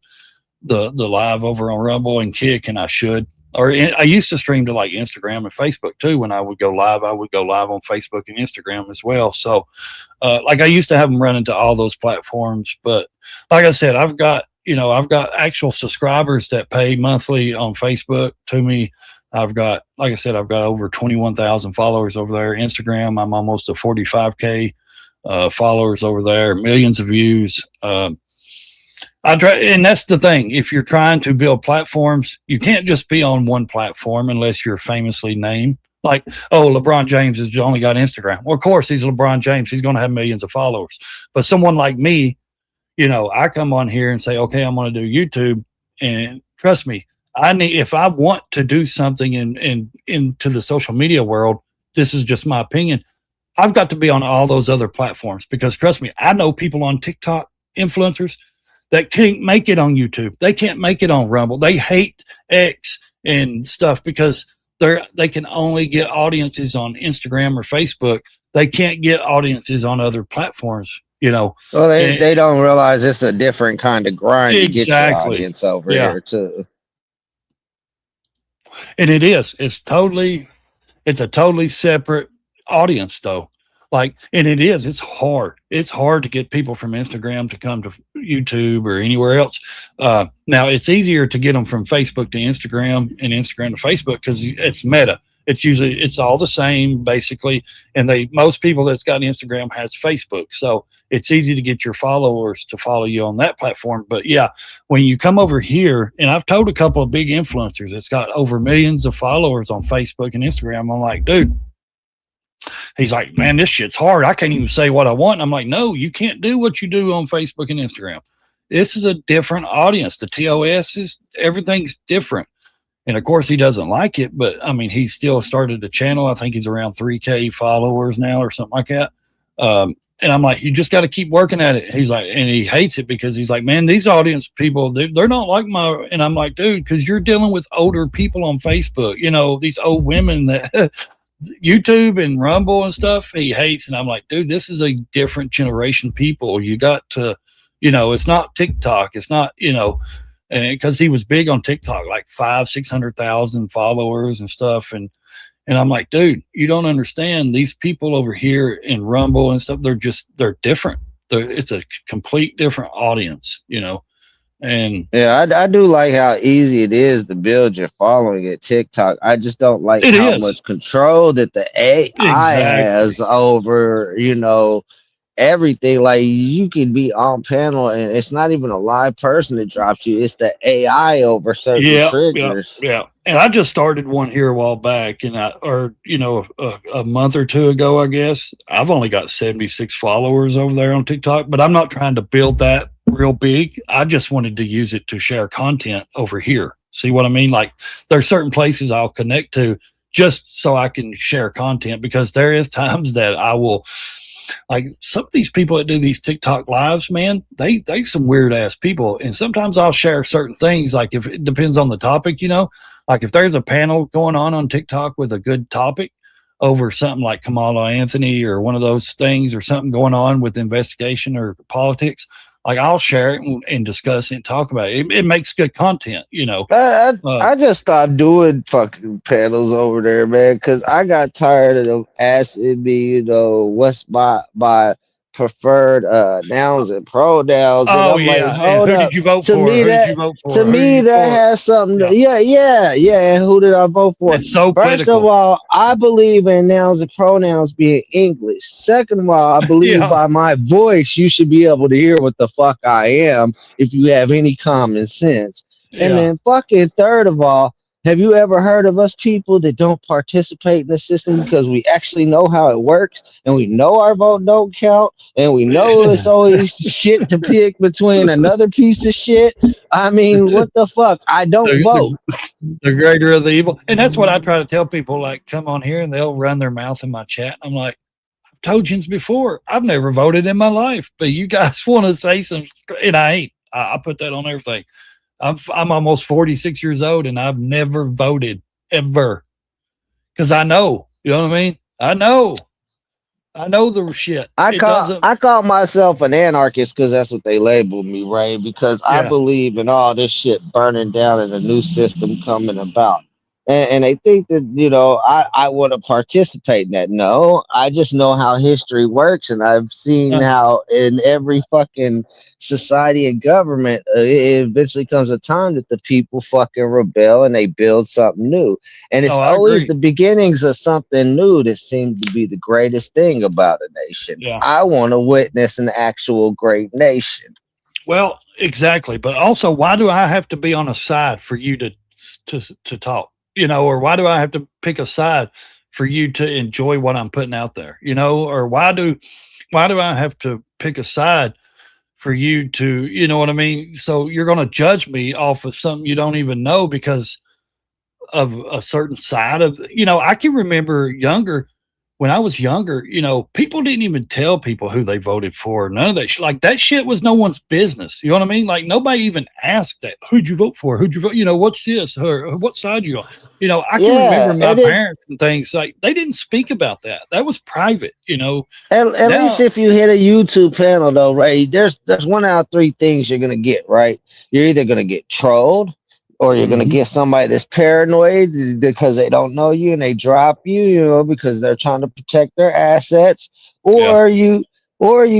the live over on Rumble and Kick, and I should. I used to stream to like Instagram and Facebook too. When I would go live on Facebook and Instagram as well. So I used to have them running to all those platforms, but like I said, I've got actual subscribers that pay monthly on Facebook to me. I've got over 21,000 followers over there. Instagram, I'm almost to 45K followers over there, millions of views. And that's the thing. If you're trying to build platforms, you can't just be on one platform unless you're famously named. Like, LeBron James has only got Instagram. Well, of course, he's LeBron James. He's going to have millions of followers. But someone like me, I come on here and say, okay, I'm going to do YouTube, and trust me, if I want to do something into the social media world, this is just my opinion, I've got to be on all those other platforms, because trust me, I know people on TikTok, influencers, that can't make it on YouTube. They can't make it on Rumble. They hate X and stuff because they can only get audiences on Instagram or Facebook. They can't get audiences on other platforms. Well, they don't realize it's a different kind of grind to get your audience over here too. And it is. It's a totally separate audience though. It's hard. It's hard to get people from Instagram to come to YouTube or anywhere else. Now it's easier to get them from Facebook to Instagram and Instagram to Facebook because it's meta. It's all the same basically. And most people that's got Instagram has Facebook. So it's easy to get your followers to follow you on that platform. But yeah, when you come over here, and I've told a couple of big influencers that's got over millions of followers on Facebook and Instagram, I'm like, dude, he's like, man, this shit's hard. I can't even say what I want. And I'm like, no, you can't do what you do on Facebook and Instagram. This is a different audience. The TOS everything's different. And of course he doesn't like it, but I mean, he still started a channel. I think he's around 3K followers now or something like that. And I'm like, you just got to keep working at it. He's like, and he hates it because he's like, man, these audience people, they're not like and I'm like, dude, because you're dealing with older people on Facebook, these old women that YouTube and Rumble and stuff, he hates. And I'm like, dude, this is a different generation people. You got to, it's not TikTok. It's not, because he was big on TikTok, like 500,000-600,000 followers and stuff. And I'm like, dude, you don't understand. These people over here in Rumble and stuff, they're different. It's a complete different audience, And yeah, I do like how easy it is to build your following at TikTok. I just don't like how much control that the AI has over, everything. Like you can be on panel and it's not even a live person that drops you. It's the AI over certain triggers. Yeah. And I just started one here a while back, and a month or two ago, I guess. I've only got 76 followers over there on TikTok, but I'm not trying to build that real big. I just wanted to use it to share content over here. See what I mean? Like there's certain places I'll connect to just so I can share content, because there is times that I will, like some of these people that do these TikTok lives, man, they some weird ass people. And sometimes I'll share certain things. Like if it depends on the topic, like if there's a panel going on TikTok with a good topic over something like Kamala Anthony or one of those things, or something going on with investigation or politics, like I'll share it and discuss it and talk about it. It makes good content, I just stopped doing fucking panels over there, man, because I got tired of them asking me, what's my preferred nouns and pronouns. And Oh I'm yeah, like, hold and who up. did you vote To for? me, Who did that you vote for? to Who me you that for? has something. Yeah. Who did I vote for? It's so First of political. all, I believe in nouns and pronouns being English. Second of all, I believe Yeah. by my voice you should be able to hear what the fuck I am if you have any common sense. And Yeah. then fucking third of all, have you ever heard of us people that don't participate in the system because we actually know how it works and we know our vote don't count and we know it's always shit to pick between another piece of shit? I mean, what the fuck? I don't vote. The greater of the evil. And that's what I try to tell people, like, come on here and they'll run their mouth in my chat. I'm like, I've told you before, I've never voted in my life, but you guys want to say something, and I ain't. I put that on everything. I'm almost 46 years old and I've never voted ever, because I know, you know what I mean? I know the shit. I call myself an anarchist because that's what they labeled me, right? Because I believe in all this shit burning down and a new system coming about. And they think that, I want to participate in that. No, I just know how history works. And I've seen how in every fucking society and government, it eventually comes a time that the people fucking rebel and they build something new. And it's always the beginnings of something new that seems to be the greatest thing about a nation. Yeah. I want to witness an actual great nation. Well, exactly. But also, why do I have to be on a side for you to talk? Or why do I have to pick a side for you to enjoy what I'm putting out there? Or why do I have to pick a side for you to, you know what I mean? So you're going to judge me off of something you don't even know because of a certain side of, I can remember when I was younger, people didn't even tell people who they voted for. None of that. Like that shit was no one's business. You know what I mean? Like nobody even asked that. Who'd you vote for? Who'd you vote? What's this? Or what side you on? I can remember my parents and things, like they didn't speak about that. That was private, At least if you hit a YouTube panel though, right? There's one out of three things you're gonna get, right? You're either gonna get trolled, or you're going to get somebody that's paranoid because they don't know you and they drop you, because they're trying to protect their assets, or you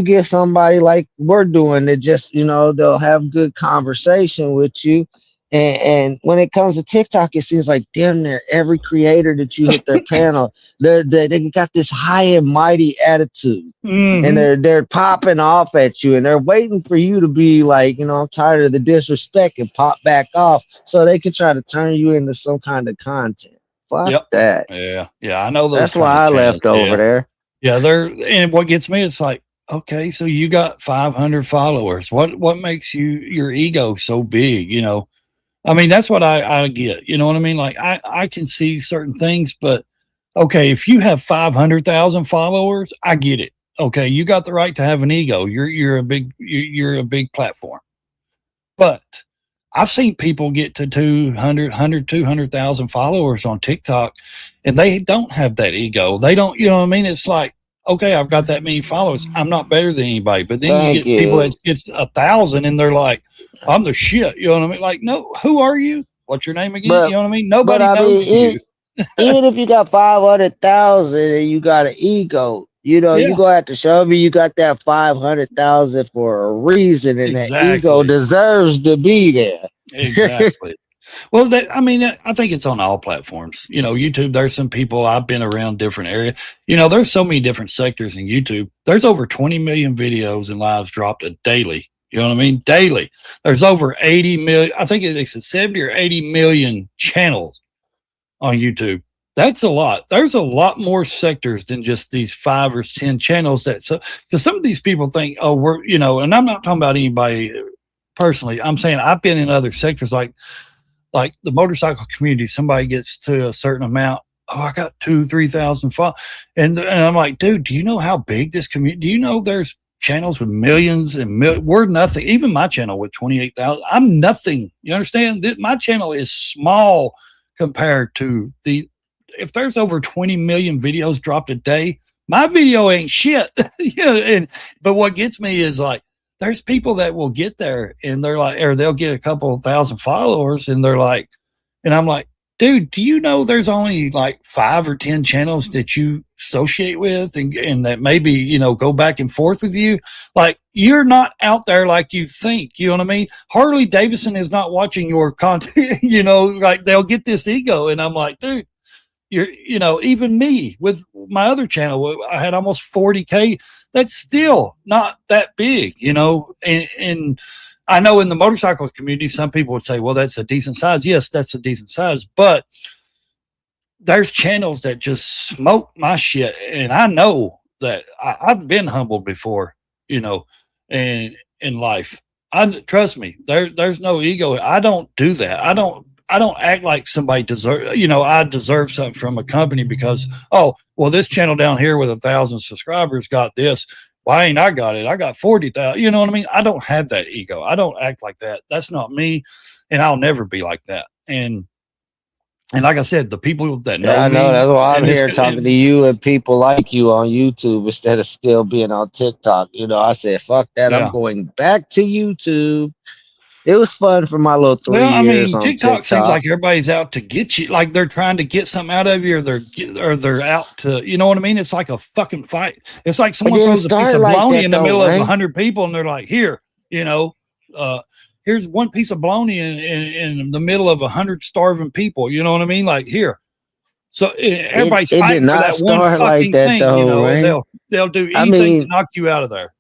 get somebody like we're doing that just, they'll have good conversation with you. And when it comes to TikTok, it seems like damn near every creator that you hit their panel, they got this high and mighty attitude, and they're popping off at you, and they're waiting for you to be like, I'm tired of the disrespect, and pop back off so they can try to turn you into some kind of content. Fuck that. Yeah, I know those. That's why I left over there. Yeah, and what gets me, it's like, okay, so you got 500 followers. What makes your ego so big? I mean, that's what I get. You know what I mean? Like I can see certain things, but okay, if you have 500,000 followers, I get it. Okay, you got the right to have an ego. You're a big platform. But I've seen people get to 200,000 followers on TikTok, and they don't have that ego. They don't, you know what I mean? It's like, okay, I've got that many followers. I'm not better than anybody. But then you get people that gets 1,000 and they're like, I'm the shit. You know what I mean? Like, no, who are you? What's your name again? You know what I mean? Nobody knows you. Even if you got 500,000 and you got an ego, you gonna have to show me you got that 500,000 for a reason, and that ego deserves to be there. Exactly. Well, I mean, I think it's on all platforms. You know, YouTube, there's some people, I've been around different areas. You know, there's so many different sectors in YouTube. There's over 20 million videos and lives dropped daily. You know what I mean? Daily. There's over 80 million, I think it's 70 or 80 million channels on YouTube. That's a lot. There's a lot more sectors than just these 5 or 10 channels because some of these people think, oh, we're, you know, and I'm not talking about anybody personally. I'm saying I've been in other sectors like the motorcycle community. Somebody gets to a certain amount. Oh, I got 2,000-3,000 followers. And I'm like, dude, do you know how big this community, do you know there's channels with millions and we're nothing. Even my channel with 28,000, I'm nothing. You understand? My channel is small compared to if there's over 20 million videos dropped a day, my video ain't shit. You know, but what gets me is like, there's people that will get there and they're like, or they'll get a couple of thousand followers and they're like, and I'm like, dude, do you know there's only like 5 or 10 channels that you associate with and that maybe, you know, go back and forth with you? Like, you're not out there like you think. You know what I mean? Harley Davidson is not watching your content. You know, like they'll get this ego. And I'm like, dude, you know, even me with my other channel, I had almost 40K. That's still not that big, you know, and I know in the motorcycle community, some people would say, well, that's a decent size. Yes, that's a decent size, but there's channels that just smoke my shit. And I know that I've been humbled before, you know, and in life, trust me, there's no ego. I don't do that. I don't act like somebody I deserve something from a company because, oh, well, this channel down here with 1,000 subscribers got this. Why ain't I got it? I got 40,000. You know what I mean? I don't have that ego. I don't act like that. That's not me. And I'll never be like that. And like I said, the people that know I know. me, That's why I'm here talking to you and people like you on YouTube instead of still being on TikTok. You know, I said, fuck that. Yeah. I'm going back to YouTube. It was fun for my little 3 years. Well, I mean, on TikTok seems like everybody's out to get you. Like they're trying to get something out of you, or they're out to, you know what I mean? It's like a fucking fight. It's like someone throws a piece of bologna in the middle of 100 people, and they're like, "Here, you know, here's one piece of bologna in the middle of 100 starving people." You know what I mean? Like here. So everybody's fighting for that one fucking thing. Though, you know, right? they'll do anything to knock you out of there.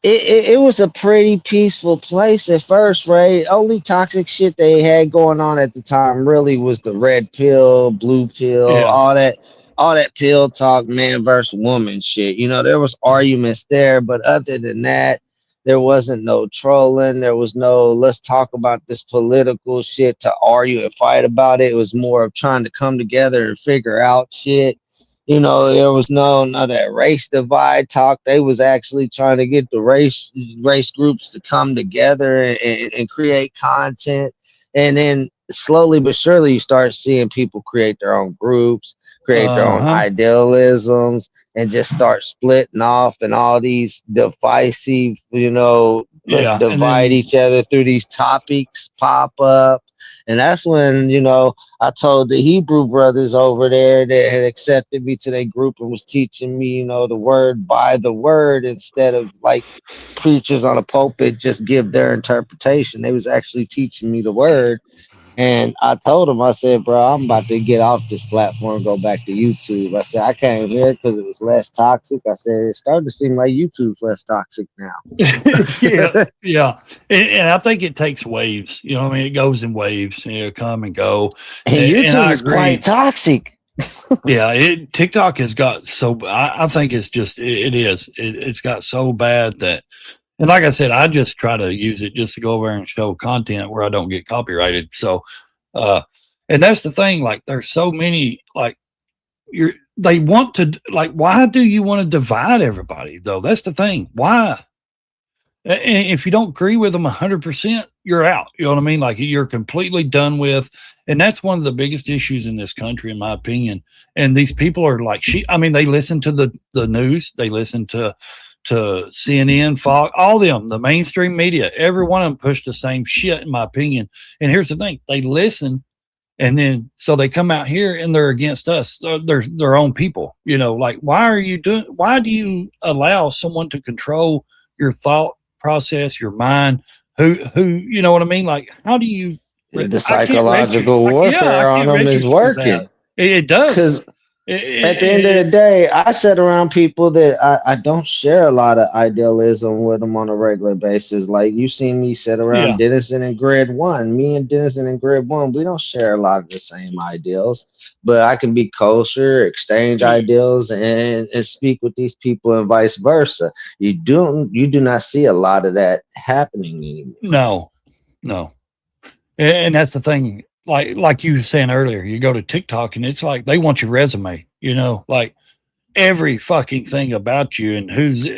It was a pretty peaceful place at first, right? Only toxic shit they had going on at the time really was the red pill, blue pill, all that pill talk, man versus woman shit. You know, there was arguments there, but other than that, there wasn't no trolling. There was no let's talk about this political shit to argue and fight about it. It was more of trying to come together and figure out shit. You know, there was none of that race divide talk. They was actually trying to get the race groups to come together and create content. And then slowly but surely you start seeing people create their own groups, create their own idealisms, and just start splitting off and all these divisive, you know, let's divide each other through these topics pop up. And that's when, you know, I told the Hebrew brothers over there that had accepted me to their group and was teaching me, you know, the word by the word instead of like preachers on a pulpit just give their interpretation. They was actually teaching me the word. And I told them, I said, bro, I'm about to get off this platform and go back to YouTube. I said, I came here because it was less toxic. I said, it's starting to seem like YouTube's less toxic now. Yeah. And I think it takes waves. You know what I mean? It goes in waves. You know, come and go. And YouTube is quite toxic. TikTok has got so, I think it's just, it's got so bad that, and like I said, I just try to use it just to go over and show content where I don't get copyrighted. So, and that's the thing, like there's so many, like they want to, like, why do you want to divide everybody though? That's the thing. Why? And if you don't agree with them 100%, you're out. You know what I mean? Like you're completely done with, and that's one of the biggest issues in this country, in my opinion. And these people are like, they listen to the news, they listen to CNN, Fox, all them, the mainstream media, every one of them push the same shit, in my opinion. And here's the thing, they listen, and then so they come out here and they're against us. They're their own people, you know, like why do you allow someone to control your thought process, your mind, who, you know what I mean? Like, how do you The psychological warfare on them is working. It does. Because at the end of the day, I sit around people that I don't share a lot of idealism with them on a regular basis. Like you see me sit around Dennison and Grid One. Me and Dennison and Grid One, we don't share a lot of the same ideals. But I can be kosher, exchange ideals, and speak with these people and vice versa. You do not see a lot of that happening anymore. No. And that's the thing. Like you were saying earlier, you go to TikTok and it's like they want your resume, like every fucking thing about you and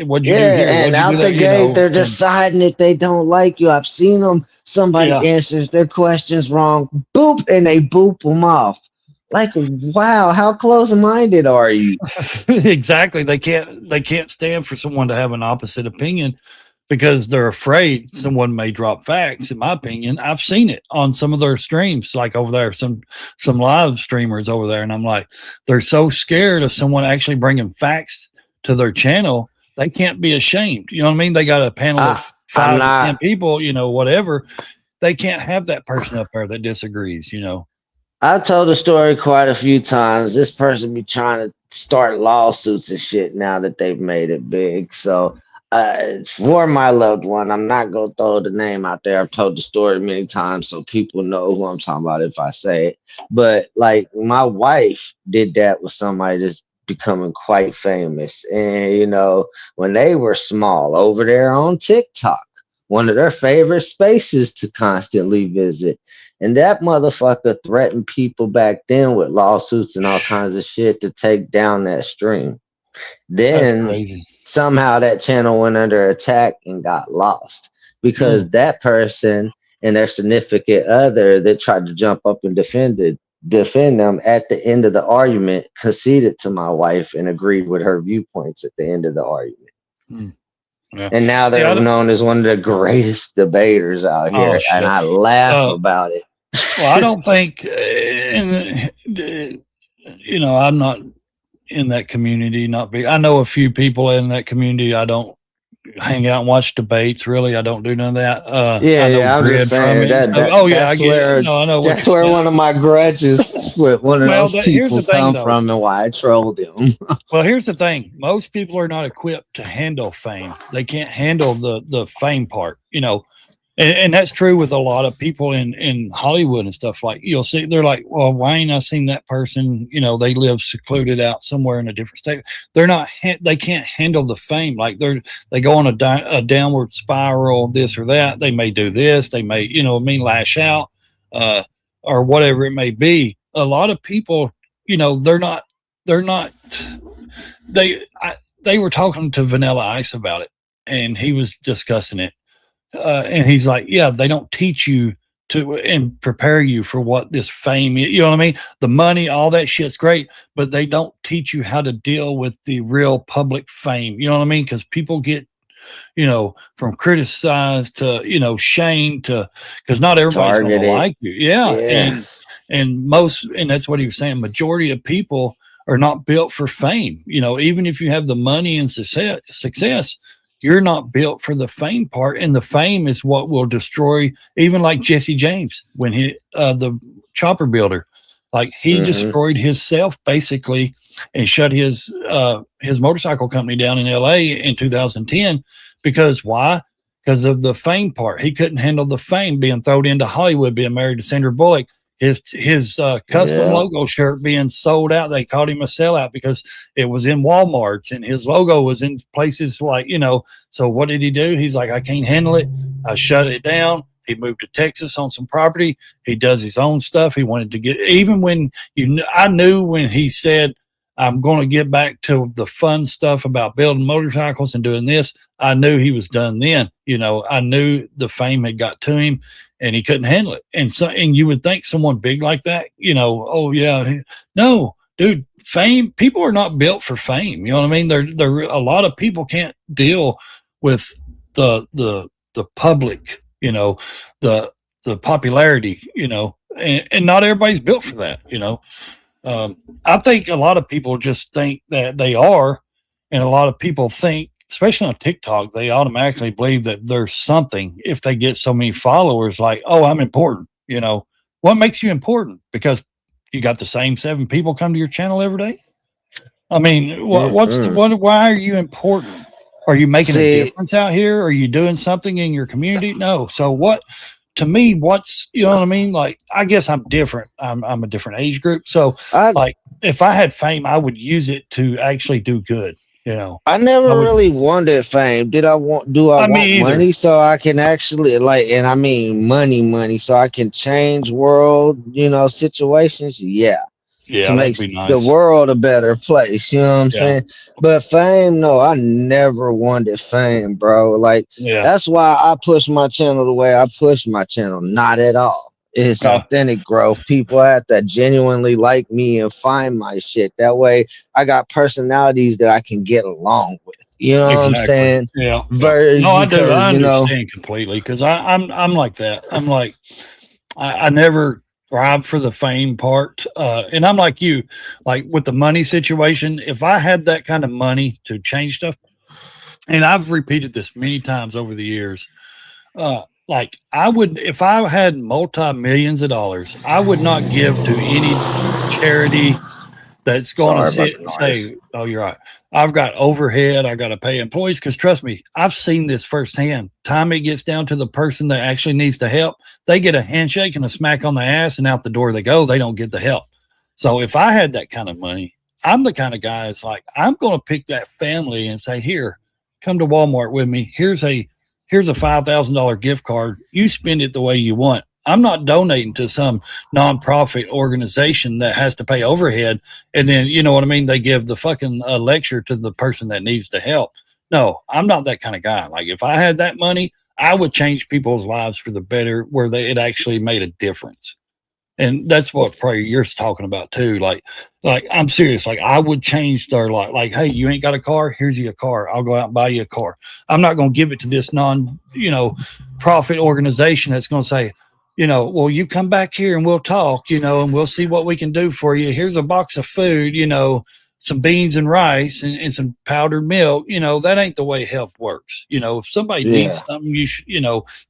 what you do here. And out the gate, they're deciding if they don't like you. I've seen them. Somebody answers their questions wrong, boop, and they boop them off. Like, wow, how close-minded are you? Exactly. They can't stand for someone to have an opposite opinion, because they're afraid someone may drop facts. In my opinion, I've seen it on some of their streams, like over there, some live streamers over there. And I'm like, they're so scared of someone actually bringing facts to their channel. They can't be ashamed. You know what I mean? They got a panel of 5 to 10 people, whatever. They can't have that person up there that disagrees, I've told the story quite a few times. This person be trying to start lawsuits and shit now that they've made it big. So, for my loved one, I'm not gonna throw the name out there. I've told the story many times so people know who I'm talking about if I say it. But like my wife did that with somebody that's becoming quite famous. And when they were small over there on TikTok, one of their favorite spaces to constantly visit. And that motherfucker threatened people back then with lawsuits and all kinds of shit to take down that stream. Then somehow that channel went under attack and got lost because that person and their significant other that tried to jump up and defend them at the end of the argument conceded to my wife and agreed with her viewpoints at the end of the argument. Yeah. And now they're known as one of the greatest debaters out here, and I laugh about it. Well, I don't think, I'm not in that community. I know a few people in that community. I don't hang out and watch debates. Really, I don't do none of that. I'm just saying that. I get it. No, I know. That's where one of my grudges with one of those people come from, and why I trolled them. Well, here's the thing: most people are not equipped to handle fame. They can't handle the fame part, And that's true with a lot of people in Hollywood and stuff. Like you'll see, they're like, well, why ain't I seen that person? They live secluded out somewhere in a different state. They can't handle the fame. Like they go on a downward spiral, this or that. They may do this. They may, lash out, or whatever it may be. A lot of people, they were talking to Vanilla Ice about it, and he was discussing it. And he's like, yeah, they don't teach you and prepare you for what this fame is. You know what I mean? The money, all that shit's great, but they don't teach you how to deal with the real public fame. You know what I mean? Because people get, from criticized to, shamed to, because not everybody's going to like you. Yeah. And that's what he was saying. Majority of people are not built for fame. Even if you have the money and success, you're not built for the fame part, and the fame is what will destroy. Even like Jesse James, when the chopper builder, like he destroyed himself basically, and shut his motorcycle company down in L.A. in 2010 because why? Because of the fame part. He couldn't handle the fame, being thrown into Hollywood, being married to Sandra Bullock. His custom logo shirt being sold out. They called him a sellout because it was in Walmart's and his logo was in places like, so what did he do? He's like, I can't handle it. I shut it down. He moved to Texas on some property. He does his own stuff. He wanted to even when I knew when he said, I'm going to get back to the fun stuff about building motorcycles and doing this. I knew he was done then. I knew the fame had got to him and he couldn't handle it. And you would think someone big like that, oh yeah, no, dude, fame, people are not built for fame. You know what I mean? They're a lot of people can't deal with the public, the popularity, and not everybody's built for that, I think a lot of people just think that they are, and a lot of people think, especially on TikTok, they automatically believe that there's something if they get so many followers, like, oh, I'm important. You know, what makes you important? Because you got the same 7 people come to your channel every day. I mean, why are you important? Are you making a difference out here? Are you doing something in your community? No. So what, to me, you know what I mean? Like, I guess I'm different. I'm a different age group. So like, if I had fame, I would use it to actually do good. You know, I never really wanted fame. Do I want money so I can actually and I mean money so I can change world, situations? Yeah. To make the world a better place, you know what I'm saying? But fame, no, I never wanted fame, bro. Like, that's why I push my channel the way I push my channel. Not at all. It's authentic growth. People have to genuinely like me and find my shit. That way, I got personalities that I can get along with. You know what I'm saying? Yeah. No, I do. I understand completely, because I'm like that. I'm like, I never thrive for the fame part. And I'm like you, like with the money situation, if I had that kind of money to change stuff, and I've repeated this many times over the years, like I would, if I had multi-millions of dollars, I would not give to any charity that's going to say, oh, you're right, I've got overhead, I got to pay employees. Because trust me, I've seen this firsthand. Time it gets down to the person that actually needs the help, they get a handshake and a smack on the ass and out the door they go. They don't get the help. So if I had that kind of money, I'm the kind of guy that's like, I'm going to pick that family and say, here, come to Walmart with me. Here's a $5,000 gift card. You spend it the way you want. I'm not donating to some nonprofit organization that has to pay overhead. And then, you know what I mean? They give the fucking lecture to the person that needs the help. No, I'm not that kind of guy. Like, if I had that money, I would change people's lives for the better, where it actually made a difference. And that's what probably you're talking about too. Like I'm serious. Like, I would change their life. Like, hey, you ain't got a car? Here's you a car. I'll go out and buy you a car. I'm not going to give it to this profit organization that's going to say, well, you come back here and we'll talk, and we'll see what we can do for you. Here's a box of food, some beans and rice and some powdered milk. That ain't the way help works. If somebody needs something,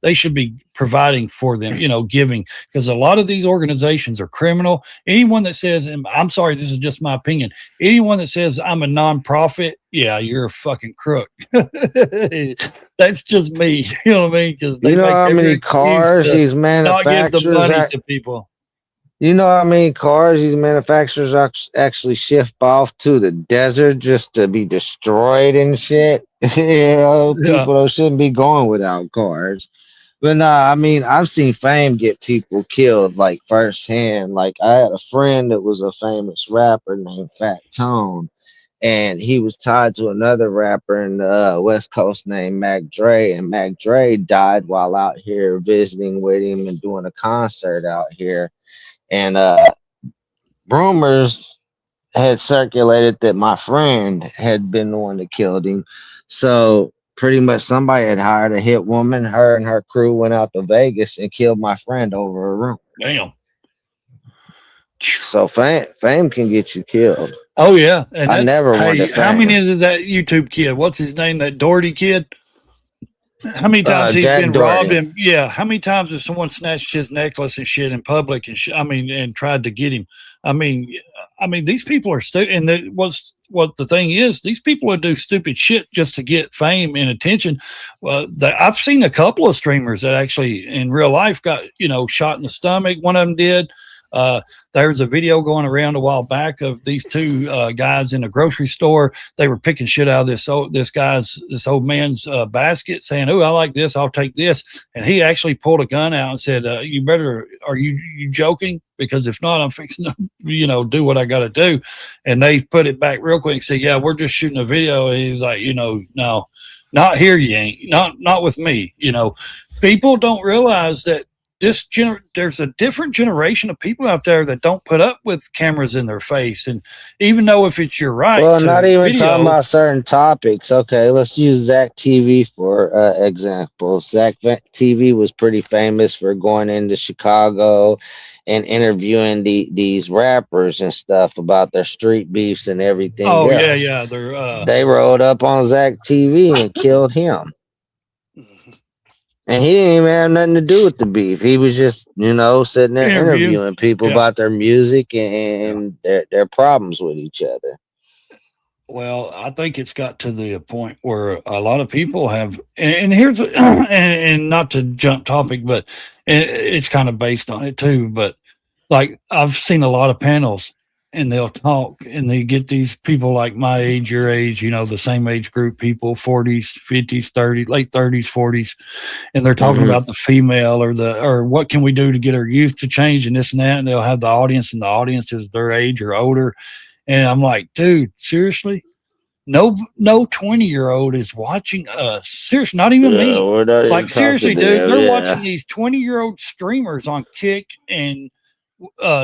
they should be providing for them, giving, because a lot of these organizations are criminal. Anyone that says, and I'm sorry, this is just my opinion, anyone that says I'm a nonprofit, yeah, you're a fucking crook. That's just me. You know what I mean? Because they make how many cars these manufacturers not give the money to people. You know how many cars these manufacturers actually ship off to the desert just to be destroyed and shit? People shouldn't be going without cars. But nah, I mean, I've seen fame get people killed like firsthand. Like, I had a friend that was a famous rapper named Fat Tone, and he was tied to another rapper in the West Coast named Mac Dre, and Mac Dre died while out here visiting with him and doing a concert out here. And rumors had circulated that my friend had been the one that killed him. So pretty much somebody had hired a hit woman. Her and her crew went out to Vegas and killed my friend over a rumor. Damn. So fame can get you killed. Oh yeah, and I never wanted fame. How many is that YouTube kid? What's his name? That Doherty kid. How many times he's been robbed? And how many times has someone snatched his necklace and shit in public and and tried to get him? I mean, these people are stupid. And what the thing is, these people would do stupid shit just to get fame and attention. I've seen a couple of streamers that actually in real life got shot in the stomach. One of them did. There's a video going around a while back of these two guys in a grocery store. They were picking shit out of this old man's basket, saying, "Oh, I like this. I'll take this." And he actually pulled a gun out and said, "Are you joking? Because if not, I'm fixing to, do what I got to do." And they put it back real quick and said, "Yeah, we're just shooting a video." And he's like, "No, not here. You ain't. Not with me." People don't realize that there's a different generation of people out there that don't put up with cameras in their face. And even though if it's your right, well, not even talking about certain topics. Okay, let's use Zach TV for example. Zach TV was pretty famous for going into Chicago and interviewing these rappers and stuff about their street beefs and everything. Oh else. yeah. They rode up on Zach TV and killed him. And he didn't even have nothing to do with the beef. He was just, sitting there interviewing people about their music and their problems with each other. Well, I think it's got to the point where a lot of people have, and here's, and not to jump topic, but it's kind of based on it too. But like I've seen a lot of panels, and they'll talk, and they get these people like my age, your age, the same age group people, 40s, 50s, 30s, late 30s, 40s, and they're talking about the female or what can we do to get our youth to change and this and that, and they'll have the audience, and the audience is their age or older. And I'm like, dude, seriously? No 20-year-old is watching us. Seriously, not even me. Like, seriously, dude, they're watching these 20-year-old streamers on Kick and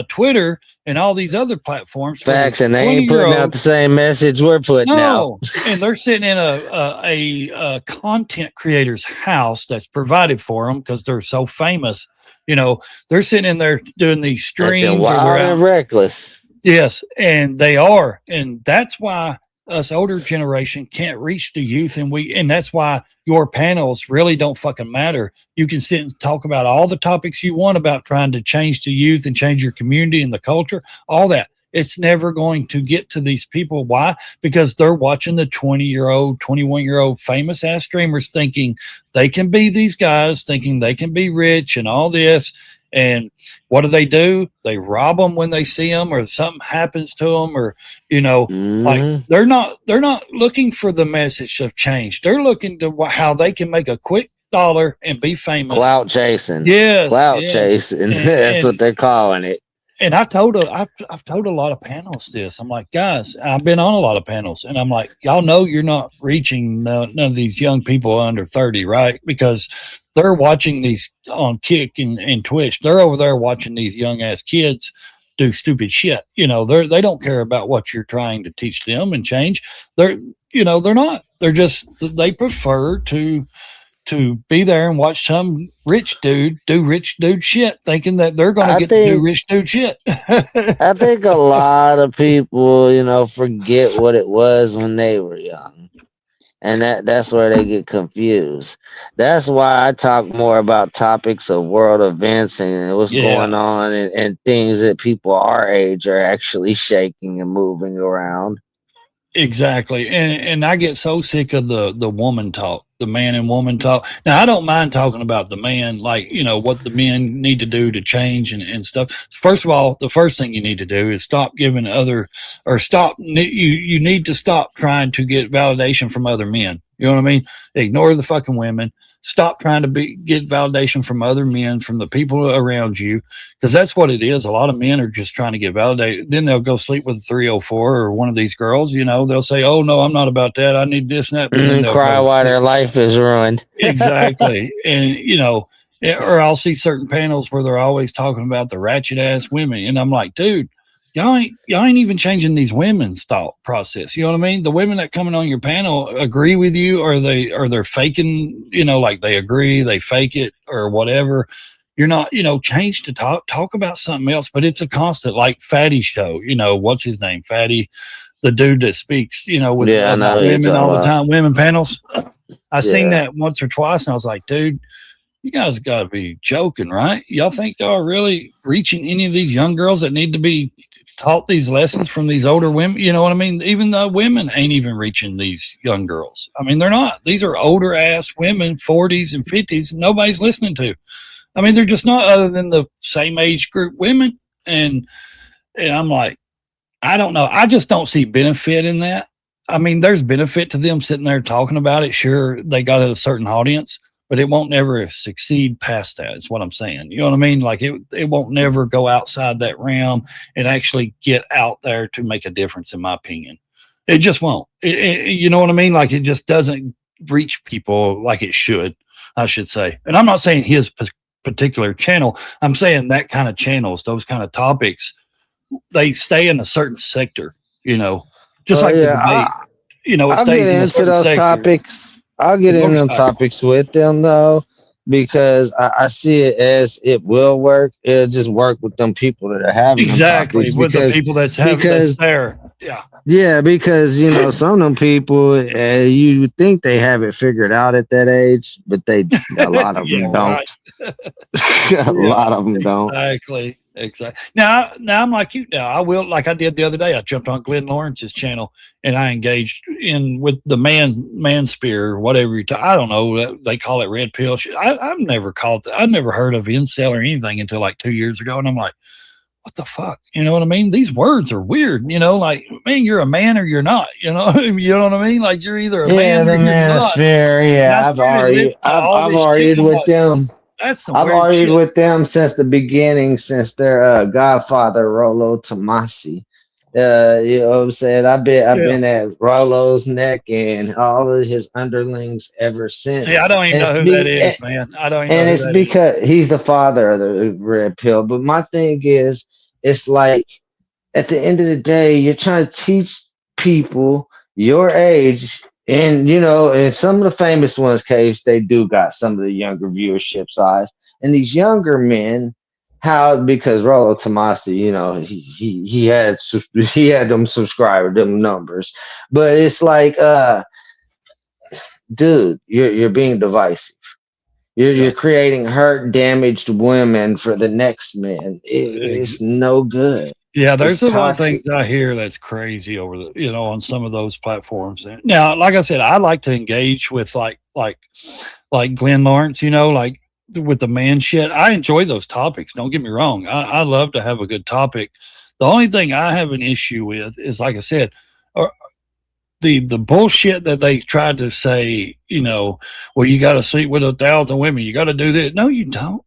Twitter and all these other platforms. Facts, and they ain't putting out the same message we're putting out. And they're sitting in a content creator's house that's provided for them because they're so famous. They're sitting in there doing these streams. Wild and reckless. Yes, and they are, and that's why us older generation can't reach the youth, and that's why your panels really don't fucking matter. You can sit and talk about all the topics you want about trying to change the youth and change your community and the culture, all that. It's never going to get to these people. Why? Because they're watching the 20-year-old, 21-year-old famous ass streamers thinking they can be these guys, thinking they can be rich and all this. And what do? They rob them when they see them, or something happens to them, or like they're not looking for the message of change. They're looking to how they can make a quick dollar and be famous. Clout chasing. Yes, clout chasing. That's what they're calling it. And I've told a lot of panels this. I'm like, guys, I've been on a lot of panels, and I'm like, y'all know you're not reaching none of these young people under 30, right? Because they're watching these on Kick and Twitch. They're over there watching these young ass kids do stupid shit. They don't care about what you're trying to teach them and change. They're not. They're just, they prefer to be there and watch some rich dude do rich dude shit, thinking that they're going to do rich dude shit. I think a lot of people, forget what it was when they were young. And that's where they get confused. That's why I talk more about topics of world events and what's going on and things that people our age are actually shaking and moving around. Exactly. And I get so sick of the woman talk, the man and woman talk. Now, I don't mind talking about the man, like, what the men need to do to change and stuff. First of all, the first thing you need to do is stop giving you need to stop trying to get validation from other men. You know what I mean? Ignore the fucking women. Stop trying to get validation from other men, from the people around you, because that's what it is. A lot of men are just trying to get validated. Then they'll go sleep with a 304 or one of these girls. They'll say, "Oh no, I'm not about that. I need this and that." But then they'll cry why their life is ruined. Exactly, and or I'll see certain panels where they're always talking about the ratchet ass women, and I'm like, dude. Y'all ain't even changing these women's thought process. You know what I mean? The women that coming on your panel agree with you, or they're faking, like they agree, they fake it or whatever. You're not, change to talk about something else, but it's a constant, like Fatty show, what's his name? Fatty, the dude that speaks, with women all the time, women panels. I seen that once or twice and I was like, dude, you guys got to be joking, right? Y'all think y'all are really reaching any of these young girls that need to be taught these lessons from these older women? You know what I mean? Even the women ain't even reaching these young girls. I mean, they're not. These are older ass women, 40s and 50s. Nobody's listening to. I mean, they're just not, other than the same age group women. And I'm like, I don't know. I just don't see benefit in that. I mean, there's benefit to them sitting there talking about it. Sure, they got a certain audience, but it won't never succeed past that, is what I'm saying. You know what I mean? Like it won't never go outside that realm and actually get out there to make a difference, in my opinion. It just won't. You know what I mean? Like it just doesn't reach people like it should, I should say. And I'm not saying his particular channel. I'm saying that kind of channels, those kind of topics, they stay in a certain sector, just like the debate. It stays in a certain sector. Topics. I'll get into them topics with them though, because I see it as it will work. It'll just work with them people that are having exactly with the people that's there. Yeah. Yeah, because you know some of them people, you would think they have it figured out at that age, but a lot of them don't. A lot of them don't. Exactly. Now I'm like you. Now I will, like I did the other day. I jumped on Glenn Lawrence's channel and I engaged in with the man spear, or whatever I don't know. They call it red pill. I've never heard of incel or anything until like 2 years ago, and I'm like, what the fuck? You know what I mean? These words are weird. You know, like, man, you're a man or you're not. You know what I mean? Like, you're either a man or you're not. Yeah, I've argued with them. That's some I've weird argued shit. with them since the beginning, since their godfather Rollo Tomasi. You know what I'm saying? I've been at Rollo's neck and all of his underlings ever since. See, I don't even know who that is, man. I don't even know. And who it's that because he's the father of the red pill. But my thing is, it's like at the end of the day, you're trying to teach people your age. And, you know, in some of the famous ones case, they do got some of the younger viewership size. And these younger men, because Rollo Tomasi, you know, he had them them numbers. But it's like, dude, you're being divisive. You're creating hurt, damaged women for the next man. It's no good. Yeah, there's It's a lot of toxic. things I hear that's crazy over on some of those platforms. Now, like I said, I like to engage with like Glenn Lawrence, you know, like with the man shit. I enjoy those topics. Don't get me wrong. I love to have a good topic. The only thing I have an issue with is, like I said, the bullshit that they tried to say, you know, well, you got to sleep with 1,000 women. You got to do this. No, you don't.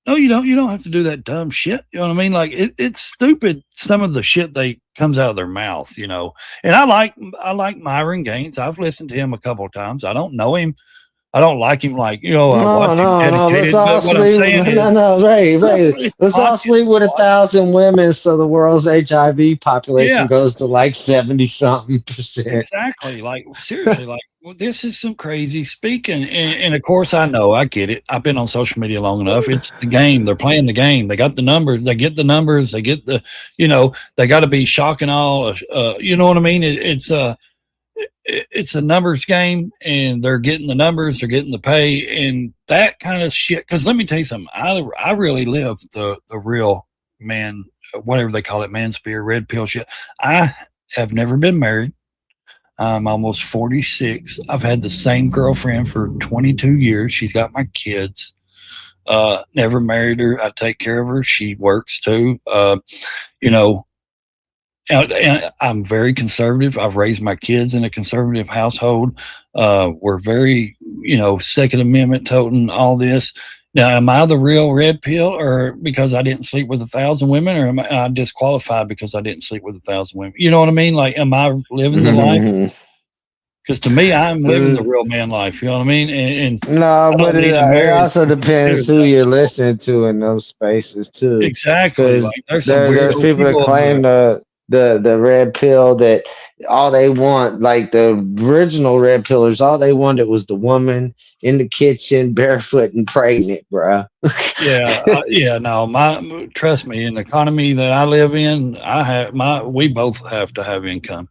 No, you don't. You don't have to do that dumb shit. You know what I mean? Like it's stupid. Some of the shit comes out of their mouth, you know. And I like Myron Gaines. I've listened to him a couple of times. I don't know him. I don't like him like, you know, I watch him dedicated. But what I'm saying is, Ray. Let's all sleep with 1,000 women so the world's HIV population goes to like 70-something%. Exactly. Like, seriously, like, well, this is some crazy speaking. And of course, I know, I get it. I've been on social media long enough. It's the game. They're playing the game. They got the numbers. They get the numbers. They get the, you know, they got to be shocking all. You know what I mean? It's a numbers game, and they're getting the numbers, they're getting the pay, and that kind of shit. Because let me tell you something, I really live the real man, whatever they call it, man spear, red pill shit. I have never been married. I'm almost 46. I've had the same girlfriend for 22 years. She's got my kids. Never married her. I take care of her. She works too. You know, and I'm very conservative. I've raised my kids in a conservative household. We're very, you know, Second Amendment toting, all this. Now, am I the real red pill, or because I didn't sleep with 1,000 women, or am I disqualified because I didn't sleep with 1,000 women? You know what I mean? Like, am I living the life? Because to me, I'm living the real man life. You know what I mean? And no, but it also depends who you're listening to in those spaces too. Exactly. Like, there's people that claim the red pill, that all they want, like the original red pillers, all they wanted was the woman in the kitchen barefoot and pregnant, bro. No, trust me, in the economy that I live in, we both have to have income,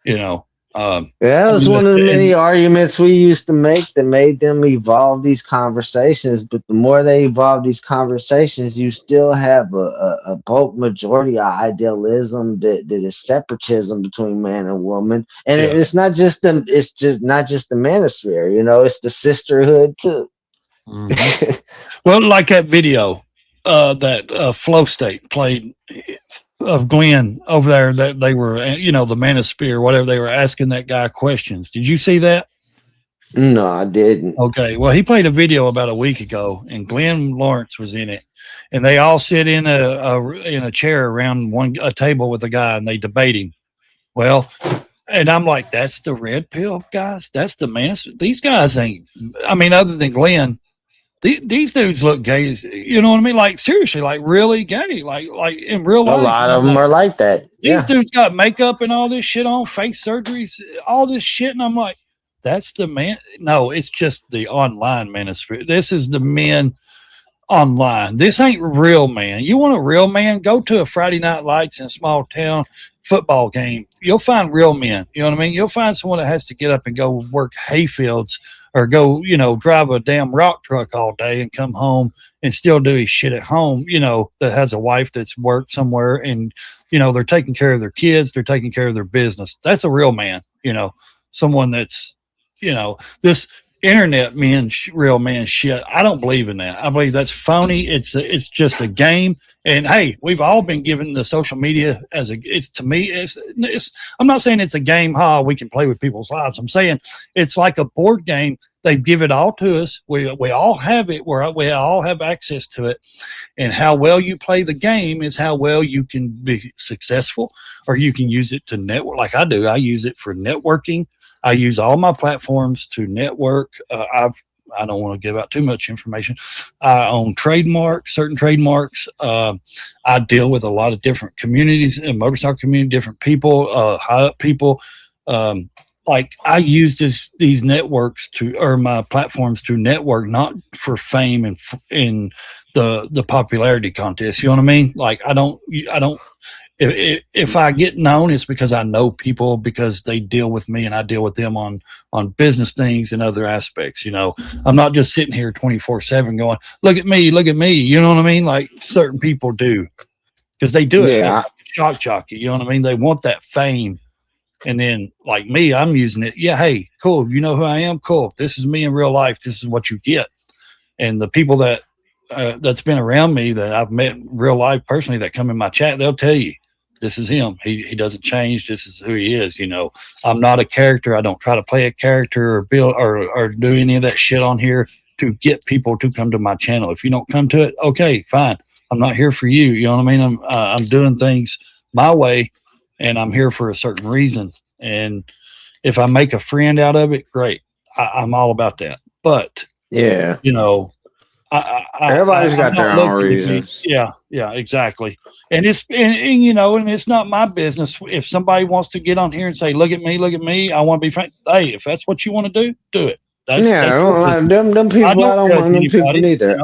you know. That was one of the many arguments we used to make that made them evolve these conversations. But the more they evolve these conversations, you still have a bulk majority of idealism that is separatism between man and woman. And it's not just the manosphere, you know, it's the sisterhood too. Mm-hmm. Well, like that video that Flow State played of Glenn over there, that they were, you know, the manosphere, whatever, they were asking that guy questions. Did you see that? No, I didn't. Okay. Well, he played a video about a week ago, and Glenn Lawrence was in it, and they all sit in a chair around a table with a guy, and they debate him. Well, and I'm like, that's the red pill guys. That's the manosphere. These guys ain't, I mean, other than Glenn, these dudes look gay, you know what I mean? Like, seriously, like really gay, like in real life. A lot of them are like that. These dudes got makeup and all this shit on, face surgeries, all this shit. And I'm like, that's the man. No, it's just the online manosphere. This is the men online. This ain't real man. You want a real man? Go to a Friday Night Lights in a small town football game. You'll find real men. You know what I mean? You'll find someone that has to get up and go work hay fields or go, drive a damn rock truck all day and come home and still do his shit at home, that has a wife that's worked somewhere and, they're taking care of their kids. They're taking care of their business. That's a real man, someone that's, this internet real man shit. I don't believe in that. I believe that's phony. It's just a game. And hey, we've all been given the social media to me, I'm not saying it's a game. We can play with people's lives. I'm saying it's like a board game. They give it all to us. We all have it. We all have access to it. And how well you play the game is how well you can be successful, or you can use it to network like I do. I use it for networking. I use all my platforms to network. I don't want to give out too much information. I own certain trademarks. I deal with a lot of different communities and motorcycle community, different people, high up people. Like I use these networks or my platforms to network, not for fame and in the popularity contest. You know what I mean? Like I don't. If I get known, it's because I know people, because they deal with me and I deal with them on business things and other aspects. I'm not just sitting here 24/7 going, look at me. You know what I mean? Like certain people do, because they do it. Yeah. Shock jockey. You know what I mean? They want that fame. And then like me, I'm using it. Yeah. Hey, cool. You know who I am? Cool. This is me in real life. This is what you get. And the people that's been around me that I've met in real life personally that come in my chat, they'll tell you, this is him. He doesn't change. This is who he is. I'm not a character. I don't try to play a character or build or do any of that shit on here to get people to come to my channel. If you don't come to it, okay, fine. I'm not here for you. You know what I mean? I'm doing things my way, and I'm here for a certain reason. And if I make a friend out of it, great. I'm all about that. But yeah, everybody's got their own reasons. Yeah, exactly. And it's and it's not my business. If somebody wants to get on here and say, look at me, I want to be frank. Hey, if that's what you want to do it. That's them people. I don't mind them people either.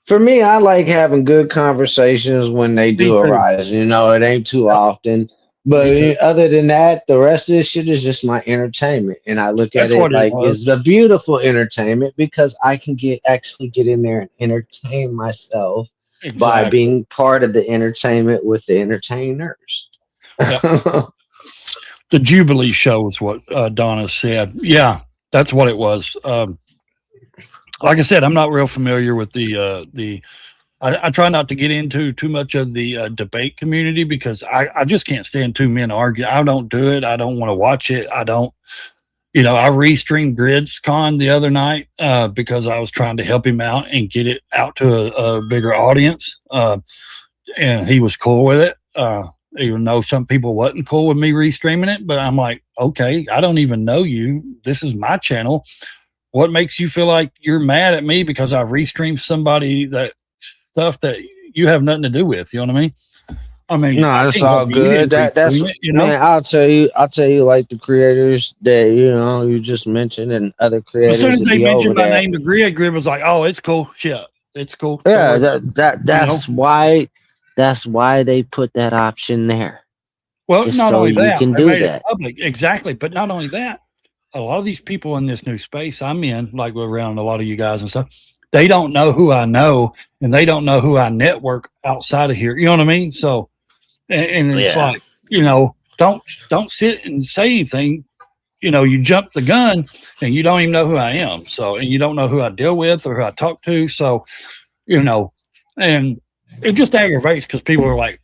For me, I like having good conversations when they do arise. It ain't too often. But other than that, the rest of this shit is just my entertainment. And I look at it like it's a beautiful entertainment because I can actually get in there and entertain myself by being part of the entertainment with the entertainers. Yeah. The Jubilee show is what Donna said. Yeah, that's what it was. Like I said, I'm not real familiar with I try not to get into too much of the debate community because I just can't stand two men argue. I don't do it. I don't want to watch it. I don't, I restreamed GridsCon the other night because I was trying to help him out and get it out to a bigger audience. And he was cool with it, even though some people wasn't cool with me restreaming it. But I'm like, okay, I don't even know you. This is my channel. What makes you feel like you're mad at me because I restreamed somebody that stuff that you have nothing to do with? You know what I mean? No, it's all good. That's man, I'll tell you, like the creators that you just mentioned and other creators. As soon as they mentioned my name, the Grid was like, "Oh, it's cool, shit, it's cool." Yeah, that's why they put that option there. Well, not only that, you can do that. Public, exactly. But not only that, a lot of these people in this new space I'm in, like we're around a lot of you guys and stuff, they don't know who I know and they don't know who I network outside of here. You know what I mean? So, and it's like, don't sit and say anything. You jump the gun and you don't even know who I am. So, and you don't know who I deal with or who I talk to. So, and it just aggravates because people are like,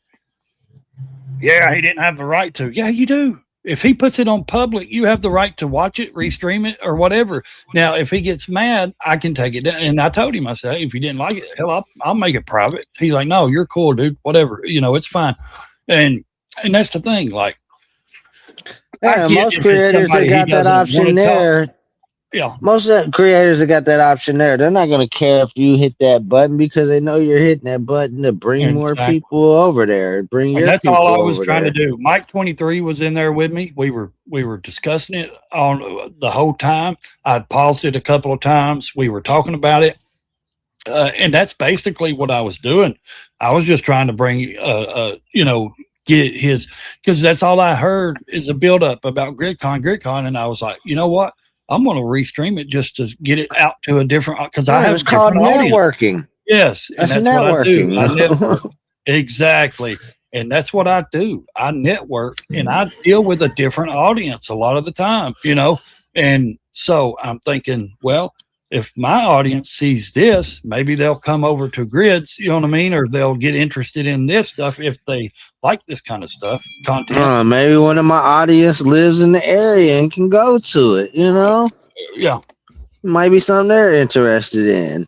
yeah, he didn't have the right to. Yeah, you do. If he puts it on public, you have the right to watch it, restream it, or whatever. Now, if he gets mad, I can take it down. And I told him, I said, hey, if you didn't like it, hell, I'll make it private. He's like, no, you're cool, dude. Whatever. It's fine. And that's the thing. Like, yeah, most creators that got that option there. Yeah. Most of the creators that got that option there, they're not going to care if you hit that button because they know you're hitting that button to bring more people over there. That's all I was trying to do. Mike 23 was in there with me. We were discussing it on the whole time. I'd paused it a couple of times. We were talking about it. And that's basically what I was doing. I was just trying to bring, get his, because that's all I heard is a buildup about GridCon. And I was like, you know what? I'm going to restream it just to get it out to a different, because I have it's called networking. Yes. And That's that's what I do. networking. I network. Exactly. And that's what I do. I network and I deal with a different audience a lot of the time, and so I'm thinking, well, if my audience sees this, maybe they'll come over to Grids, you know what I mean? Or they'll get interested in this stuff if they like this kind of stuff, content. Maybe one of my audience lives in the area and can go to it, Yeah. Might be something they're interested in.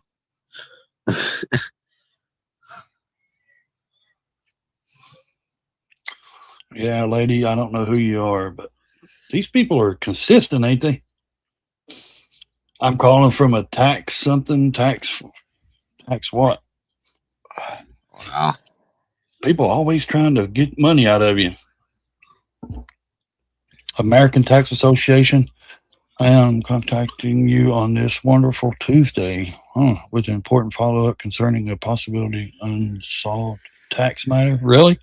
Yeah, lady, I don't know who you are, but these people are consistent, ain't they? I'm calling from a tax what? Wow. People always trying to get money out of you. American Tax Association, I am contacting you on this wonderful Tuesday with an important follow-up concerning a possibility unsolved tax matter. Really?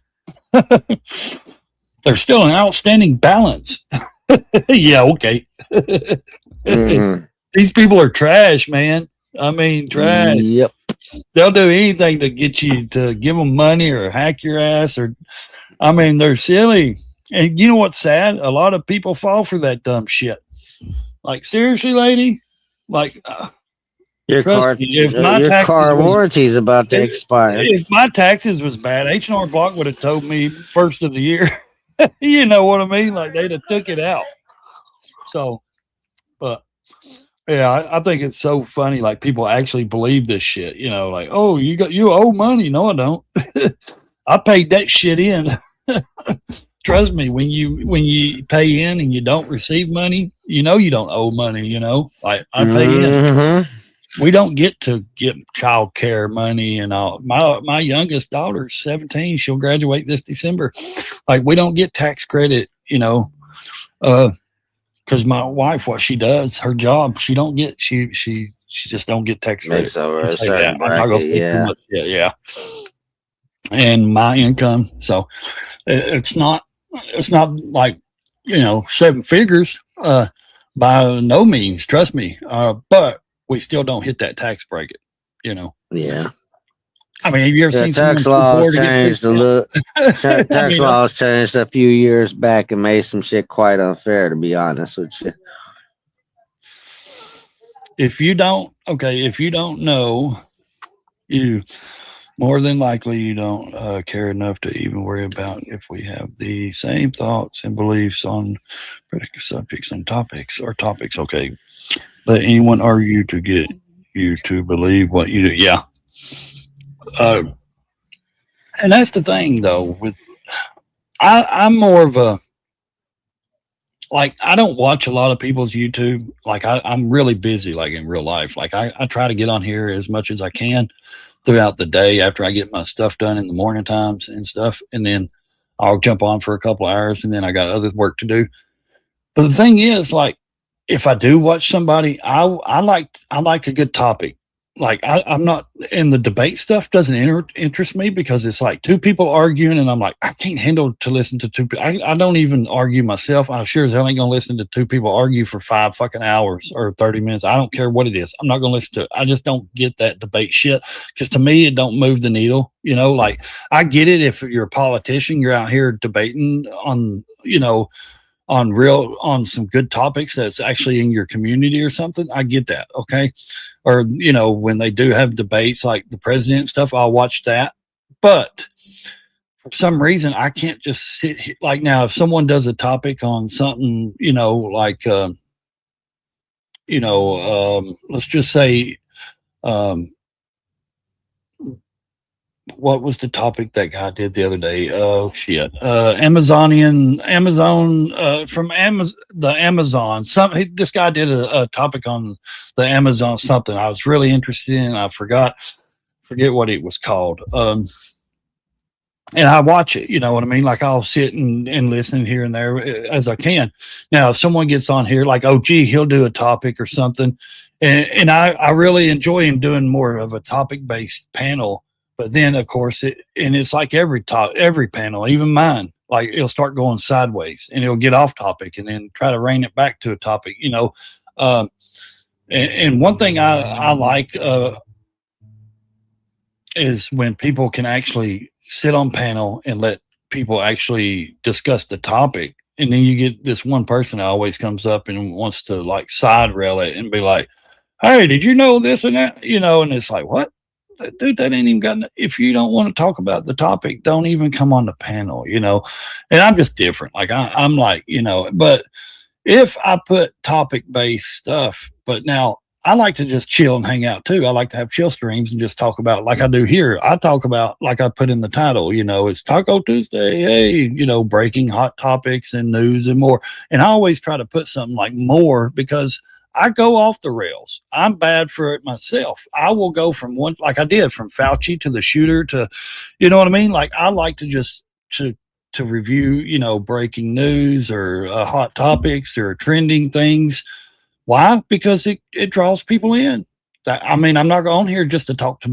There's still an outstanding balance. Yeah, okay. These people are trash, man. I mean, trash. Yep. They'll do anything to get you to give them money or hack your ass, they're silly. And you know what's sad? A lot of people fall for that dumb shit. Like, seriously, lady? Like, your car warranty's about to expire. If my taxes was bad, H&R Block would have told me first of the year. You know what I mean? Like, they'd have took it out. So, but yeah, I think it's so funny. Like, people actually believe this shit. Like, oh, you owe money. No, I don't. I paid that shit in. Trust me, when you pay in and you don't receive money, you don't owe money. Like, I pay in. We don't get to get child care money and all. My youngest daughter's 17. She'll graduate this December. Like, we don't get tax credit, because my wife, what she does, her job, she don't get, she just don't get tax credit. I'm not gonna say too much. Yeah. And my income, so it's not like, 7 figures, by no means, trust me. But we still don't hit that tax bracket, Yeah. I mean, have you ever seen tax laws changed a little? Tax laws changed a few years back and made some shit quite unfair, to be honest with you. If you don't know, you more than likely you don't care enough to even worry about if we have the same thoughts and beliefs on particular subjects and topics. Okay. Let anyone argue to get you to believe what you do. Yeah. And that's the thing, though. I'm more of a, like, I don't watch a lot of people's YouTube. Like, I'm really busy, like, in real life. Like, I try to get on here as much as I can throughout the day after I get my stuff done in the morning times and stuff. And then I'll jump on for a couple hours and then I got other work to do. But the thing is, like, if I do watch somebody, I like a good topic. Like, I'm not in the debate stuff doesn't interest me because it's like two people arguing and I'm like, I can't handle to listen to two people. I don't even argue myself. I'm sure as hell ain't gonna listen to two people argue for 5 fucking hours or 30 minutes. I don't care what it is. I'm not gonna listen to it. I just don't get that debate shit because to me it don't move the needle. Like, I get it if you're a politician, you're out here debating on on some good topics that's actually in your community or something. I get that. Okay. Or, when they do have debates like the president and stuff, I'll watch that. But for some reason, I can't just sit here. Like, now, if someone does a topic on something, like, let's just say, what was the topic that guy did the other day? Oh shit. Amazon from the Amazon. This guy did a topic on the Amazon something I was really interested in. I forget what it was called. and I watch it, you know what I mean? Like I'll sit and listen here and there as I can. Now, if someone gets on here, like, oh, gee, he'll do a topic or something. And I really enjoy him doing more of a topic based panel. But then of course it's like every panel, even mine, like it'll start going sideways and it'll get off topic and then try to rein it back to a topic, you know. And one thing I like, is when people can actually sit on panel and let people actually discuss the topic. And then you get this one person that always comes up and wants to like side rail it and be like, hey, did you know this and that? You know, and it's like, what? Dude, that ain't even got, if you don't want to talk about the topic, don't even come on the panel, you know? And I'm just different. Like I'm like, you know, but if I put topic based stuff, but now I like to just chill and hang out too. I like to have chill streams and just talk about, like I do here. I talk about, like I put in the title, you know, it's Taco Tuesday. Hey, you know, breaking hot topics and news and more. And I always try to put something like more because I go off the rails. I'm bad for it myself. I will go from one, like I did, from Fauci to the shooter to, you know what I mean? Like I like to just to review, you know, breaking news or hot topics or trending things. Why? Because it draws people in. I mean, I'm not going here just to talk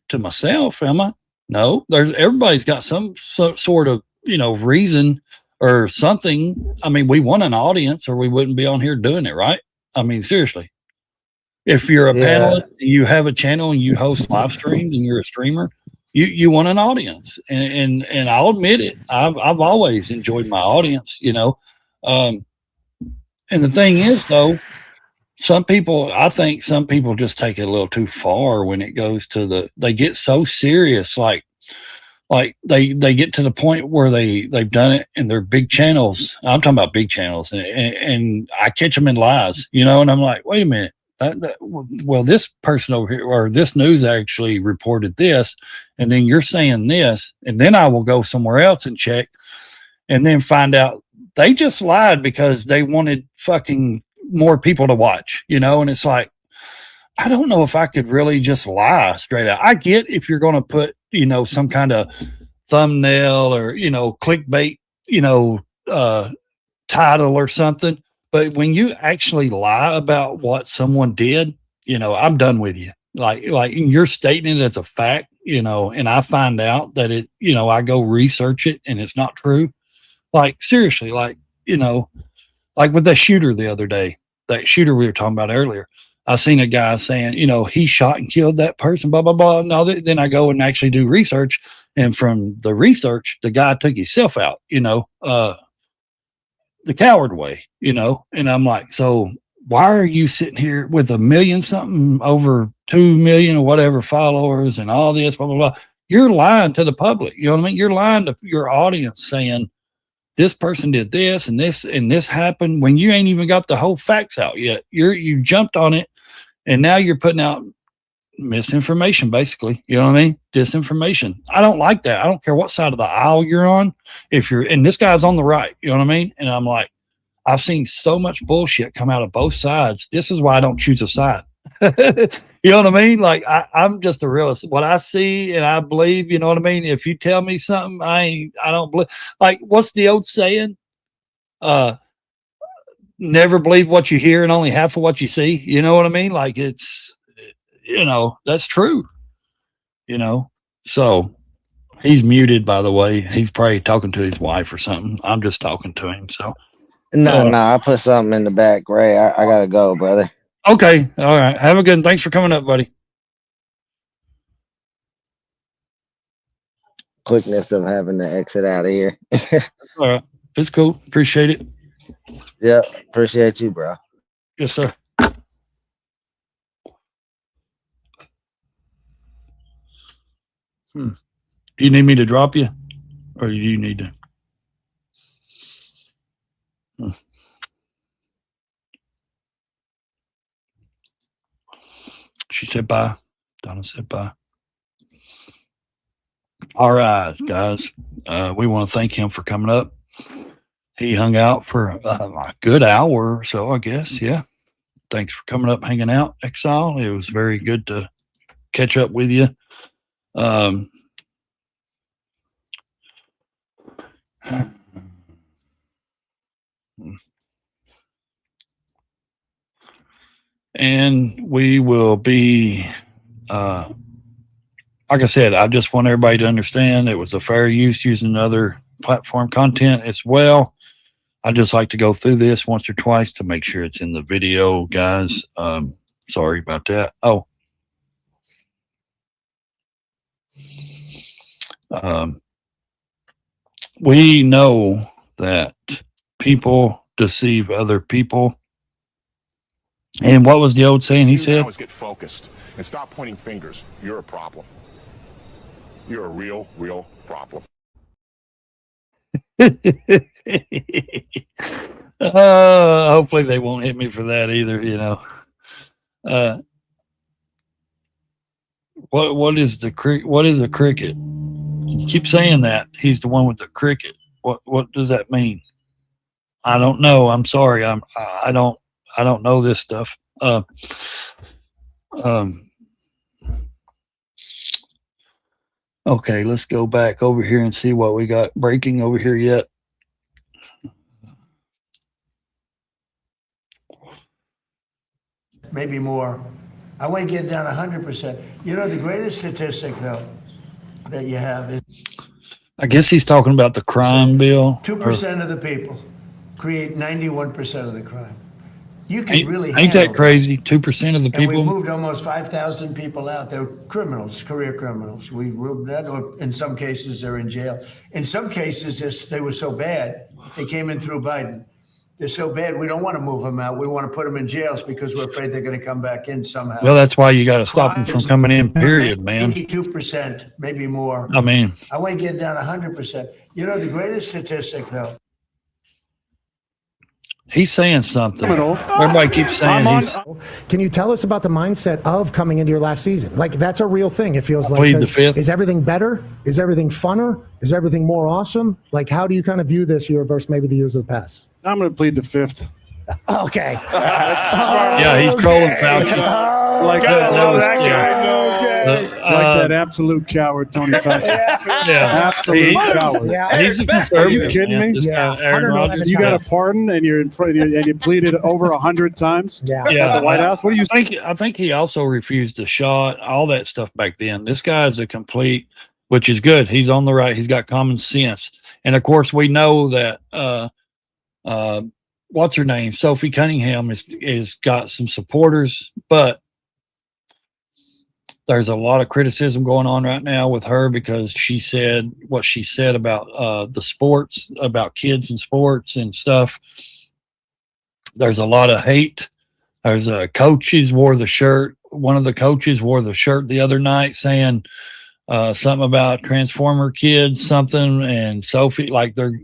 to myself, am I? No, everybody's got some sort of, you know, reason or something. I mean, we want an audience or we wouldn't be on here doing it, right? I mean, seriously. If you're a panelist, you have a channel and you host live streams and you're a streamer, you want an audience. And I'll admit it. I've always enjoyed my audience, you know. And the thing is though, I think some people just take it a little too far when it goes to they get so serious, like they get to the point where they've done it in their big channels. I'm talking about big channels and I catch them in lies, you know, and I'm like, wait a minute. Well, this person over here or this news actually reported this, and then you're saying this, and then I will go somewhere else and check and then find out they just lied because they wanted fucking more people to watch, you know. And it's like, I don't know if I could really just lie straight out. I get if you're going to put, you know, some kind of thumbnail or, you know, clickbait, you know, title or something. But when you actually lie about what someone did, you know, I'm done with you. Like you're stating it as a fact, you know, and I find out that it, you know, I go research it and it's not true. Like seriously, like, you know, like with that shooter the other day, that shooter we were talking about earlier, I seen a guy saying, you know, he shot and killed that person, blah, blah, blah. No, then I go and actually do research. And from the research, the guy took himself out, you know, the coward way, you know. And I'm like, so why are you sitting here with 1 million something, over 2 million or whatever followers and all this, blah, blah, blah. You're lying to the public. You know what I mean? You're lying to your audience saying, this person did this and this happened when you ain't even got the whole facts out yet. You jumped on it and now you're putting out misinformation, basically. You know what I mean? Disinformation. I don't like that. I don't care what side of the aisle you're on. And this guy's on the right, you know what I mean? And I'm like, I've seen so much bullshit come out of both sides. This is why I don't choose a side. You know what I mean? Like I'm just a realist. What I see and I believe, you know what I mean? If you tell me something, I don't believe. Like, what's the old saying? Never believe what you hear and only half of what you see. You know what I mean? Like it's, you know, that's true. You know, so he's muted, by the way. He's probably talking to his wife or something. I'm just talking to him. So no, I put something in the back, Ray. I gotta go, brother. Okay. All right. Have a good one. Thanks for coming up, buddy. Quickness of having to exit out of here. All right. It's cool. Appreciate it. Yeah. Appreciate you, bro. Yes, sir. Do you need me to drop you or do you need to? She said bye. Donna said bye. All right, guys. We want to thank him for coming up. He hung out for a good hour or so, I guess. Yeah. Thanks for coming up, hanging out, Exile. It was very good to catch up with you. and we will be, like I said, I just want everybody to understand it was a fair use using other platform content as well. I just like to go through this once or twice to make sure it's in the video, guys. Sorry about that. Oh, we know that people deceive other people. And what was the old saying he said? Get focused and stop pointing fingers. You're a problem. You're a real problem. Hopefully they won't hit me for that either, you know. What is a cricket? You keep saying that. He's the one with the cricket. What does that mean? I don't know. I'm sorry. I don't know this stuff. Okay, let's go back over here and see what we got breaking over here yet. Maybe more. I want to get down 100%. You know, the greatest statistic, though, that you have is I guess he's talking about the crime bill. 2% of the people create 91% of the crime. You can really ain't that crazy? 2% of the And we people. moved almost 5,000 people out. They're criminals, career criminals. We moved that, or in some cases, they're in jail. In some cases, they were so bad, they came in through Biden. They're so bad, we don't want to move them out. We want to put them in jails because we're afraid they're going to come back in somehow. Well, that's why you got to stop them from coming in, period, man. 82%, maybe more. I mean, I want to get down 100%. You know, the greatest statistic, though, he's saying something. Everybody keeps saying he's. Can you tell us about the mindset of coming into your last season? Like, that's a real thing. It feels like. Plead the fifth. Is everything better? Is everything funner? Is everything more awesome? Like, how do you kind of view this year versus maybe the years of the past? I'm going to plead the fifth. Okay. Yeah, he's trolling Fauci. Like that that absolute coward, Tony Fauci. Yeah, absolute coward. He's a conservative. Are you kidding me? This guy, Aaron Rodgers. You got a pardon, and you're in front, and you pleaded over 100 times. Yeah. At the White House. What do you think? I think he also refused a shot. All that stuff back then. This guy's a complete, which is good. He's on the right. He's got common sense, and of course we know that. What's her name? Sophie Cunningham is got some supporters, but there's a lot of criticism going on right now with her because she said what she said about the sports, about kids and sports and stuff. There's a lot of hate. There's coaches wore the shirt. One of the coaches wore the shirt the other night saying something about Transformer kids, something, and Sophie, like they're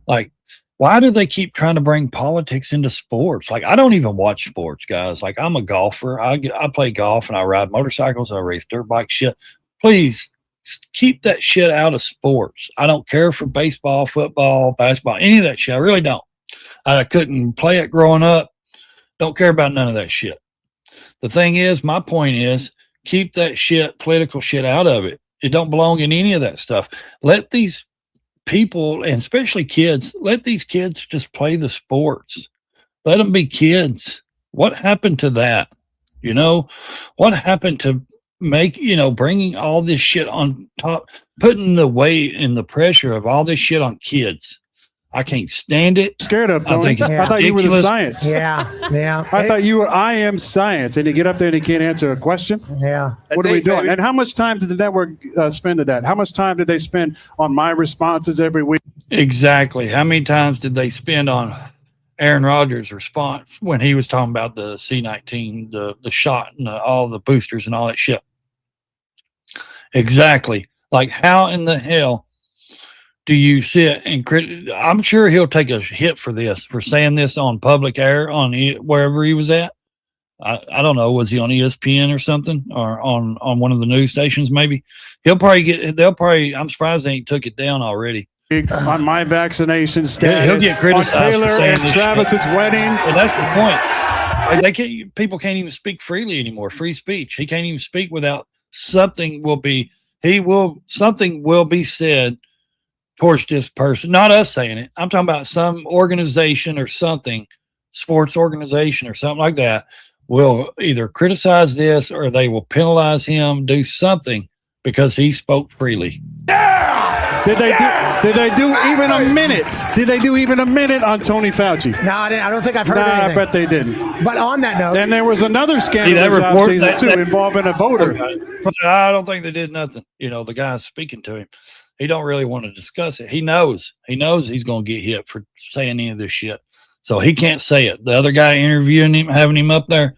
like, why do they keep trying to bring politics into sports? Like, I don't even watch sports, guys. Like, I'm a golfer. I play golf and I ride motorcycles. I race dirt bike shit. Please keep that shit out of sports. I don't care for baseball, football, basketball, any of that shit. I really don't. I couldn't play it growing up. Don't care about none of that shit. The thing is, my point is, keep that shit, political shit out of it. It don't belong in any of that stuff. Let these people, and especially kids, let these kids just play the sports. Let them be kids. What happened to that? You know, what happened to bringing all this shit on top, putting the weight and the pressure of all this shit on kids? I can't stand it. Scared of, Tony. I think it's I thought you were the ridiculous. science. Yeah. I thought you were. I am science, and you get up there and you can't answer a question. Yeah. What are we doing? And how much time did the network spend to that? How much time did they spend on my responses every week? Exactly. How many times did they spend on Aaron Rodgers' response when he was talking about the C-19, the shot and all the boosters and all that shit? Exactly. Like, how in the hell do you sit and I'm sure he'll take a hit for this, for saying this on public air, on wherever he was at. I don't know. Was he on ESPN or something, or on one of the news stations? Maybe they'll probably, I'm surprised they ain't took it down already. On my vaccination status, he'll get criticized on Taylor for saying and this Travis's shit. wedding. And that's the point. People can't even speak freely anymore. Free speech. He can't even speak without something will be said towards this person. Not us saying it. I'm talking about some organization or something, sports organization or something like that, will either criticize this or they will penalize him, do something because he spoke freely. Did they do even a minute? Did they do even a minute on Tony Fauci? No, I don't think I've heard Nah, anything. I bet they didn't. But on that note, And there was another scandal that this report- offseason, that- too, that- involving a voter. I don't think they did nothing. You know, the guy's speaking to him. He don't really want to discuss it. He knows he's going to get hit for saying any of this shit. So he can't say it. The other guy interviewing him, having him up there,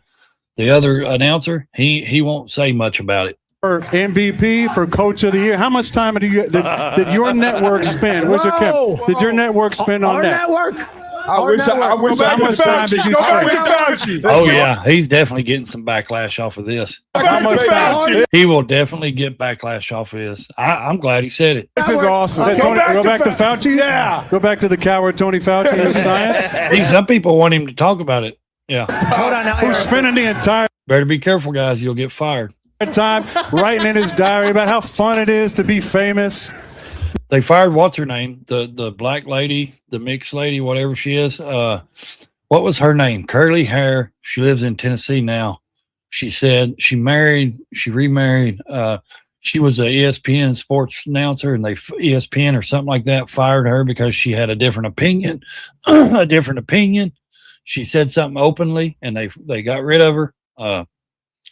the other announcer, he won't say much about it. For MVP, for Coach of the Year, how much time did your network spend? Where's your cap? Did your network spend on our that? network. I wish How much time did you Go back spend? to Fauci. Oh yeah, he's definitely getting some backlash off of this. How much time? He will definitely get backlash off of this. I'm glad he said it. This is awesome. Hey, Tony, go back to Fauci? Yeah. Go back to the coward Tony Fauci and his science? Some people want him to talk about it. Yeah. Hold on now. Who's spending the entire Better be careful, guys. You'll get fired. time writing in his diary about how fun it is to be famous? They fired what's her name? The black lady, the mixed lady, whatever she is. What was her name? Curly hair. She lives in Tennessee now. She said she remarried. She was a ESPN sports announcer, and ESPN or something like that fired her because she had a different opinion. She said something openly, and they got rid of her.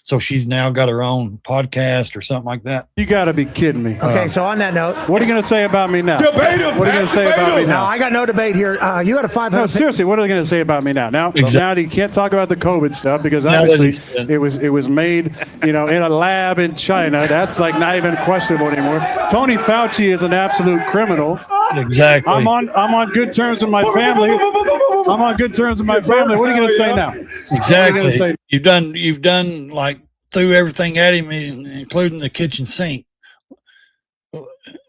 So she's now got her own podcast or something like that. You got to be kidding me. Okay, so on that note, What are you going to say about me now? Debate him, What are you going to say about me no, now? I got no debate here. You had a 500. No, seriously, what are they going to say about me now? Now you can't talk about the COVID stuff because Now that obviously he's- it was made, in a lab in China. That's like not even questionable anymore. Tony Fauci is an absolute criminal. Exactly. I'm on good terms with my family. I'm on good terms with my family. What are you going to say now? Exactly. What are you going to say? You've done like threw everything at him, including the kitchen sink.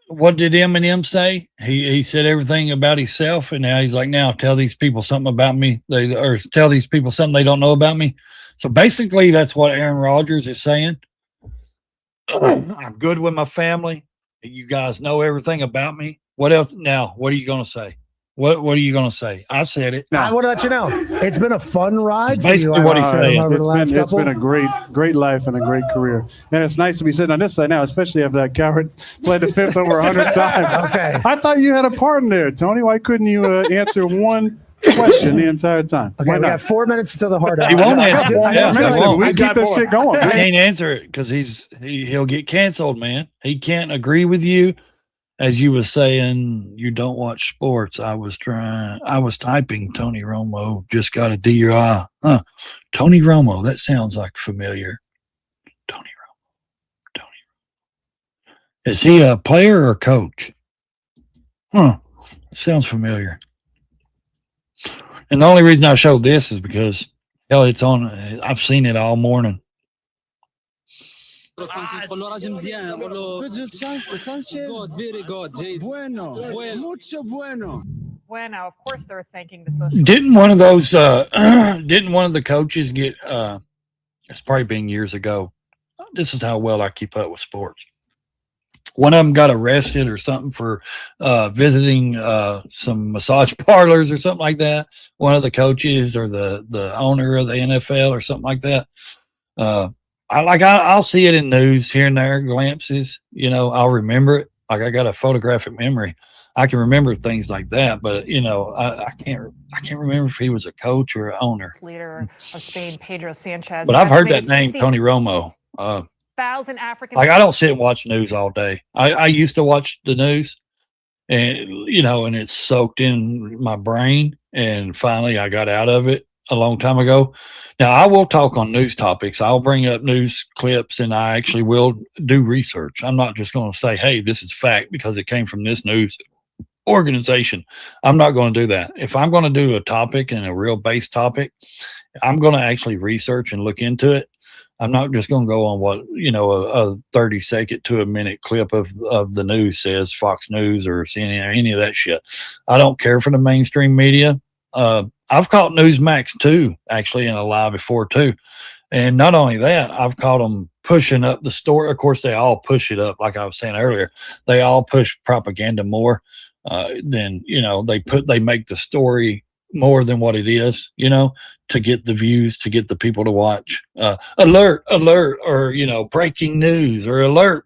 What did Eminem say? He said everything about himself, and now he's like, now tell these people something about me. Or tell these people something they don't know about me. So basically, that's what Aaron Rodgers is saying. I'm good with my family. You guys know everything about me. What else? Now, what are you going to say? What are you going to say? I said it. I want to let you know it's been a fun ride. That's basically what he's saying. Over the last It's couple. been a great life and a great career. And it's nice to be sitting on this side now, especially after that coward played the fifth over 100 times. Okay. I thought you had a part in there, Tony. Why couldn't you answer one question the entire time? Okay, Why we not? got 4 minutes until the hard hour. He won't answer. I Yeah, know, he won't. We I keep got this more. shit going. He can't answer it because he'll get canceled, man. He can't agree with you. As you was saying, you don't watch sports. I was typing Tony Romo just got a DUI. Huh. Tony Romo, that sounds like familiar. Tony Romo. Is he a player or a coach? Huh. Sounds familiar. And the only reason I showed this is because hell, it's on. I've seen it all morning. Bueno, of course they're thanking the social. Didn't one of those didn't one of the coaches get it's probably been years ago. This is how well I keep up with sports. One of them got arrested or something for visiting some massage parlors or something like that. One of the coaches or the owner of the NFL or something like that. I'll see it in news here and there, glimpses. I'll remember it. Like I got a photographic memory. I can remember things like that, but I can't remember if he was a coach or an owner. Leader of Spain, Pedro Sanchez. But I've heard that name, Tony Romo. 1,000 African. Like I don't sit and watch news all day. I used to watch the news, and and it's soaked in my brain. And finally, I got out of it a long time ago. Now I will talk on news topics. I'll bring up news clips, and I actually will do research. I'm not just going to say, "Hey, this is fact" because it came from this news organization. I'm not going to do that. If I'm going to do a topic and a real base topic, I'm going to actually research and look into it. I'm not just going to go on what, a 30-second to a minute clip of the news says, Fox News or CNN or any of that shit. I don't care for the mainstream media. I've caught Newsmax too, actually, in a lie before too. And not only that, I've caught them pushing up the story. Of course, they all push it up. Like I was saying earlier, they all push propaganda more than, they make the story more than what it is, you know, to get the views, to get the people to watch. Alert, or, you know, breaking news, or alert,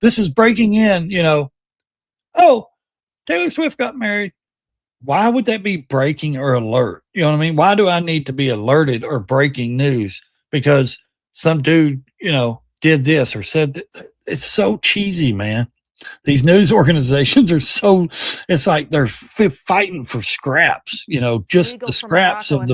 this is breaking in, you know. Oh, Taylor Swift got married. Why would that be breaking or alert? You know what I mean? Why do I need to be alerted or breaking news because some dude, you know, did this or said that? It's so cheesy, man. These news organizations are so, it's like they're fighting for scraps, you know, just the scraps of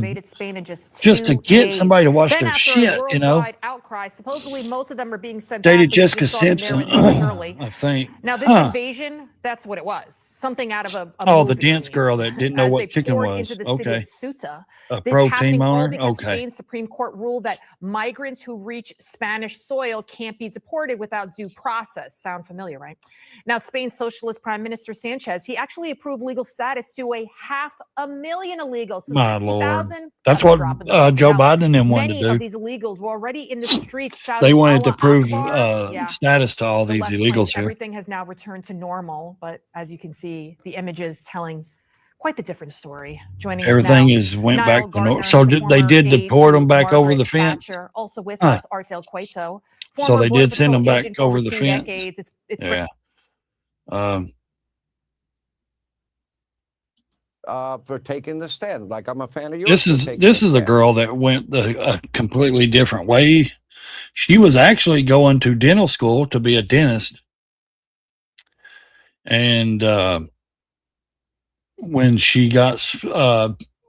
just to get somebody to watch their shit, you know. Outcry. Supposedly, most of them are being sent Dated back because Jessica we saw them Simpson, there early. I think. Now, this invasion, that's what it was. Something out of a the movie. dance girl that didn't know As what they chicken poured was. into the city of Okay. Ceuta. A This pro happening team all owner? because Okay. Spain's Supreme Court ruled that migrants who reach Spanish soil can't be deported without due process. Sound familiar, right? Now, Spain's Socialist Prime Minister Sanchez, he actually approved legal status to 500,000 illegals. So My 60,000. Lord. That's what Joe Biden and them wanted Many to of do. these illegals were already in the streets shouting. They wanted to "Allah prove Akbar." Yeah. status to all The these left illegals claims here. everything has now returned to normal, but as you can see, the images telling quite the different story. Joining Everything us now, is went Niall back to Gardner, normal. So he's a did they former did aide deport to them back over Margaret the fence? Thatcher. Also with Huh. us, Artel Cueto, So former they Border did send Patrol them back agent for over over the 2 fence. decades. It's Yeah. For taking the stand. Like I'm a fan of yours. This is a girl that went a completely different way. She was actually going to dental school to be a dentist, and when she got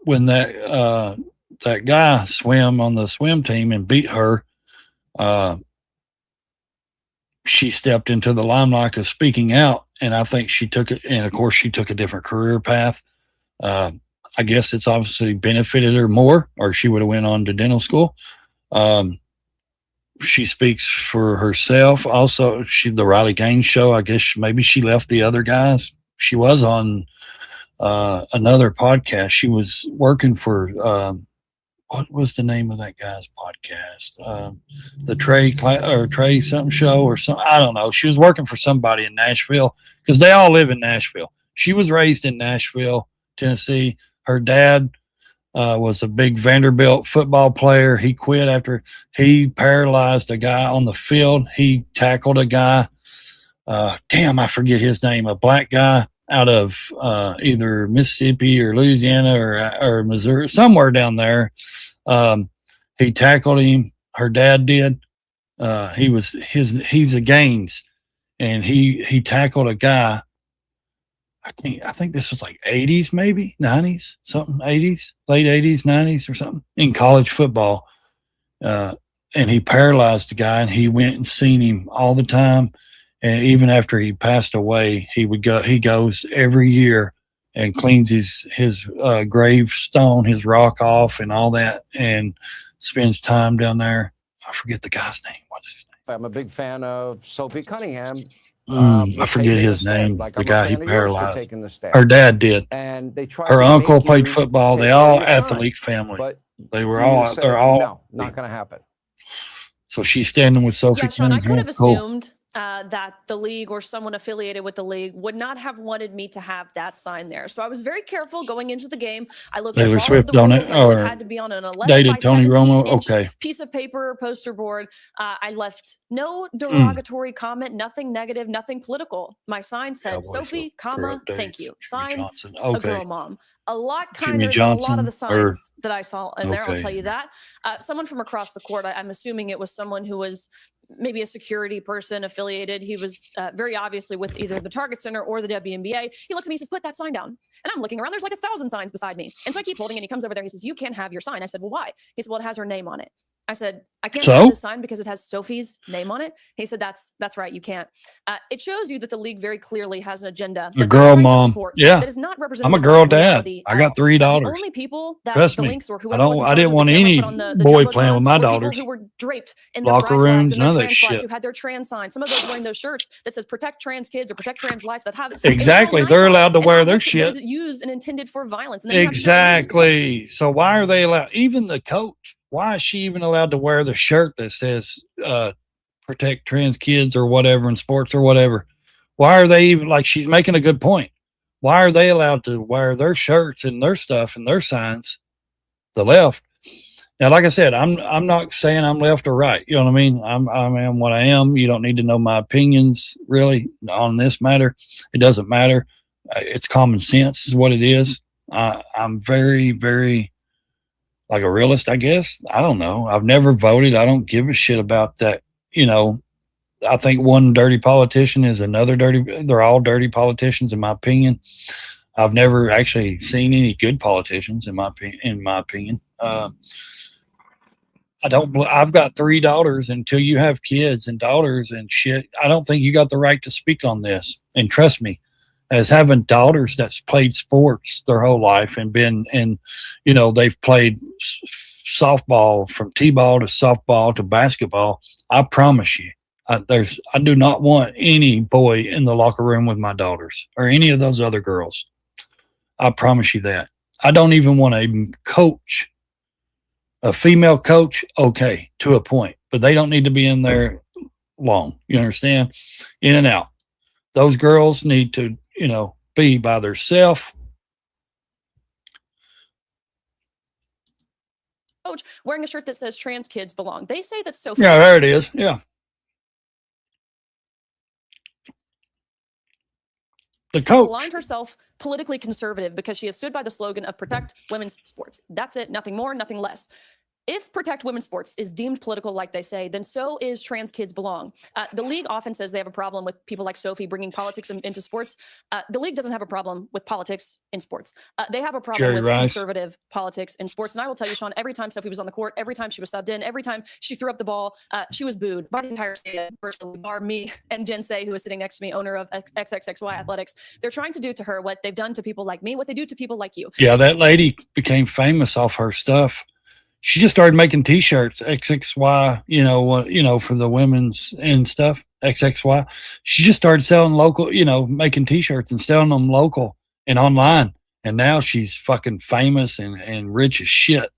when that guy swam on the swim team and beat her, she stepped into the limelight of speaking out, and I think she took it. And of course, she took a different career path. I guess it's obviously benefited her more, or she would have went on to dental school. She speaks for herself. Also, the Riley Gaines show, I guess maybe she left the other guys. She was on another podcast. She was working for what was the name of that guy's podcast? The Trey something show or something. I don't know. She was working for somebody in Nashville because they all live in Nashville. She was raised in Nashville, Tennessee. Her dad was a big Vanderbilt football player. He quit after he paralyzed a guy on the field. He tackled a guy. Damn, I forget his name. A black guy out of either Mississippi or Louisiana or Missouri, somewhere down there. He tackled him. Her dad did. He's a Gaines, and he tackled a guy. I think this was like 80s, maybe 90s, something 80s, late 80s, 90s or something in college football. And he paralyzed the guy, and he went and seen him all the time. And even after he passed away, he goes every year and cleans his gravestone, his rock off and all that, and spends time down there. I forget the guy's name. What is his name? I'm a big fan of Sophie Cunningham. I forget his name. Like the I'm a guy fan he of yours for paralyzed. taking the stand. Her dad did. And they tried Her to uncle make played you football. They take all away your sign. athlete family. But they were you all. said, They're all. no, not going to happen. So she's standing with Sophie. Yeah, Sean, I could have Cool. assumed that the league or someone affiliated with the league would not have wanted me to have that sign there. So I was very careful going into the game. I looked Taylor at all Swift of the on rules. it, I knew or it had to be on an 11 dated by Tony 17 Romo? inch Okay. piece of paper or poster board. I left no derogatory comment, nothing negative, nothing political. My sign said, Cowboys Sophie, Career comma, updates, thank you. Jimmy Sign, Johnson. a Okay. girl mom. A lot Jimmy kinder than a lot of the Johnson, or- signs that I saw in there, I'll Okay. tell you that. Someone from across the court, I'm assuming it was someone who was maybe a security person affiliated. He was very obviously with either the Target Center or the WNBA. He looks at me, he says, put that sign down. And I'm looking around, there's like 1,000 signs beside me. And so I keep holding it, and he comes over there, he says, you can't have your sign. I said, well, why? He said, well, it has her name on it. I said, I can't So? have this sign because it has Sophie's name on it. He said, that's right, you can't. It shows you that the league very clearly has an agenda. A girl mom. Yeah. That is not I'm a representative girl of dad. reality I at got all. 3 The daughters. only people that Trust the me. Lynx or I whoever was in don't. I charge didn't of the want camera any put on the boy Jumbotron playing with my were people daughters. who were draped in their Locker pride flags rooms, and their none of that trans flags, shit. who had their trans signs. Some of those wearing those shirts that says protect trans kids or protect trans life that have Exactly. a little They're knife on allowed to it, and wear their objects that shit. is used and intended for violence. And then you have civil Exactly. So why are they allowed? Even the coach. Why is she even allowed to wear the shirt that says protect trans kids or whatever in sports or whatever? Why are they even like? She's making a good point. Why are they allowed to wear their shirts and their stuff and their signs? The left. Now, like I said, I'm not saying I'm left or right. You know what I mean? I am what I am. You don't need to know my opinions really on this matter. It doesn't matter. It's common sense is what it is. I'm very, very like a realist, I guess. I don't know. I've never voted. I don't give a shit about that. You know, I think one dirty politician is another dirty. They're all dirty politicians, in my opinion. I've never actually seen any good politicians, in my opinion. I've got 3 daughters. Until you have kids and daughters and shit, I don't think you got the right to speak on this. And trust me, as having daughters that's played sports their whole life and been in, you know, they've played softball from t-ball to softball to basketball. I promise you, I do not want any boy in the locker room with my daughters or any of those other girls. I promise you that. I don't even want a coach, a female coach, okay, to a point, but they don't need to be in there long. You understand? In and out. Those girls need to, you know, be by themselves. Coach wearing a shirt that says trans kids belong. They say that Sophie. Yeah, there it is. Yeah. The coach aligned herself politically conservative because she has stood by the slogan of protect women's sports. That's it. Nothing more, nothing less. If protect women's sports is deemed political, like they say, then so is trans kids belong. The league often says they have a problem with people like Sophie bringing politics into sports. The league doesn't have a problem with politics in sports. They have a problem with conservative politics in sports. And I will tell you, Sean, every time Sophie was on the court, every time she was subbed in, every time she threw up the ball, she was booed by the entire stadium, virtually, bar me and Jen Say, who is sitting next to me, owner of XXXY Athletics. They're trying to do to her what they've done to people like me, what they do to people like you. Yeah, that lady became famous off her stuff. She just started making T-shirts, XXY, you know, for the women's and stuff, XXY. She just started selling local, you know, making T-shirts and selling them local and online. And now she's fucking famous and rich as shit.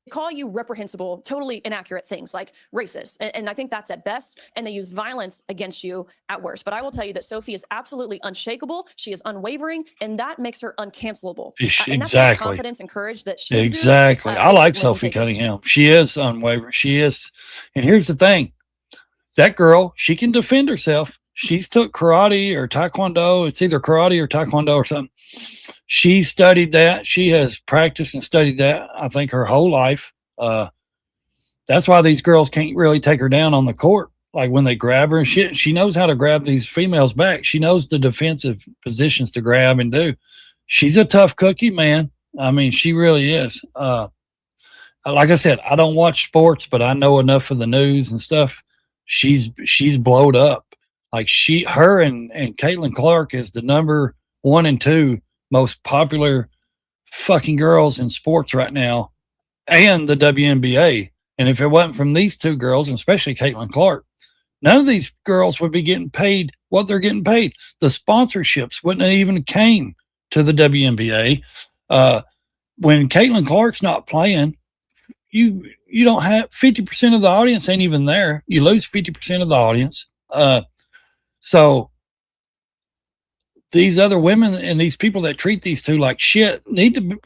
They call you reprehensible, totally inaccurate things like racist. And I think that's at best. And they use violence against you at worst. But I will tell you that Sophie is absolutely unshakable. She is unwavering. And that makes her uncancelable. Exactly. And that's the confidence and courage that she Exactly. I like Sophie Cunningham. She is unwavering. She is. And here's the thing. That girl, she can defend herself. She's took karate or taekwondo. It's either karate or taekwondo or something. She studied that. She has practiced and studied that, I think, her whole life. That's why these girls can't really take her down on the court. Like when they grab her and shit, she knows how to grab these females back. She knows the defensive positions to grab and do. She's a tough cookie, man. I mean, she really is. Like I said, I don't watch sports, but I know enough of the news and stuff. She's blowed up. Like her and Caitlin Clark is the number 1 and 2 most popular fucking girls in sports right now, and the WNBA. And if it wasn't from these 2 girls, and especially Caitlin Clark, none of these girls would be getting paid what they're getting paid. The sponsorships wouldn't have even came to the WNBA. When Caitlin Clark's not playing, you don't have 50% of the audience ain't even there. You lose 50% of the audience. So these other women and these people that treat these 2 like shit need to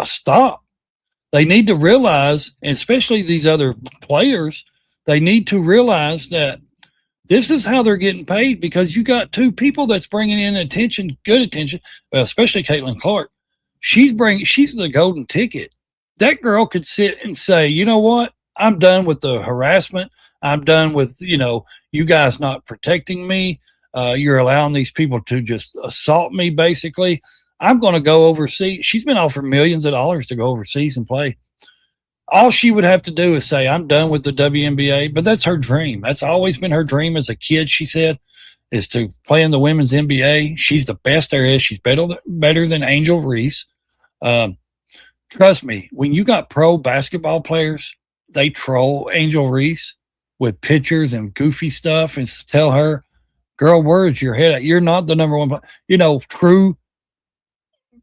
stop. They need to realize, especially these other players, they need to realize that this is how they're getting paid, because you got 2 people that's bringing in attention, good attention, especially Caitlin Clark. She's the golden ticket. That girl could sit and say, you know what? I'm done with the harassment. I'm done with, you know, you guys not protecting me. You're allowing these people to just assault me, basically. I'm going to go overseas. She's been offered millions of dollars to go overseas and play. All she would have to do is say, I'm done with the WNBA. But that's her dream. That's always been her dream as a kid, she said, is to play in the women's NBA. She's the best there is. She's better than Angel Reese. Trust me, when you got pro basketball players, they troll Angel Reese with pictures and goofy stuff and tell her, girl, where's your head at? You're not the number 1, you know, true,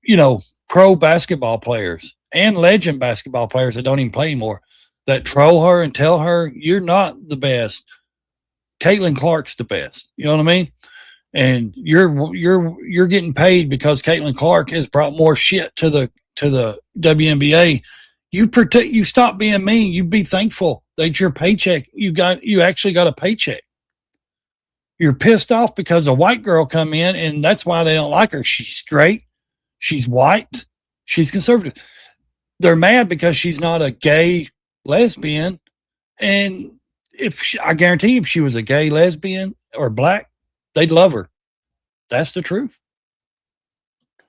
you know, pro basketball players and legend basketball players that don't even play anymore that troll her and tell her you're not the best. Caitlin Clark's the best. You know what I mean? and you're getting paid because Caitlin Clark has brought more shit to the WNBA. You stop being mean. You be thankful that your paycheck, you actually got a paycheck. You're pissed off because a white girl come in and that's why they don't like her. She's straight. She's white. She's conservative. They're mad because she's not a gay lesbian. And I guarantee if she was a gay lesbian or black, they'd love her. That's the truth.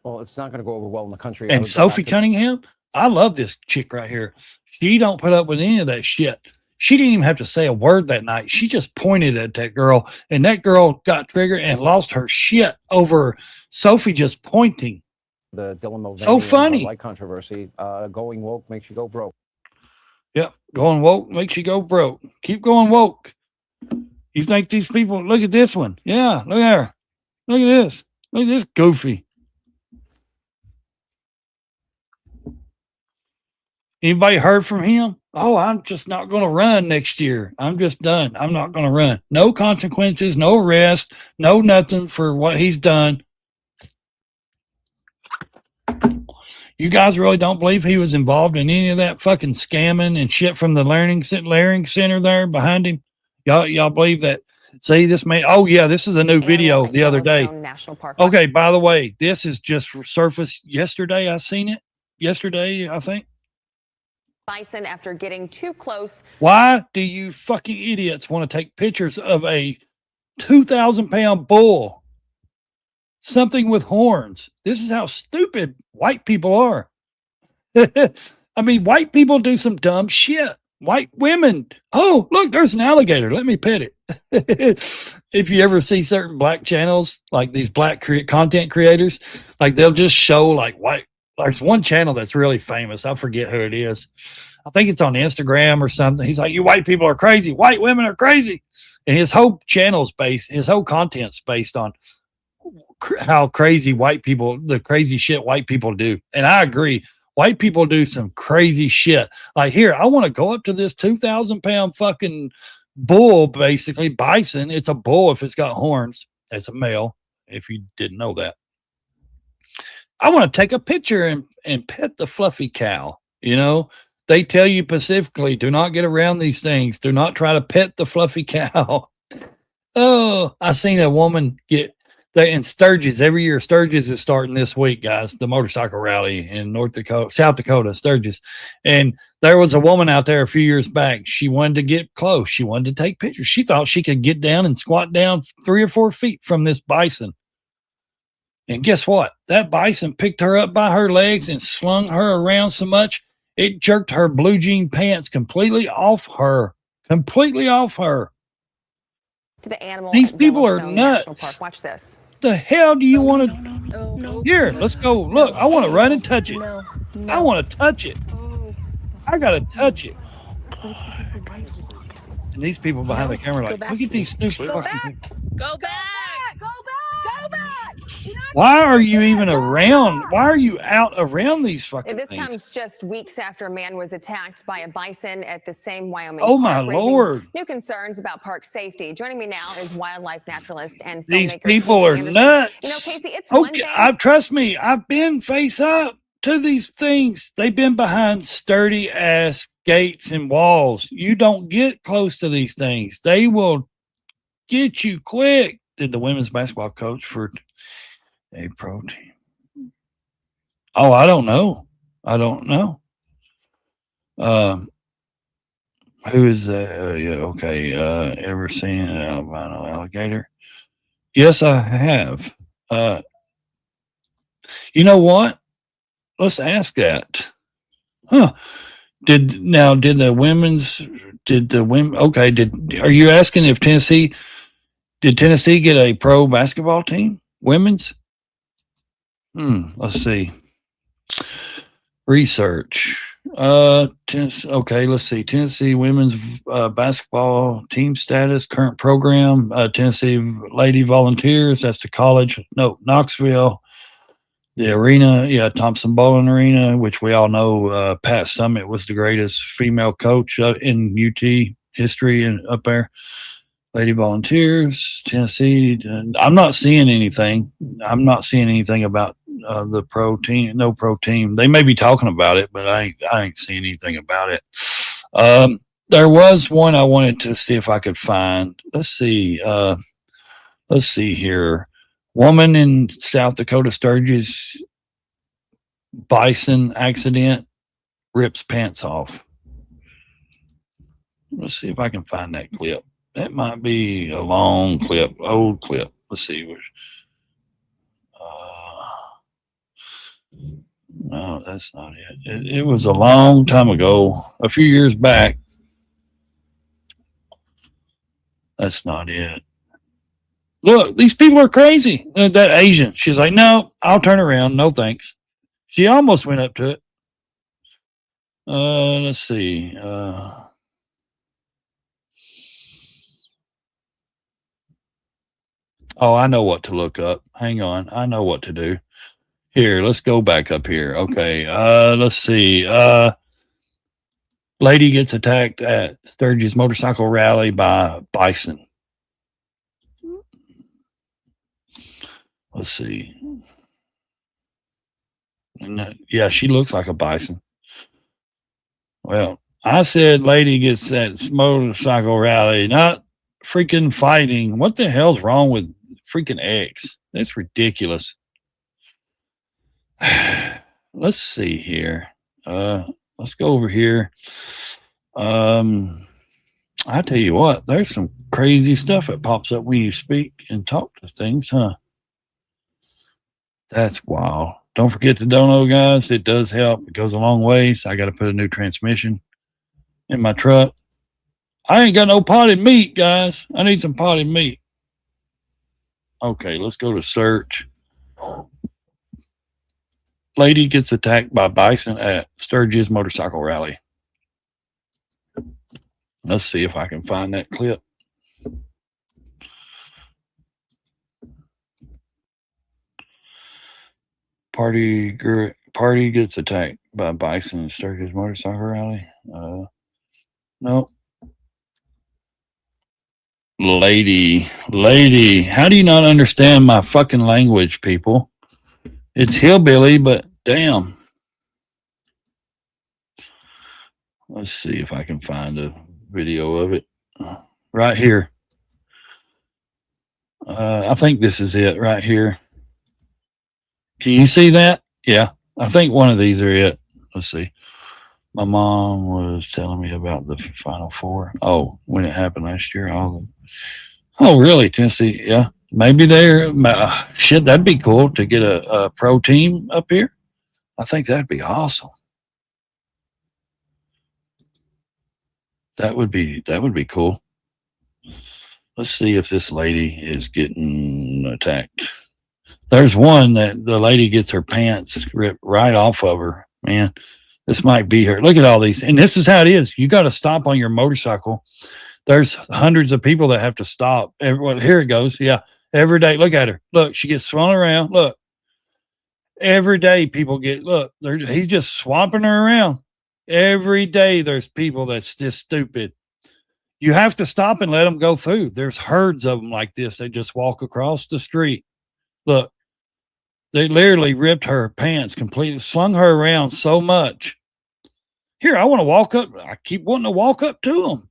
Well, it's not going to go over well in the country. And Sophie Cunningham, I love this chick right here. She don't put up with any of that shit. She didn't even have to say a word that night. She just pointed at that girl, and that girl got triggered and lost her shit over Sophie just pointing. The Dylan Mulvaney So funny. Bud Light controversy. Going woke makes you go broke. Yep. Going woke makes you go broke. Keep going woke. You think these people, look at this one. Yeah, look at her. Look at this. Look at this goofy. Anybody heard from him? Oh, I'm just not going to run next year. I'm just done. I'm not going to run. No consequences, no arrest, no nothing for what he's done. You guys really don't believe he was involved in any of that fucking scamming and shit from the Learning Center there behind him? Y'all believe that? See, this man. Oh, yeah, this is a new video the other day. Okay, by the way, this is just surfaced yesterday. I seen it yesterday, I think. Bison after getting too close. Why do you fucking idiots want to take pictures of a 2,000-pound bull? Something with horns. This is how stupid white people are. I mean, white people do some dumb shit. White women. Oh, look, there's an alligator. Let me pet it. If you ever see certain black channels, like these black content creators, like they'll just show like white. There's one channel that's really famous. I forget who it is. I think it's on Instagram or something. He's like, you white people are crazy. White women are crazy. And his whole channel's based, his whole content's based on how crazy white people, the crazy shit white people do. And I agree. White people do some crazy shit. Like here, I want to go up to this 2,000-pound fucking bull, basically bison. It's a bull if it's got horns. It's a male, if you didn't know that. I want to take a picture and pet the fluffy cow. You know, they tell you specifically, do not get around these things. Do not try to pet the fluffy cow. Oh, I seen a woman get there in Sturgis. Every year, Sturgis is starting this week, guys, the motorcycle rally in South Dakota, Sturgis. And there was a woman out there a few years back. She wanted to get close. She wanted to take pictures. She thought she could get down and squat down 3 or 4 feet from this bison. And guess what? That bison picked her up by her legs and slung her around so much, it jerked her blue jean pants completely off her. Completely off her. To the animal. These people are Yellowstone National nuts. Park. Watch this. The hell do you want to? Here, let's go. Look, I want to run and touch it. I want to touch it. I got to touch it. And these people behind the camera are like, look at these stupid fucking people. Go back. Go back. Go back. Why are you even around? Why are you out around these fucking This things? comes just weeks after a man was attacked by a bison at the same Wyoming Oh, my park, raising Lord. New concerns about park safety. Joining me now is wildlife naturalist and These filmmaker people Casey are Anderson. nuts. You know, Casey, it's one Okay, thing. trust me, I've been face up to these things. They've been behind sturdy ass gates and walls. You don't get close to these things. They will get you quick. Did the women's basketball coach for a pro team? Oh, I don't know. I don't know. Who is that? Yeah, okay. Ever seen an albino alligator? Yes, I have. You know what? Let's ask that. Huh. Did the women, okay, are you asking if did Tennessee get a pro basketball team? Women's? Let's see. Research. Okay, let's see. Tennessee women's basketball team status, current program, Tennessee Lady Volunteers, that's the college. No, Knoxville. The arena, Thompson Bowling Arena, which we all know Pat Summitt was the greatest female coach in UT history and up there. Lady volunteers, Tennessee. I'm not seeing anything. I'm not seeing anything about the pro team. No pro team. They may be talking about it, but I ain't seeing anything about it. There was one I wanted to see if I could find. Let's see here. Woman in South Dakota Sturgis bison accident, rips pants off. Let's see if I can find that clip. That might be a long clip, old clip. Let's see. No, that's not it. It was a long time ago, a few years back. That's not it. Look, these people are crazy. That Asian, she's like, no, I'll turn around. No, thanks. She almost went up to it. Let's see. Oh, I know what to look up. Hang on. I know what to do. Here, let's go back up here. Okay. Let's see. Lady gets attacked at Sturgis motorcycle rally by bison. Let's see. Yeah, she looks like a bison. Well, I said lady gets at motorcycle rally, not freaking fighting. What the hell's wrong with freaking X? That's ridiculous. Let's see here. Let's go over here. I tell you what, there's some crazy stuff that pops up when you speak and talk to things, huh? That's wild. Don't forget the dono, guys. It does help. It goes a long ways. I got to put a new transmission in my truck. I ain't got no potted meat, guys. I need some potted meat. Okay, let's go to search. Lady gets attacked by bison at Sturgis motorcycle rally. Let's see if I can find that clip. Party gets attacked by bison at Sturgis motorcycle rally. No. Lady, how do you not understand my fucking language, people? It's hillbilly, but damn. Let's see if I can find a video of it. Right here. I think this is it right here. Can you see that? Yeah, I think one of these are it. Let's see. My mom was telling me about the Final Four. Oh, when it happened last year. Oh, really? Tennessee? Yeah. Maybe they're shit. That'd be cool to get a pro team up here. I think that'd be awesome. That would be cool. Let's see if this lady is getting attacked. There's one that the lady gets her pants ripped right off of her. Man, this might be her. Look at all these. And this is how it is. You got to stop on your motorcycle. There's hundreds of people that have to stop. Everyone, here it goes. Yeah. Every day. Look at her. Look, she gets swung around. Look. Every day people get, look, he's just swamping her around. Every day there's people that's just stupid. You have to stop and let them go through. There's herds of them like this. They just walk across the street. Look, they literally ripped her pants completely, slung her around so much. Here, I want to walk up. I keep wanting to walk up to them.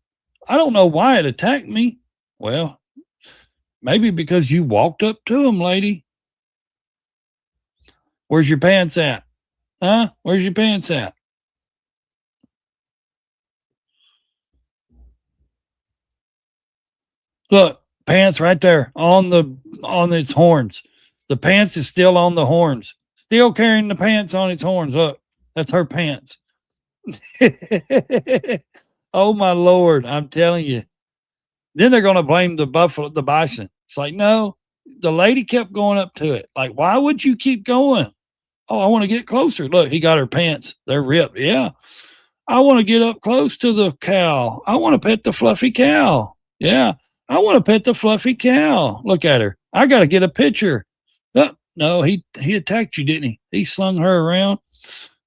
I don't know why it attacked me. Well, maybe because you walked up to them, lady. Where's your pants at? Huh? Where's your pants at? Look, pants right there on its horns. The pants is still on the horns. Still carrying the pants on its horns. Look, that's her pants. Oh my Lord, I'm telling you. Then they're going to blame the bison. It's like, no, the lady kept going up to it. Like, why would you keep going? Oh, I want to get closer. Look, he got her pants. They're ripped. Yeah. I want to get up close to the cow. I want to pet the fluffy cow. Yeah. I want to pet the fluffy cow. Look at her. I got to get a picture. No, he attacked you, didn't he? He slung her around.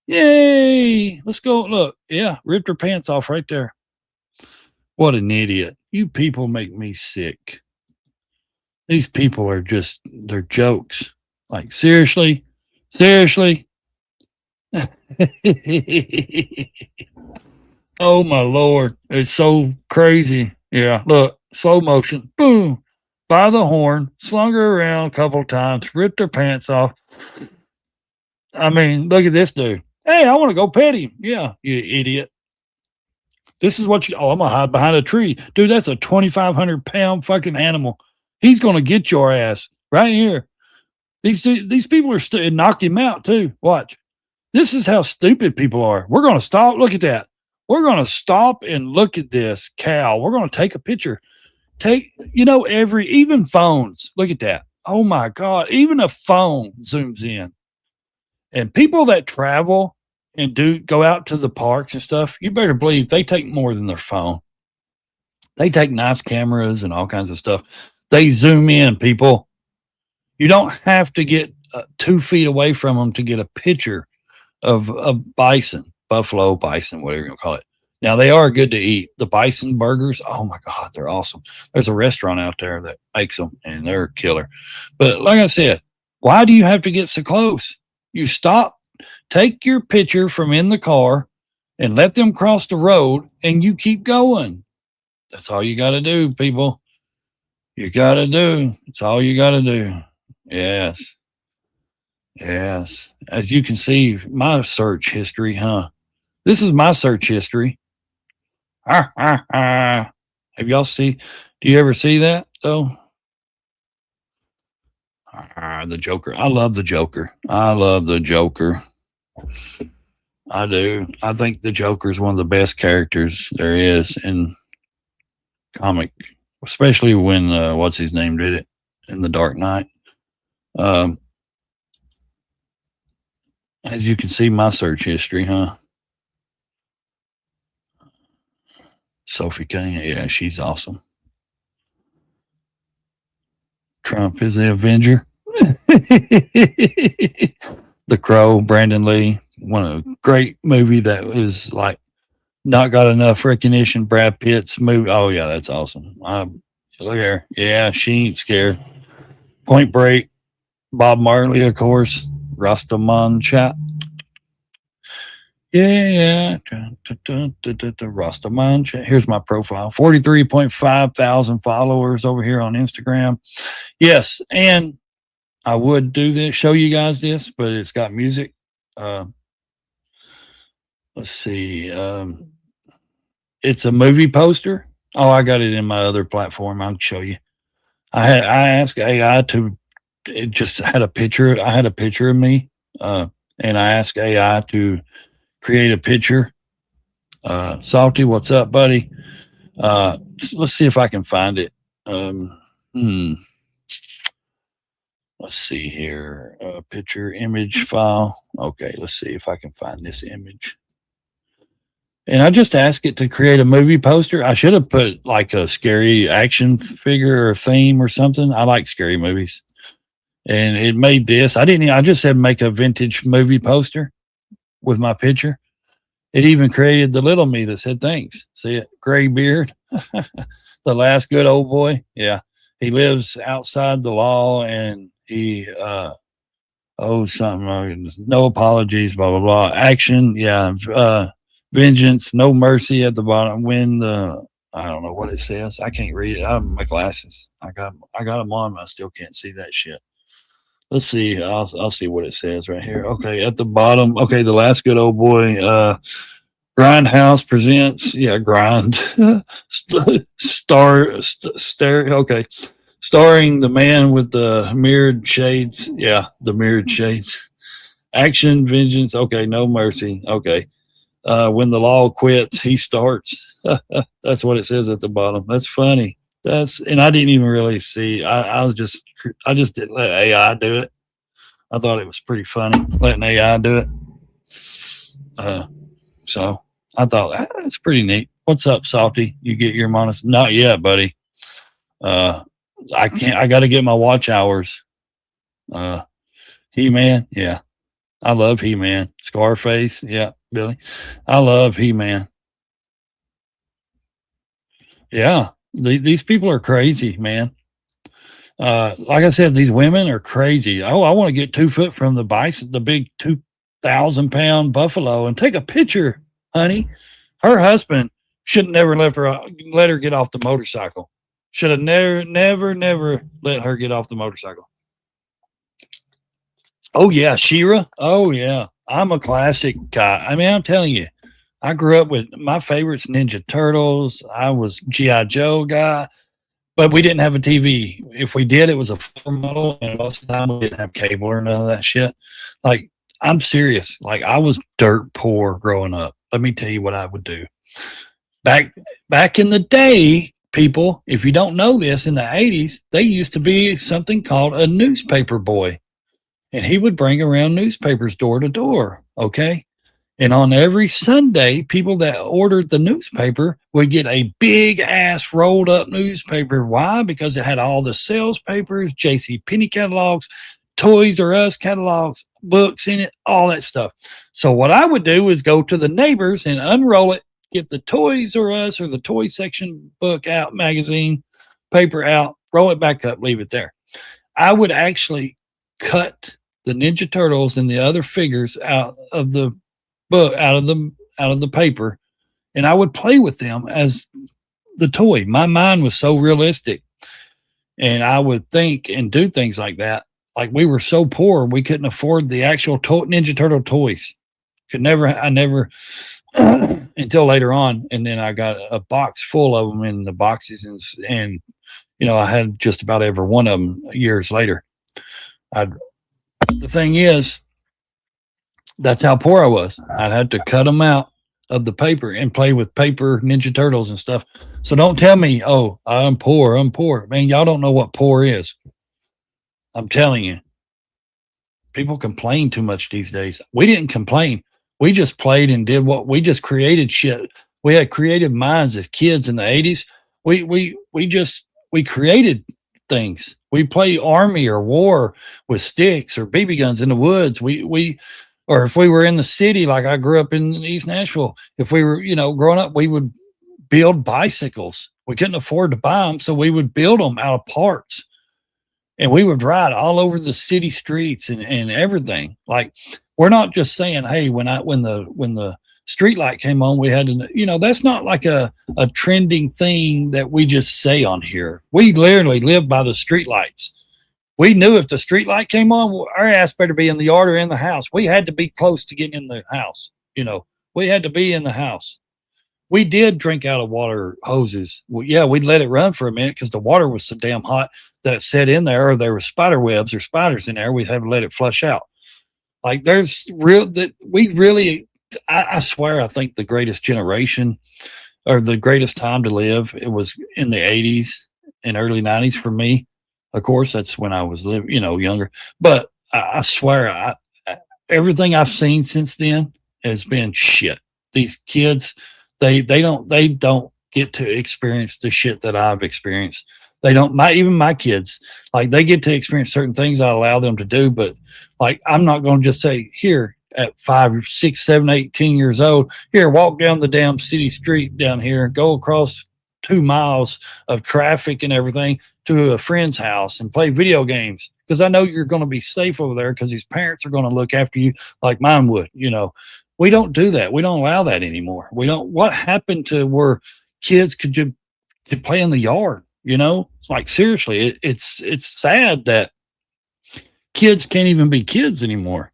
Yay. Let's go. Look. Yeah. Ripped her pants off right there. What an idiot. You people make me sick. These people are just, they're jokes. Like, seriously? Seriously? Oh my Lord. It's so crazy. Yeah. Look, slow motion. Boom. By the horn, slung her around a couple of times, ripped her pants off. I mean, look at this dude. Hey, I want to go pet him. Yeah, you idiot. This is what you, oh, I'm going to hide behind a tree. Dude, that's a 2,500 pound fucking animal. He's going to get your ass right here. These people are it knocked him out too. Watch. This is how stupid people are. We're going to stop. Look at that. We're going to stop and look at this cow. We're going to take a picture. Even phones. Look at that. Oh my God. Even a phone zooms in. And people that travel and go out to the parks and stuff, you better believe they take more than their phone. They take nice cameras and all kinds of stuff. They zoom in, people. You don't have to get 2 feet away from them to get a picture of a bison, buffalo, bison, whatever you want to call it. Now, they are good to eat. The bison burgers, oh my God, they're awesome. There's a restaurant out there that makes them, and they're killer. But like I said, why do you have to get so close? You stop, take your picture from in the car, and let them cross the road, and you keep going. That's all you got to do, people. You got to do. It's all you got to do. Yes. Yes. As you can see, my search history, huh? This is my search history. Have y'all do you ever see that though? The Joker. I love the Joker. I love the Joker. I do. I think the Joker is one of the best characters there is in comic, especially when what's his name did it in The Dark Knight. As you can see, my search history, huh? Sophie Cunningham, yeah, she's awesome. Trump is the Avenger. The Crow, Brandon Lee, one of a great movie that was like not got enough recognition. Brad Pitt's movie. Oh yeah, that's awesome. Look at her. Yeah, she ain't scared. Point Break, Bob Marley, of course. Rastaman chat. Yeah. Rastaman chat. Here's my profile. 43.5 thousand followers over here on Instagram. Yes, and I would do this, show you guys this, but it's got music. Let's see. It's a movie poster. Oh, I got it in my other platform. I'll show you. I asked AI to, it just had a picture. I had a picture of me, and I asked AI to create a picture. Salty, what's up, buddy? Let's see if I can find it. Let's see here. Picture, image file. Okay, let's see if I can find this image. And I just asked it to create a movie poster. I should have put like a scary action figure or theme or something. I like scary movies. And it made this. I just said make a vintage movie poster with my picture. It even created the little me that said thanks. See it? Gray beard. The last good old boy. Yeah. He lives outside the law and he owes something. No apologies, blah, blah, blah. Action. Yeah. Vengeance, no mercy at the bottom. When I don't know what it says. I can't read it. I have my glasses. I got them on, but I still can't see that shit. Let's see. I'll see what it says right here. Okay, at the bottom. Okay, the last good old boy. Grindhouse presents. Yeah, Grind. Okay, starring the man with the mirrored shades. Yeah, the mirrored shades. Action, vengeance. Okay, no mercy. Okay. When the law quits, he starts. That's what it says at the bottom. That's funny. And I didn't even really see. I just didn't let AI do it. I thought it was pretty funny letting AI do it. So I thought that's pretty neat. What's up, Salty? You get your money? Not yet, buddy. I got to get my watch hours. He-Man, yeah. I love He-Man. Scarface, yeah, Billy. I love He-Man. Yeah, These people are crazy, man. Like I said, these women are crazy. Oh, I want to get 2 foot from the bison, the big 2,000-pound buffalo, and take a picture, honey. Her husband should never let her get off the motorcycle. Should have never let her get off the motorcycle. Oh yeah, She-Ra. Oh yeah, I'm a classic guy. I mean, I'm telling you, I grew up with my favorites, Ninja Turtles. I was G.I. Joe guy, but we didn't have a TV. If we did, it was a floor model, and most of the time we didn't have cable or none of that shit. Like, I'm serious. Like, I was dirt poor growing up. Let me tell you what I would do. Back in the day, people, if you don't know this, in the 80s, they used to be something called a newspaper boy. And he would bring around newspapers door to door, okay? And on every Sunday, people that ordered the newspaper would get a big ass rolled up newspaper. Why? Because it had all the sales papers, J.C. Penney catalogs, Toys R Us catalogs, books in it, all that stuff. So what I would do is go to the neighbors and unroll it, get the Toys R Us or the toy section book out, magazine, paper out, roll it back up, leave it there. I would actually cut the Ninja Turtles and the other figures out of the book, out of the paper, and I would play with them as the toy. My mind was so realistic, and I would think and do things like that. Like, we were so poor, we couldn't afford the actual Ninja Turtle toys. I never until later on, and then I got a box full of them in the boxes, and you know, I had just about every one of them years later. The thing is, that's how poor I was. I'd have to cut them out of the paper and play with paper Ninja Turtles and stuff. So don't tell me, oh, I'm poor. Man, y'all don't know what poor is. I'm telling you. People complain too much these days. We didn't complain. We just played and did we just created shit. We had creative minds as kids in the 80s. We created things. We play army or war with sticks or BB guns in the woods. Or if we were in the city, like I grew up in East Nashville, if we were, growing up, we would build bicycles. We couldn't afford to buy them, so we would build them out of parts. And we would ride all over the city streets and everything. Like, we're not just saying, hey, when the street light came on, we had to, that's not like a trending thing that we just say on here. We literally live by the street lights. We knew if the street light came on, our ass better be in the yard or in the house. We had to be close to getting in the house. We had to be in the house. We did drink out of water hoses. Well, yeah, we'd let it run for a minute because the water was so damn hot that it set in there, or there were spider webs or spiders in there. We'd have to let it flush out. Like, I swear, I think the greatest generation or the greatest time to live, it was in the 80s and early 90s for me. Of course, that's when I was younger. But I swear, everything I've seen since then has been shit. These kids, they don't get to experience the shit that I've experienced. They don't. Even my kids, like, they get to experience certain things I allow them to do. But like, I'm not going to just say, here at 5, 6, 7, 8, 10 years old, here, walk down the damn city street down here, go across 2 miles of traffic and everything to a friend's house and play video games, because I know you're going to be safe over there because his parents are going to look after you like mine would. We don't do that. We don't allow that anymore. What happened to where kids could play in the yard? Like, seriously, it's sad that kids can't even be kids anymore.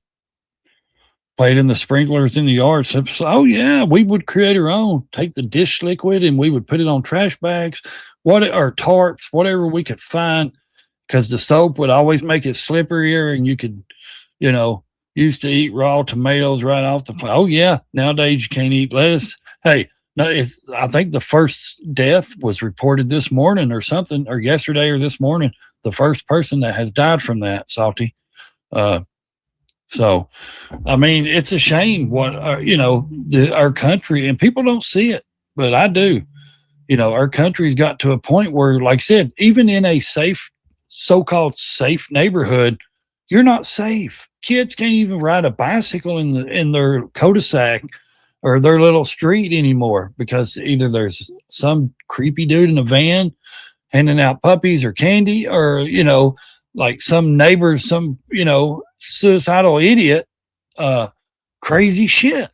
Played in the sprinklers in the yard. So, oh yeah, we would create our own. Take the dish liquid and we would put it on trash bags, or tarps, whatever we could find, because the soap would always make it slipperier, and you could, used to eat raw tomatoes right off the plant. Oh yeah, nowadays you can't eat lettuce. Hey, no, I think the first death was reported this morning or something, or yesterday or this morning. The first person that has died from that, Salty. So, I mean, it's a shame what, our country, and people don't see it, but I do. Our country's got to a point where, like I said, even in a so-called safe neighborhood, you're not safe. Kids can't even ride a bicycle in their cul-de-sac or their little street anymore, because either there's some creepy dude in a van handing out puppies or candy, or, you know, like some neighbors, some, you know, suicidal idiot, crazy shit.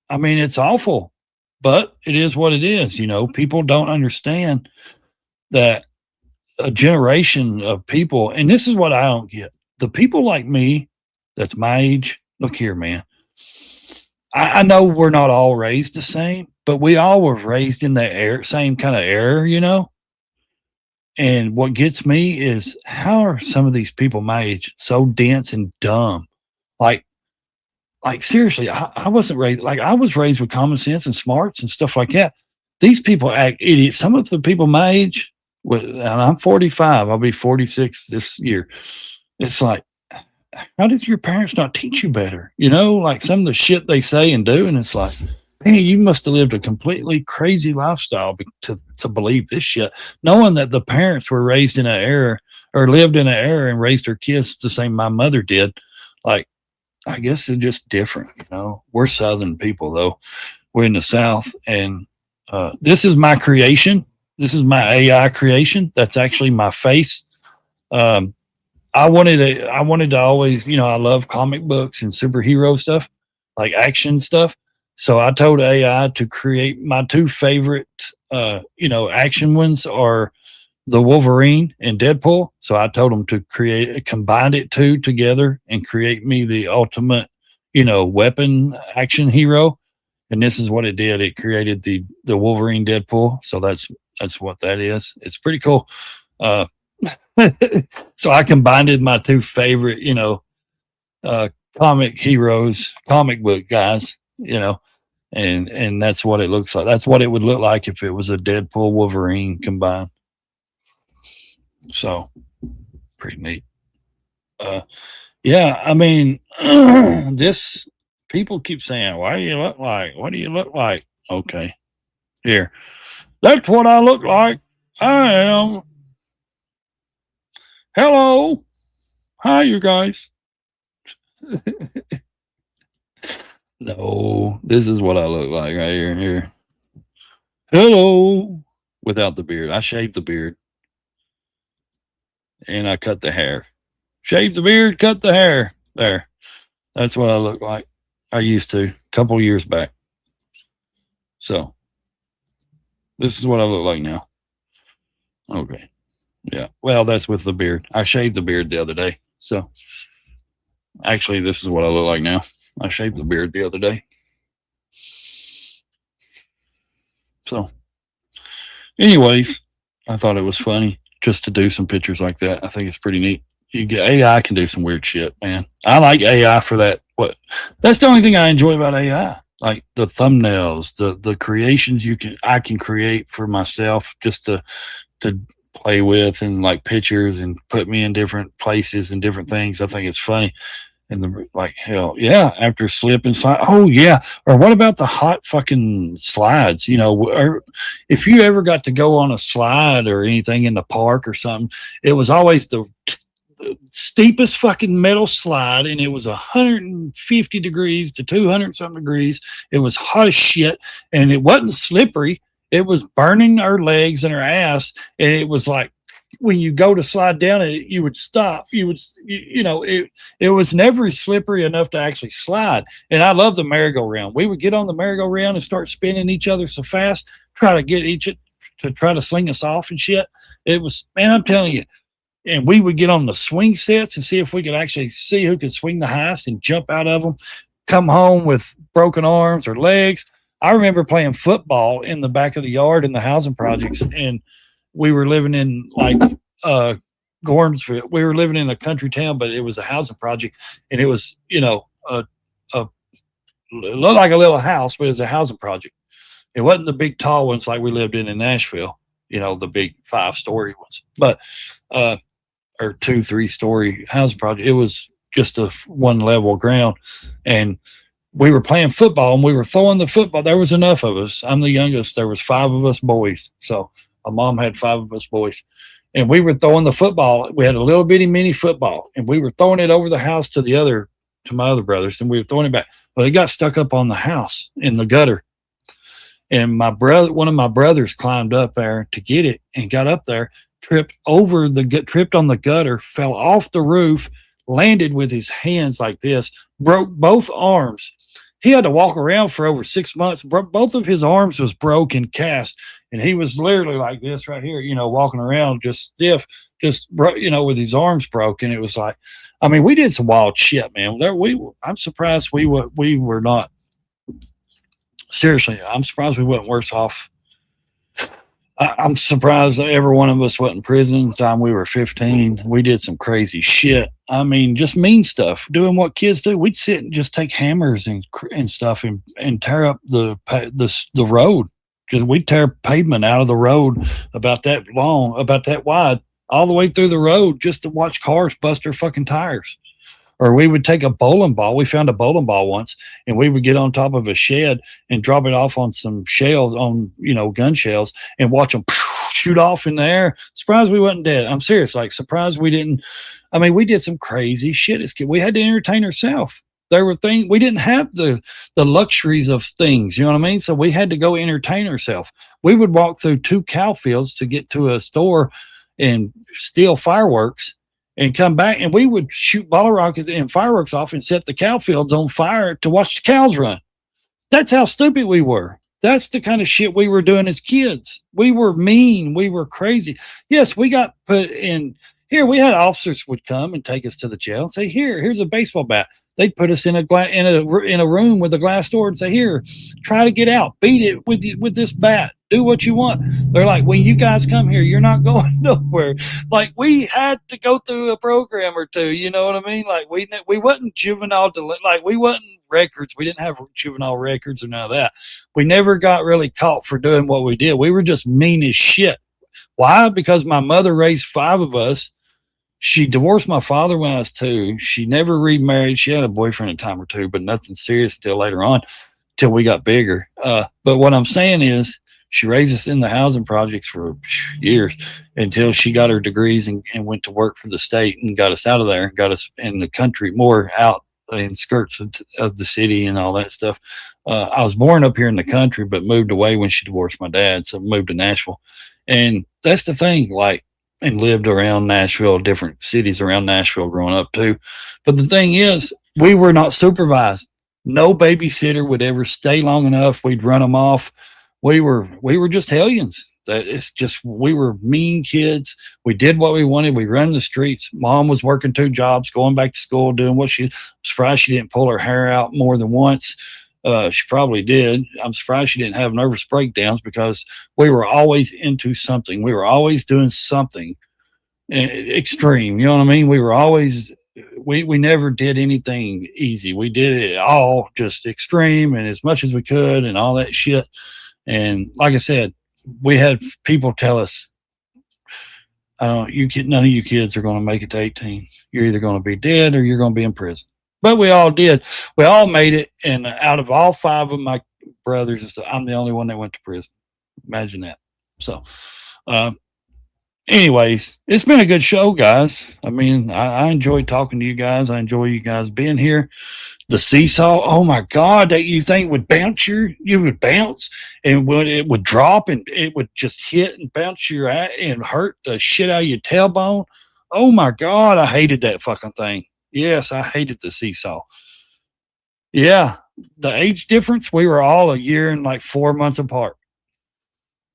I mean, it's awful, but it is what it is. You know, people don't understand that a generation of people, and this is what I don't get. The people like me, that's my age, look here, man. I know we're not all raised the same, but we all were raised in the same kind of era, you know? And what gets me is, how are some of these people my age so dense and dumb? Like seriously, I wasn't raised, like I was raised with common sense and smarts and stuff like that. These people act idiots. Some of the people my age, and I'm 45, I'll be 46 this year. It's like, how did your parents not teach you better? You know, like some of the shit they say and do. And it's like, man, you must have lived a completely crazy lifestyle to believe this shit, knowing that the parents were raised in an era, or lived in an era and raised their kids the same my mother did. Like, I guess they're just different. You know, we're Southern people though. We're in the South, and this is my creation. This is my AI creation. That's actually my face. I wanted to always, you know, I love comic books and superhero stuff, like action stuff. So I told AI to create my two favorite, you know, action ones are the Wolverine and Deadpool. So I told them to combine it two together and create me the ultimate, you know, weapon action hero. And this is what it did. It created the Wolverine Deadpool. So that's what that is. It's pretty cool. So I combined my two favorite, you know, comic heroes, comic book guys, you know, and that's what it looks like. That's what it would look like if it was a Deadpool Wolverine combined. So pretty neat. Yeah, I mean, this, people keep saying, why do you look like? What do you look like? Okay, here. That's what I look like. I am. Hello. Hi, you guys. No, this is what I look like right here. Hello. Without the beard. I shaved the beard. And I cut the hair. Shave the beard, cut the hair. There. That's what I look like. I used to a couple of years back. So this is what I look like now. Okay. Yeah. Well, that's with the beard. I shaved the beard the other day. So actually, this is what I look like now. I shaved the beard the other day. So anyways, I thought it was funny just to do some pictures like that. I think it's pretty neat. AI can do some weird shit, man. I like AI for that. That's the only thing I enjoy about AI. Like the thumbnails, the creations I can create for myself just to play with, and like pictures and put me in different places and different things. I think it's funny. And like, hell yeah, after slip and slide. Oh yeah. Or what about the hot fucking slides? You know, or if you ever got to go on a slide or anything in the park or something, it was always the steepest fucking metal slide, and it was 150 degrees to 200 something degrees. It was hot as shit, and it wasn't slippery. It was burning our legs and our ass, and it was like, when you go to slide down it, you would stop. You would, you know, it was never slippery enough to actually slide. And I love the merry-go-round. We would get on the merry-go-round and start spinning each other so fast, try to get to try to sling us off and shit. It was, man, I'm telling you. And we would get on the swing sets and see if we could actually see who could swing the highest and jump out of them, come home with broken arms or legs. I remember playing football in the back of the yard in the housing projects, and we were living in like Gormsville. We were living in a country town, but it was a housing project, and it was, you know, it looked like a little house, but it was a housing project. It wasn't the big tall ones like we lived in Nashville, you know, the big 5-story ones, but or 2-3-story housing project. It was just a one level ground, and we were playing football, and we were throwing the football. There was enough of us. I'm the youngest. There was 5 of us boys. So my mom had 5 of us boys, and we were throwing the football. We had a little bitty mini football, and we were throwing it over the house to the other to my other brothers, and we were throwing it back. Well, it got stuck up on the house in the gutter. And one of my brothers climbed up there to get it and got up there, tripped on the gutter, fell off the roof, landed with his hands like this, broke both arms. He had to walk around for over 6 months. Both of his arms was broke and cast, and he was literally like this right here, walking around just stiff, with his arms broken. It was like, I mean, we did some wild shit, man. I'm surprised we were not. Seriously, I'm surprised we weren't worse off. I'm surprised that every one of us went in prison the time we were 15. We did some crazy shit. I mean, just mean stuff, doing what kids do. We'd sit and just take hammers and stuff and tear up the road. Just we'd tear pavement out of the road about that long, about that wide, all the way through the road just to watch cars bust their fucking tires. Or we would take a bowling ball. We found a bowling ball once, and we would get on top of a shed and drop it off on some shells, gun shells, and watch them shoot off in the air. Surprised we wasn't dead. I'm serious. Like, surprised we didn't. I mean, we did some crazy shit as kids. We had to entertain ourselves. There were things we didn't have the luxuries of things. You know what I mean? So we had to go entertain ourselves. We would walk through 2 cow fields to get to a store and steal fireworks. And come back, and we would shoot bottle rockets and fireworks off and set the cow fields on fire to watch the cows run. That's how stupid we were. That's the kind of shit we were doing as kids. We were mean. We were crazy. Yes, we got put in here. We had officers would come and take us to the jail and say, here's a baseball bat. They'd put us in a room with a glass door and say, here, try to get out. Beat it with this bat. Do what you want. They're like, when you guys come here, you're not going nowhere. Like, we had to go through a program or two. You know what I mean? Like, we wasn't juvenile, like, we wasn't records. We didn't have juvenile records or none of that. We never got really caught for doing what we did. We were just mean as shit. Why? Because my mother raised 5 of us. She divorced my father when I was 2. She never remarried. She had a boyfriend a time or 2, but nothing serious until later on, till we got bigger. But what I'm saying is, she raised us in the housing projects for years until she got her degrees and went to work for the state and got us out of there and got us in the country, more out in skirts of the city and all that stuff. I was born up here in the country, but moved away when she divorced my dad. So moved to Nashville. And that's the thing, like, and lived around Nashville, different cities around Nashville growing up too. But the thing is, we were not supervised. No babysitter would ever stay long enough. We'd run them off. We were just hellions. It's just, we were mean kids. We did what we wanted. We ran the streets. Mom was working 2 jobs, going back to school, doing what I'm surprised she didn't pull her hair out more than once. She probably did. I'm surprised she didn't have nervous breakdowns because we were always into something. We were always doing something extreme. You know what I mean? We were always, we never did anything easy. We did it all just extreme and as much as we could and all that shit. And like I said, we had people tell us, none of you kids are going to make it to 18. You're either going to be dead or you're going to be in prison. But we all did. We all made it. And out of all 5 of my brothers, I'm the only one that went to prison. Imagine that. So, anyways, it's been a good show, guys. I mean, I enjoyed talking to you guys. I enjoy you guys being here. The seesaw, oh my God, that you think would bounce you would bounce, and when it would drop and it would just hit and bounce your ass and hurt the shit out of your tailbone. Oh my God, I hated that fucking thing. Yes, I hated the seesaw. Yeah, the age difference, we were all a year and like 4 months apart.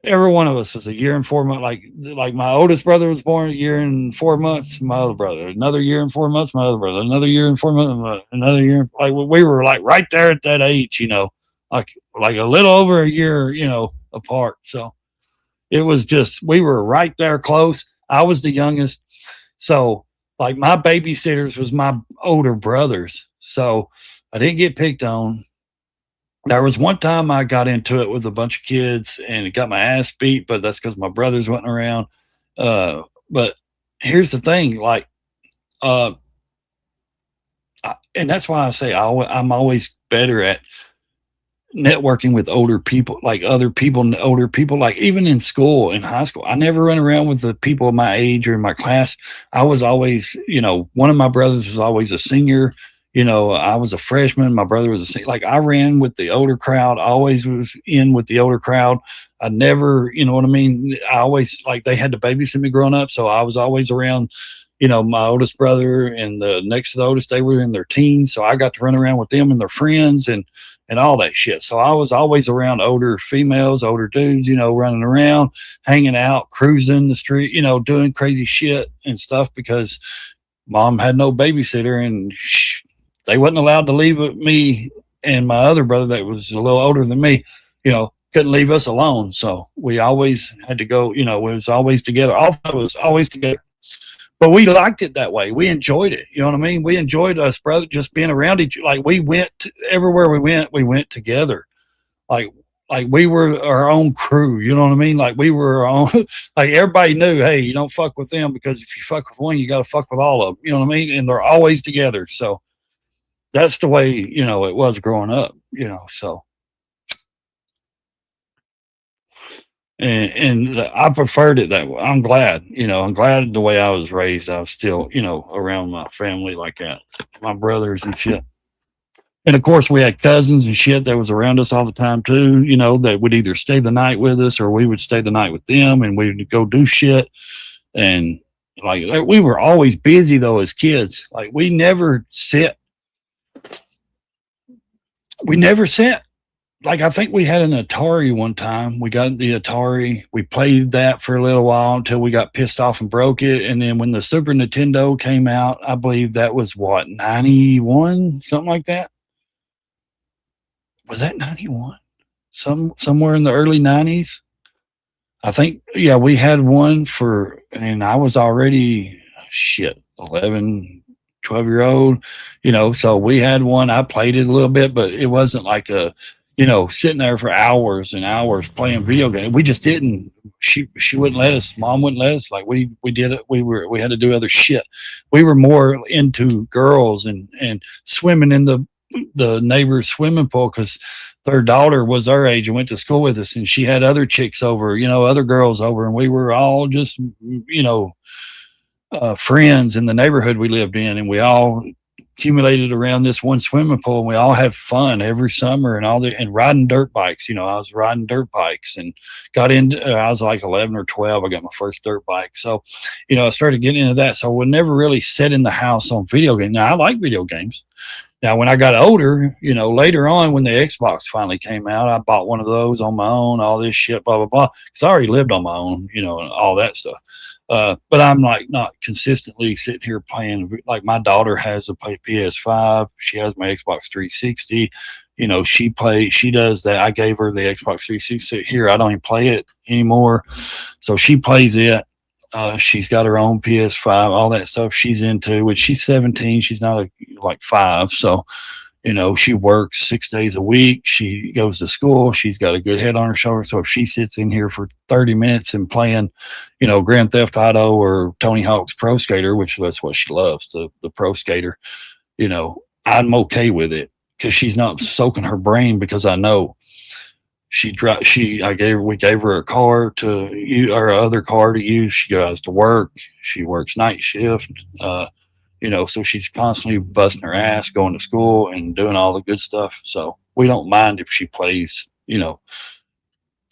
Every one of us was a year and 4 months. Like my oldest brother was born a year and 4 months. My other brother, another year and 4 months. My other brother, another year and 4 months. Another year. Like we were like right there at that age, like a little over a year, apart. So it was just, we were right there close. I was the youngest. So like my babysitters was my older brothers. So I didn't get picked on. There was one time I got into it with a bunch of kids and got my ass beat, but that's because my brothers wasn't around. But here's the thing, and that's why I say I'm always better at networking with older people, like older people, like even in school, in high school. I never run around with the people of my age or in my class. I was always, one of my brothers was always a senior. You know, I was a freshman. My brother was a senior. Like, I ran with the older crowd. I always was in with the older crowd. I never, you know what I mean? I always, like, they had to babysit me growing up. So I was always around, you know, my oldest brother and the next to the oldest. They were in their teens. So I got to run around with them and their friends and all that shit. So I was always around older females, older dudes, you know, running around, hanging out, cruising the street, you know, doing crazy shit and stuff because mom had no babysitter and they wasn't allowed to leave me and my other brother that was a little older than me, you know, couldn't leave us alone. So we always had to go, you know, it was always together. All of us was always together. But we liked it that way. We enjoyed it. You know what I mean? We enjoyed us, brother, just being around each other. Like, we went everywhere we went together. Like we were our own crew. You know what I mean? Like, we were our own, like, everybody knew, hey, you don't fuck with them because if you fuck with one, you got to fuck with all of them. You know what I mean? And they're always together. So that's the way, you know, it was growing up, you know, so. And I preferred it that way. I'm glad, you know, I'm glad the way I was raised. I was still, you know, around my family like that, my brothers and shit. And of course, we had cousins and shit that was around us all the time too, you know, that would either stay the night with us or we would stay the night with them and we would go do shit. And like, we were always busy though as kids. Like, we never sat. Like, I think we had an Atari one time. We got the Atari. We played that for a little while until we got pissed off and broke it. And then when the Super Nintendo came out, I believe that was what, 91, something like that. Was that 91? Somewhere in the early 90s. I think, yeah, we had one and I was already 11, 12-year-old, you know, so we had one. I played it a little bit, but it wasn't like you know, sitting there for hours and hours playing video games. We just didn't. She wouldn't let us. Mom wouldn't let us. Like, we did it. We had to do other shit. We were more into girls and swimming in the neighbor's swimming pool because their daughter was our age and went to school with us, and she had other chicks over, you know, other girls over, and we were all just, you know, friends in the neighborhood we lived in, and we all accumulated around this one swimming pool, and we all had fun every summer and riding dirt bikes. You know, I was riding dirt bikes and got into, I was like 11 or 12. I got my first dirt bike. So, you know, I started getting into that. So we never really sat in the house on video games. Now, I like video games. Now, when I got older, you know, later on when the Xbox finally came out, I bought one of those on my own, all this shit, blah, blah, blah. Because I already lived on my own, you know, and all that stuff. But I'm like not consistently sitting here playing. Like, my daughter has a PS5. She has my Xbox 360. You know, she does that. I gave her the Xbox 360 here. I don't even play it anymore. So she plays it. She's got her own PS5, all that stuff she's into, which she's 17. She's not like 5. So, you know, she works 6 days a week. She goes to school. She's got a good head on her shoulder. So if she sits in here for 30 minutes and playing, you know, Grand Theft Auto or Tony Hawk's Pro Skater, which that's what she loves, the Pro Skater, you know, I'm okay with it because she's not soaking her brain, because I know we gave her a car to use, or other car to use. She goes to work. She works night shift. You know, so she's constantly busting her ass, going to school and doing all the good stuff. So we don't mind if she plays, you know,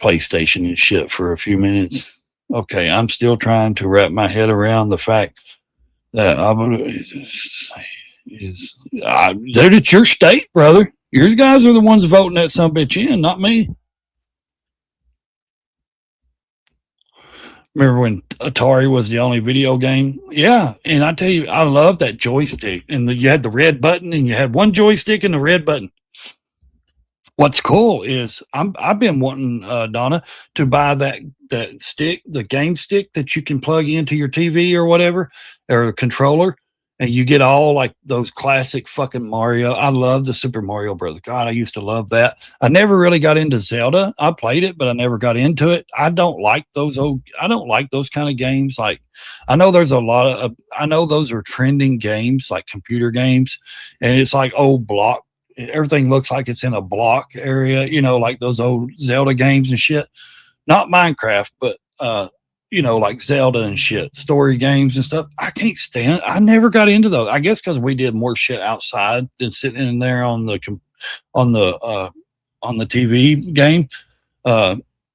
PlayStation and shit for a few minutes. Okay, I'm still trying to wrap my head around the fact that dude, it's your state, brother. Your guys are the ones voting that sumbitch in, not me. Remember when Atari was the only video game? Yeah. And I tell you, I love that joystick. And you had the red button, and you had one joystick and the red button. What's cool is I've been wanting, Donna, to buy that stick, the game stick that you can plug into your TV or whatever, or the controller. And you get all like those classic fucking Mario. I love the Super Mario Brothers. God, I used to love that. I never really got into Zelda. I played it, but I never got into it. I don't like those kind of games. Like, I know there's a lot of, I know those are trending games, like computer games. And it's like old block. Everything looks like it's in a block area, you know, like those old Zelda games and shit. Not Minecraft, but, like Zelda and shit, story games and stuff. I can't stand. I never got into those. I guess because we did more shit outside than sitting in there on the TV game.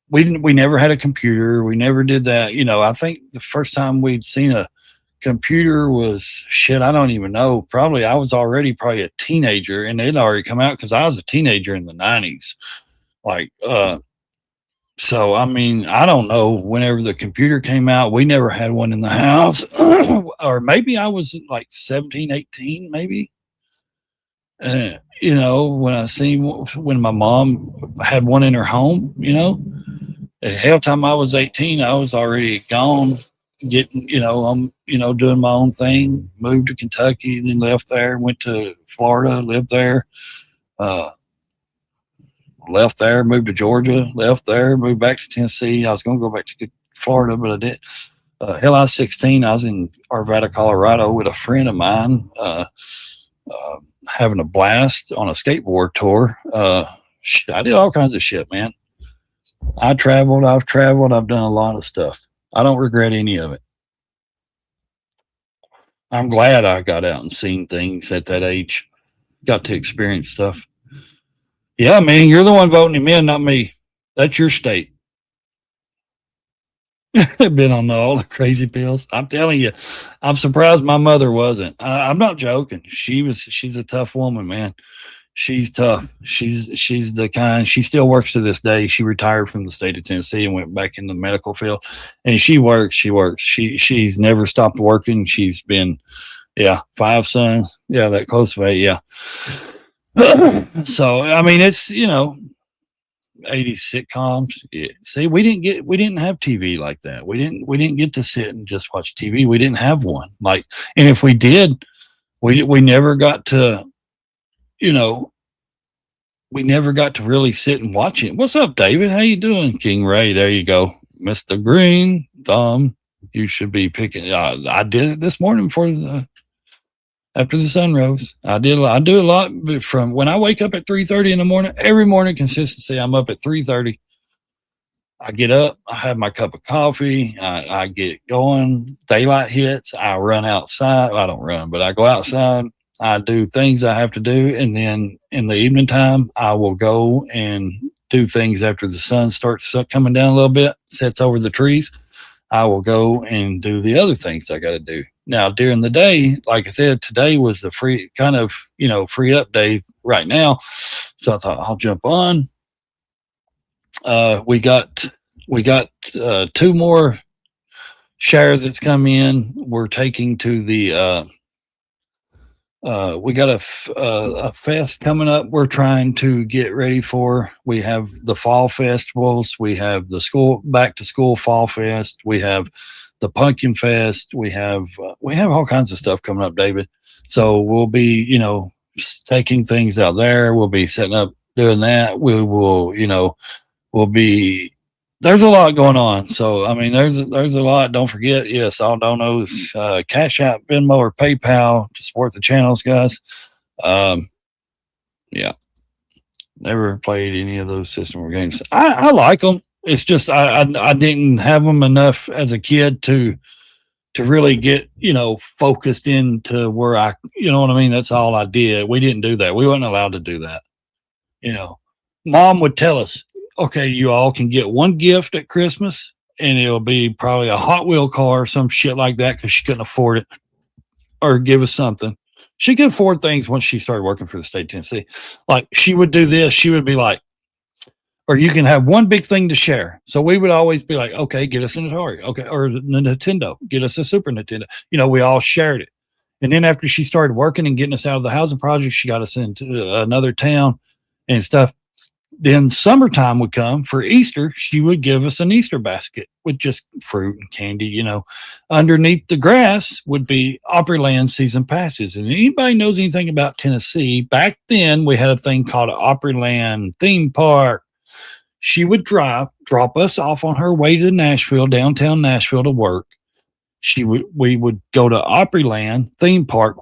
We never had a computer. We never did that. I think the first time we'd seen a computer was shit. I don't even know. Probably I was already probably a teenager, and it already come out because I was a teenager in the 90s. So, I mean, I don't know. Whenever the computer came out, we never had one in the house. Or maybe I was like 17, 18, maybe. When I seen when my mom had one in her home, the hell time I was 18, I was already gone getting, I'm, doing my own thing, moved to Kentucky, then left there, went to Florida, lived there. Left there, moved to Georgia, left there, moved back to Tennessee. I was going to go back to Florida, but I did. Hell, I was 16. I was in Arvada, Colorado with a friend of mine, having a blast on a skateboard tour. I did all kinds of shit, man. I've traveled. I've done a lot of stuff. I don't regret any of it. I'm glad I got out and seen things at that age. Got to experience stuff. Yeah, man, you're the one voting him in, not me. That's your state. Been on all the crazy pills. I'm telling you, I'm surprised my mother wasn't. I'm not joking. She's a tough woman, man. She's tough. She's the kind. She still works to this day. She retired from the state of Tennessee and went back into the medical field. And she works. She's never stopped working. She's been, 5 sons. Yeah, that close to 8. Yeah. So I mean, it's 80s sitcoms. Yeah. See, we didn't have TV like that. We didn't get to sit and just watch TV. We didn't have one. And if we did, we never got to, we never got to really sit and watch it. What's up, David? How you doing, King Ray? There you go, Mr. Green Thumb. You should be picking. I did it this morning after the sun rose. I do a lot from when I wake up at 3:30 in the morning. Every morning, consistency. I'm up at 3:30. I get up. I have my cup of coffee. I get going. Daylight hits. I run outside. I don't run, but I go outside. I do things I have to do, and then in the evening time, I will go and do things after the sun starts coming down a little bit, sets over the trees. I will go and do the other things I got to do. Now, during the day, like I said, today was the free free up day right now. So I thought I'll jump on. We got 2 more shares that's come in. We're taking to the, we got a fest coming up. We're trying to get ready for. We have the fall festivals. We have the back to school fall fest. We have the pumpkin fest. We have all kinds of stuff coming up, David. So we'll be, taking things out there. We'll be setting up, doing that. We will, we'll be. There's a lot going on. So I mean, there's a lot. Don't forget, yes, all donos, Cash App, Venmo, or PayPal to support the channels, guys. Yeah, never played any of those system or games. I like them. It's just I didn't have them enough as a kid to really get focused into where you know what I mean. That's all I did. We didn't do that. We weren't allowed to do that. Mom would tell us, okay, you all can get one gift at Christmas, and it'll be probably a Hot Wheel car or some shit like that because she couldn't afford it, or give us something. She could afford things once she started working for the state of Tennessee. Like she would do this. She would be like, or you can have one big thing to share. So we would always be like, okay, get us an Atari. Okay. Or the Nintendo, get us a Super Nintendo. We all shared it. And then after she started working and getting us out of the housing project, she got us into another town and stuff. Then summertime would come for Easter. She would give us an Easter basket with just fruit and candy, Underneath the grass would be Opryland season passes. And anybody knows anything about Tennessee, back then we had a thing called Opryland theme park. She would drop us off on her way to Nashville, downtown Nashville, to work. We would go to Opryland theme park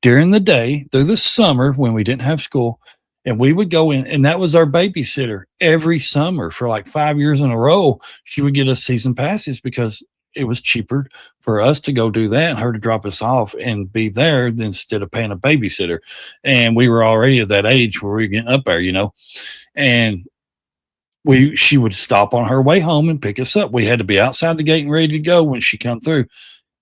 during the day through the summer when we didn't have school. And we would go in, and that was our babysitter every summer for like 5 years in a row. She would get us season passes because it was cheaper for us to go do that and her to drop us off and be there than instead of paying a babysitter. And we were already at that age where we were getting up there, you know, and she would stop on her way home and pick us up. We had to be outside the gate and ready to go when she come through.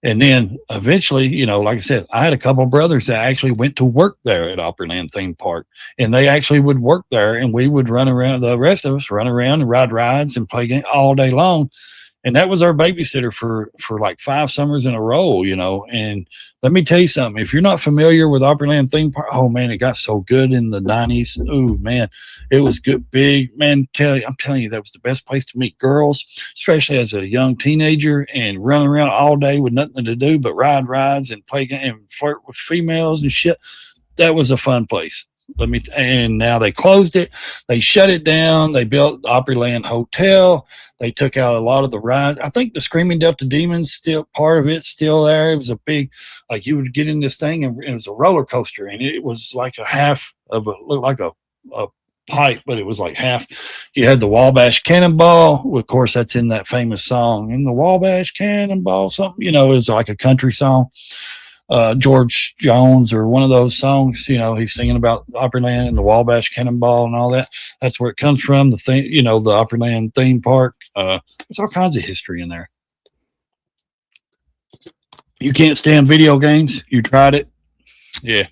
And then eventually, you know, like I said, I had a couple of brothers that actually went to work there at Opryland Theme Park, and they actually would work there, and we would run around. The rest of us run around and ride rides and play games all day long. And that was our babysitter for like 5 summers in a row, you know. And let me tell you something, if you're not familiar with Opryland Theme Park, oh man, it got so good in the 90s. Oh man, it was good, big, man. I'm telling you, that was the best place to meet girls, especially as a young teenager, and run around all day with nothing to do but ride rides and play and flirt with females and shit. That was a fun place. And now they closed it. They shut it down. They built the Opryland Hotel. They took out a lot of the rides. I think the Screaming Delta Demons, still part of it's still there. It was a big, like, you would get in this thing and it was a roller coaster, and it was like a half of a, looked like a pipe, but it was like half. You had the Wabash Cannonball. Of course, that's in that famous song, in the Wabash Cannonball, something, you know, it was like a country song. George Jones or one of those songs, you know, he's singing about Opryland and the Wabash Cannonball and all that. That's where it comes from. The thing, you know, the Opryland theme park. There's all kinds of history in there. You can't stand video games. You tried it. Yeah.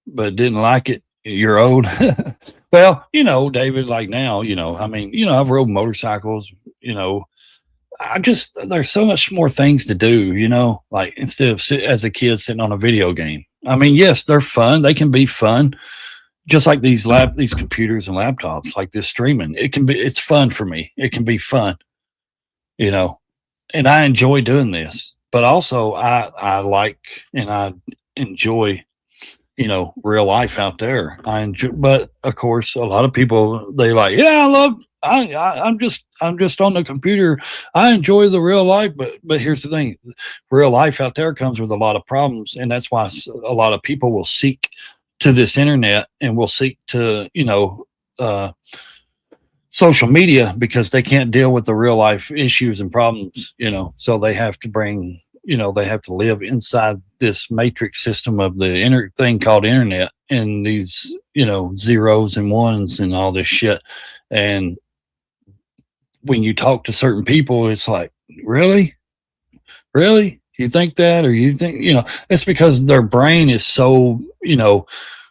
But didn't like it. You're old. Well, you know, David, like now, you know, I mean, you know, I've rode motorcycles, you know, there's so much more things to do, you know, like instead of as a kid sitting on a video game. I mean, yes, they're fun. They can be fun. Just like these computers and laptops, like this streaming, it's fun for me. It can be fun, you know, and I enjoy doing this, but also I like, and I enjoy, you know, real life out there. I enjoy, but of course, a lot of people, they like, yeah, I'm just on the computer. I enjoy the real life, but here's the thing: real life out there comes with a lot of problems, and that's why a lot of people will seek to this internet and will seek to, you know, social media, because they can't deal with the real life issues and problems, you know. So they have to bring, you know, they have to live inside this matrix system of the thing called internet, and these, you know, zeros and ones and all this shit. And when you talk to certain people, it's like, really? You think that? Or you think, you know, it's because their brain is so, you know,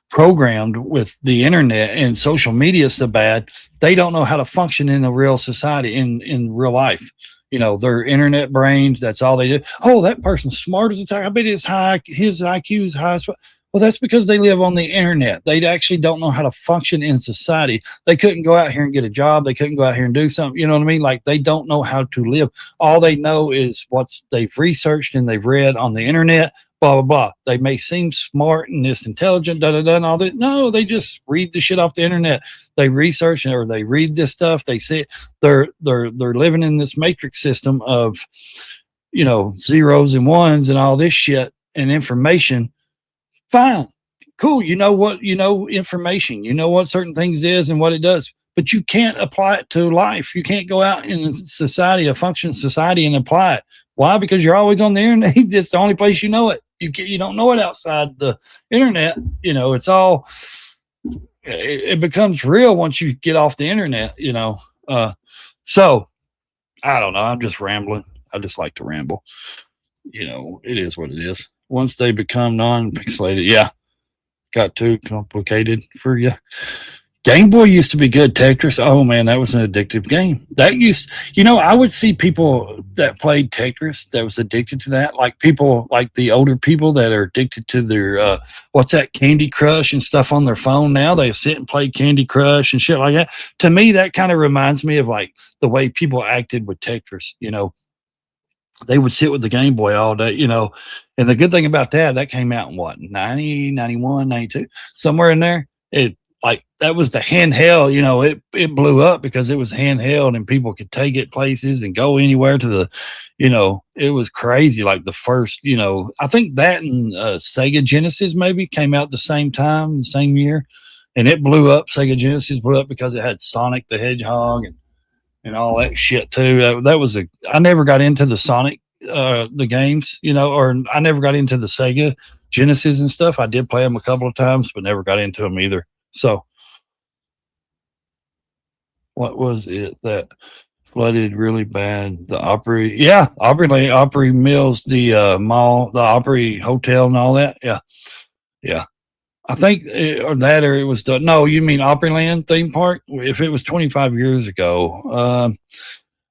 programmed with the internet and social media so bad, they don't know how to function in a real society, in real life. You know, their internet brains, that's all they do. Oh, that person's smart as a tiger. I bet his IQ is high. Well, that's because they live on the internet. They actually don't know how to function in society. They couldn't go out here and get a job. They couldn't go out here and do something. You know what I mean? Like, they don't know how to live. All they know is what they've researched and they've read on the internet, blah, blah, blah. They may seem smart and this intelligent, and all that. No, they just read the shit off the internet. They research or they read this stuff. They see it. They're living in this matrix system of, you know, zeros and ones and all this shit and information. Fine, cool. You know what, you know, information, you know what certain things is and what it does, but you can't apply it to life. You can't go out in society, a functioning society, and apply it. Why? Because you're always on the internet. It's the only place you know it. You don't know it outside the internet. You know, it's all, it becomes real once you get off the internet, you know. So I don't know. I'm just rambling. I just like to ramble. You know, it is what it is. Once they become non-pixelated, yeah, got too complicated for you. Game Boy used to be good. Tetris, oh man, that was an addictive game. That used, you know, I would see people that played Tetris that was addicted to that, like people, like the older people that are addicted to their what's that, Candy Crush and stuff on their phone now. They sit and play Candy Crush and shit like that. To me, that kind of reminds me of like the way people acted with Tetris, you know. They would sit with the Game Boy all day, you know. And the good thing about that came out in what, 90, 91, 92, somewhere in there. It, like, that was the handheld, you know, it blew up because it was handheld and people could take it places and go anywhere to the, you know, it was crazy. Like the first, you know, I think that and Sega Genesis maybe came out the same time, the same year, and it blew up. Sega Genesis blew up because it had Sonic the Hedgehog and all that shit too. That was I never got into the Sonic, the games, you know, or I never got into the Sega Genesis and stuff. I did play them a couple of times, but never got into them either. So what was it that flooded really bad? The Opry, yeah, Opry Mills, the mall, the Opry Hotel, and all that. Yeah, yeah. I think or it was no. You mean Opryland theme park? If it was 25 years ago,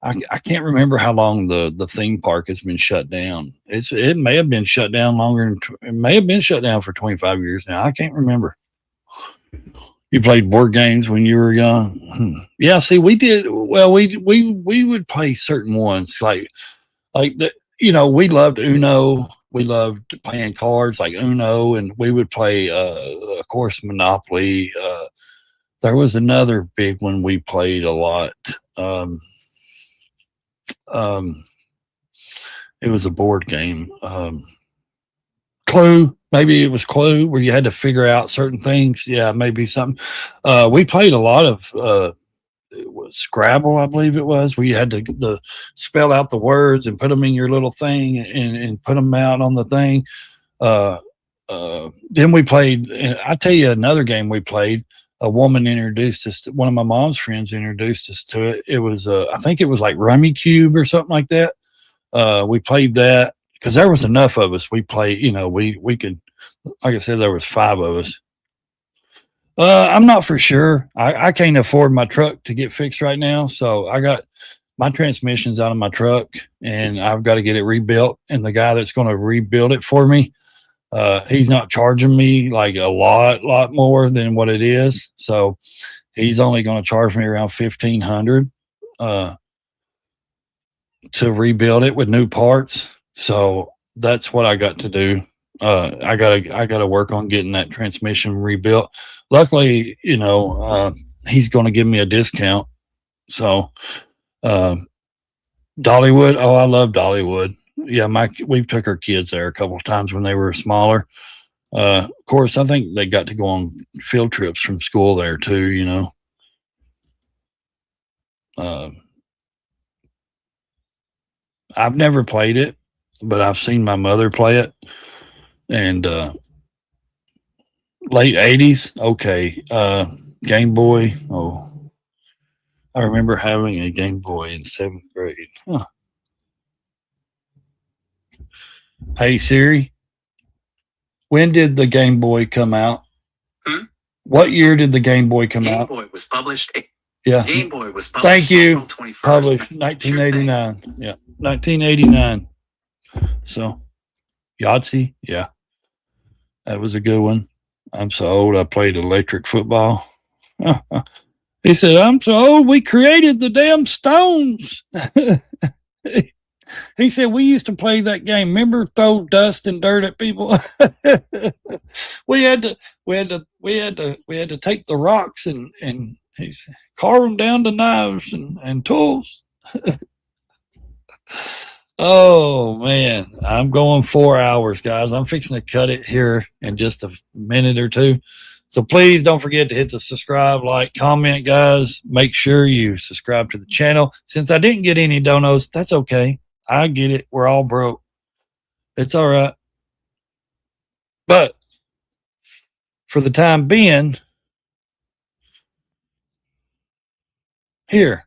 I can't remember how long the theme park has been shut down. It may have been shut down longer. It may have been shut down for 25 years now. I can't remember. You played board games when you were young? Yeah, see, we did. Well, we would play certain ones like the, you know, we loved Uno. We loved playing cards like Uno, and we would play, of course, Monopoly. There was another big one we played a lot. It was a board game. Clue. Maybe it was Clue, where you had to figure out certain things. Yeah, maybe something. We played a lot of it was Scrabble, I believe it was, where you had to spell out the words and put them in your little thing and put them out on the thing. Then we played. I tell you another game we played. A woman introduced us. One of my mom's friends introduced us to it. It was I think it was like Rummy Cube or something like that. We played that because there was enough of us. We played, you know, we could, like I said, there was 5 of us. I'm not for sure. I can't afford my truck to get fixed right now. So I got my transmission's out of my truck and I've got to get it rebuilt. And the guy that's going to rebuild it for me, he's not charging me like a lot more than what it is. So he's only going to charge me around $1,500 to rebuild it with new parts. So that's what I got to do. I gotta work on getting that transmission rebuilt. Luckily, you know, he's going to give me a discount. So, Dollywood. Oh, I love Dollywood. Yeah. We took our kids there a couple of times when they were smaller. Of course, I think they got to go on field trips from school there too, you know. I've never played it, but I've seen my mother play it. And late 80s, okay. Game Boy. Oh, I remember having a Game Boy in 7th grade. Huh. Hey Siri, when did the Game Boy come out? What year did the Game Boy come out? Game Boy was published. Yeah. Game Boy was published. Thank you. April 21st. Published 1989. Yeah, 1989. So, Yahtzee. Yeah, that was a good one. I'm so old. I played electric football. He said, "I'm so old. We created the damn Stones." He said, "We used to play that game. Remember, throw dust and dirt at people." we had to take the rocks and carve them down to knives and tools. Oh man, I'm going 4 hours, guys. I'm fixing to cut it here in just a minute or two. So please don't forget to hit the subscribe, like, comment, guys. Make sure you subscribe to the channel. Since I didn't get any donos, that's okay. I get it. We're all broke. It's all right. But for the time being, here.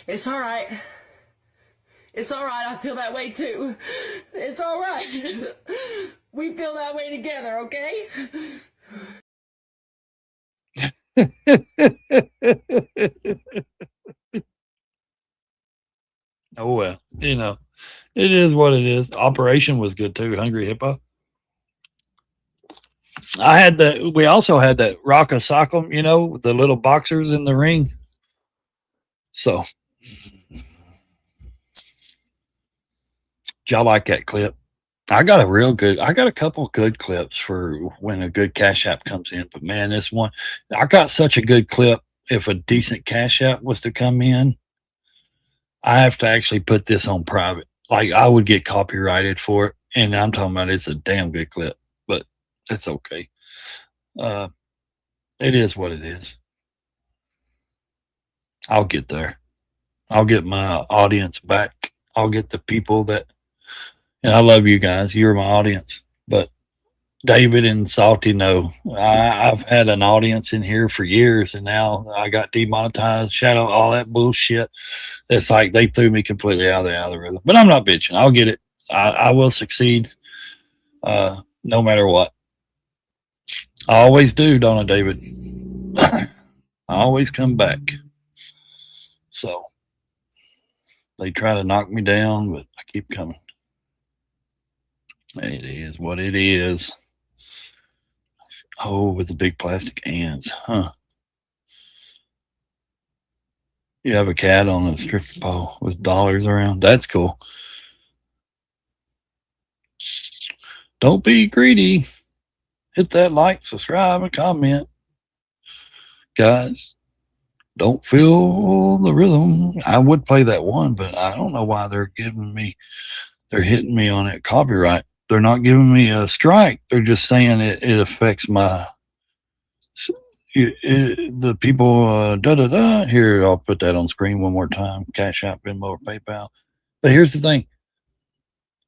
It's all right. It's all right. I feel that way too. It's all right. We feel that way together, okay? Oh well, you know, it is what it is. Operation was good too. Hungry Hippo. We also had that Rock a Sock'em, you know, the little boxers in the ring. So, y'all like that clip? I got a couple good clips for when a good Cash App comes in, but man, this one, I got such a good clip. If a decent Cash App was to come in, I have to actually put this on private. Like I would get copyrighted for it. And I'm talking about it's a damn good clip, but it's okay. It is what it is. I'll get there. I'll get my audience back. I'll get the people that, and I love you guys. You're my audience. But David and Salty know I've had an audience in here for years, and now I got demonetized, shadow, all that bullshit. It's like they threw me completely out of the algorithm. But I'm not bitching. I'll get it. I will succeed no matter what. I always do, don't I, David? I always come back. So they try to knock me down, but I keep coming. It is what it is. Oh, with the big plastic ants, huh? You have a cat on a stripper pole with dollars around. That's cool. Don't be greedy. Hit that like, subscribe, and comment. Guys, don't feel the rhythm. I would play that one, but I don't know why they're hitting me on it copyright. They're not giving me a strike. They're just saying it affects my the people. Here, I'll put that on screen one more time. Cash App, Venmo, or PayPal. But here's the thing: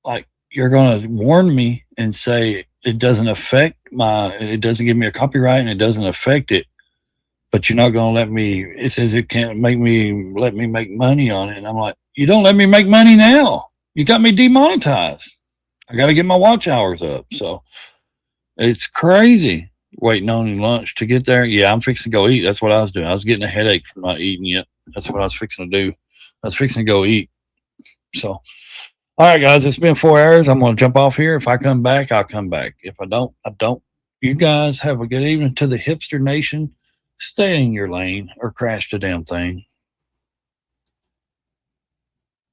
like, you're gonna warn me and say it doesn't affect it doesn't give me a copyright and it doesn't affect it, but you're not gonna let me. It says it can't let me make money on it, and I'm like, you don't let me make money now. You got me demonetized. I got to get my watch hours up. So it's crazy waiting on lunch to get there. Yeah, I'm fixing to go eat. That's what I was doing. I was getting a headache from not eating yet. That's what I was fixing to do. I was fixing to go eat. So, all right, guys, it's been 4 hours. I'm going to jump off here. If I come back, I'll come back. If I don't, I don't. You guys have a good evening. To the hipster nation, stay in your lane or crash the damn thing.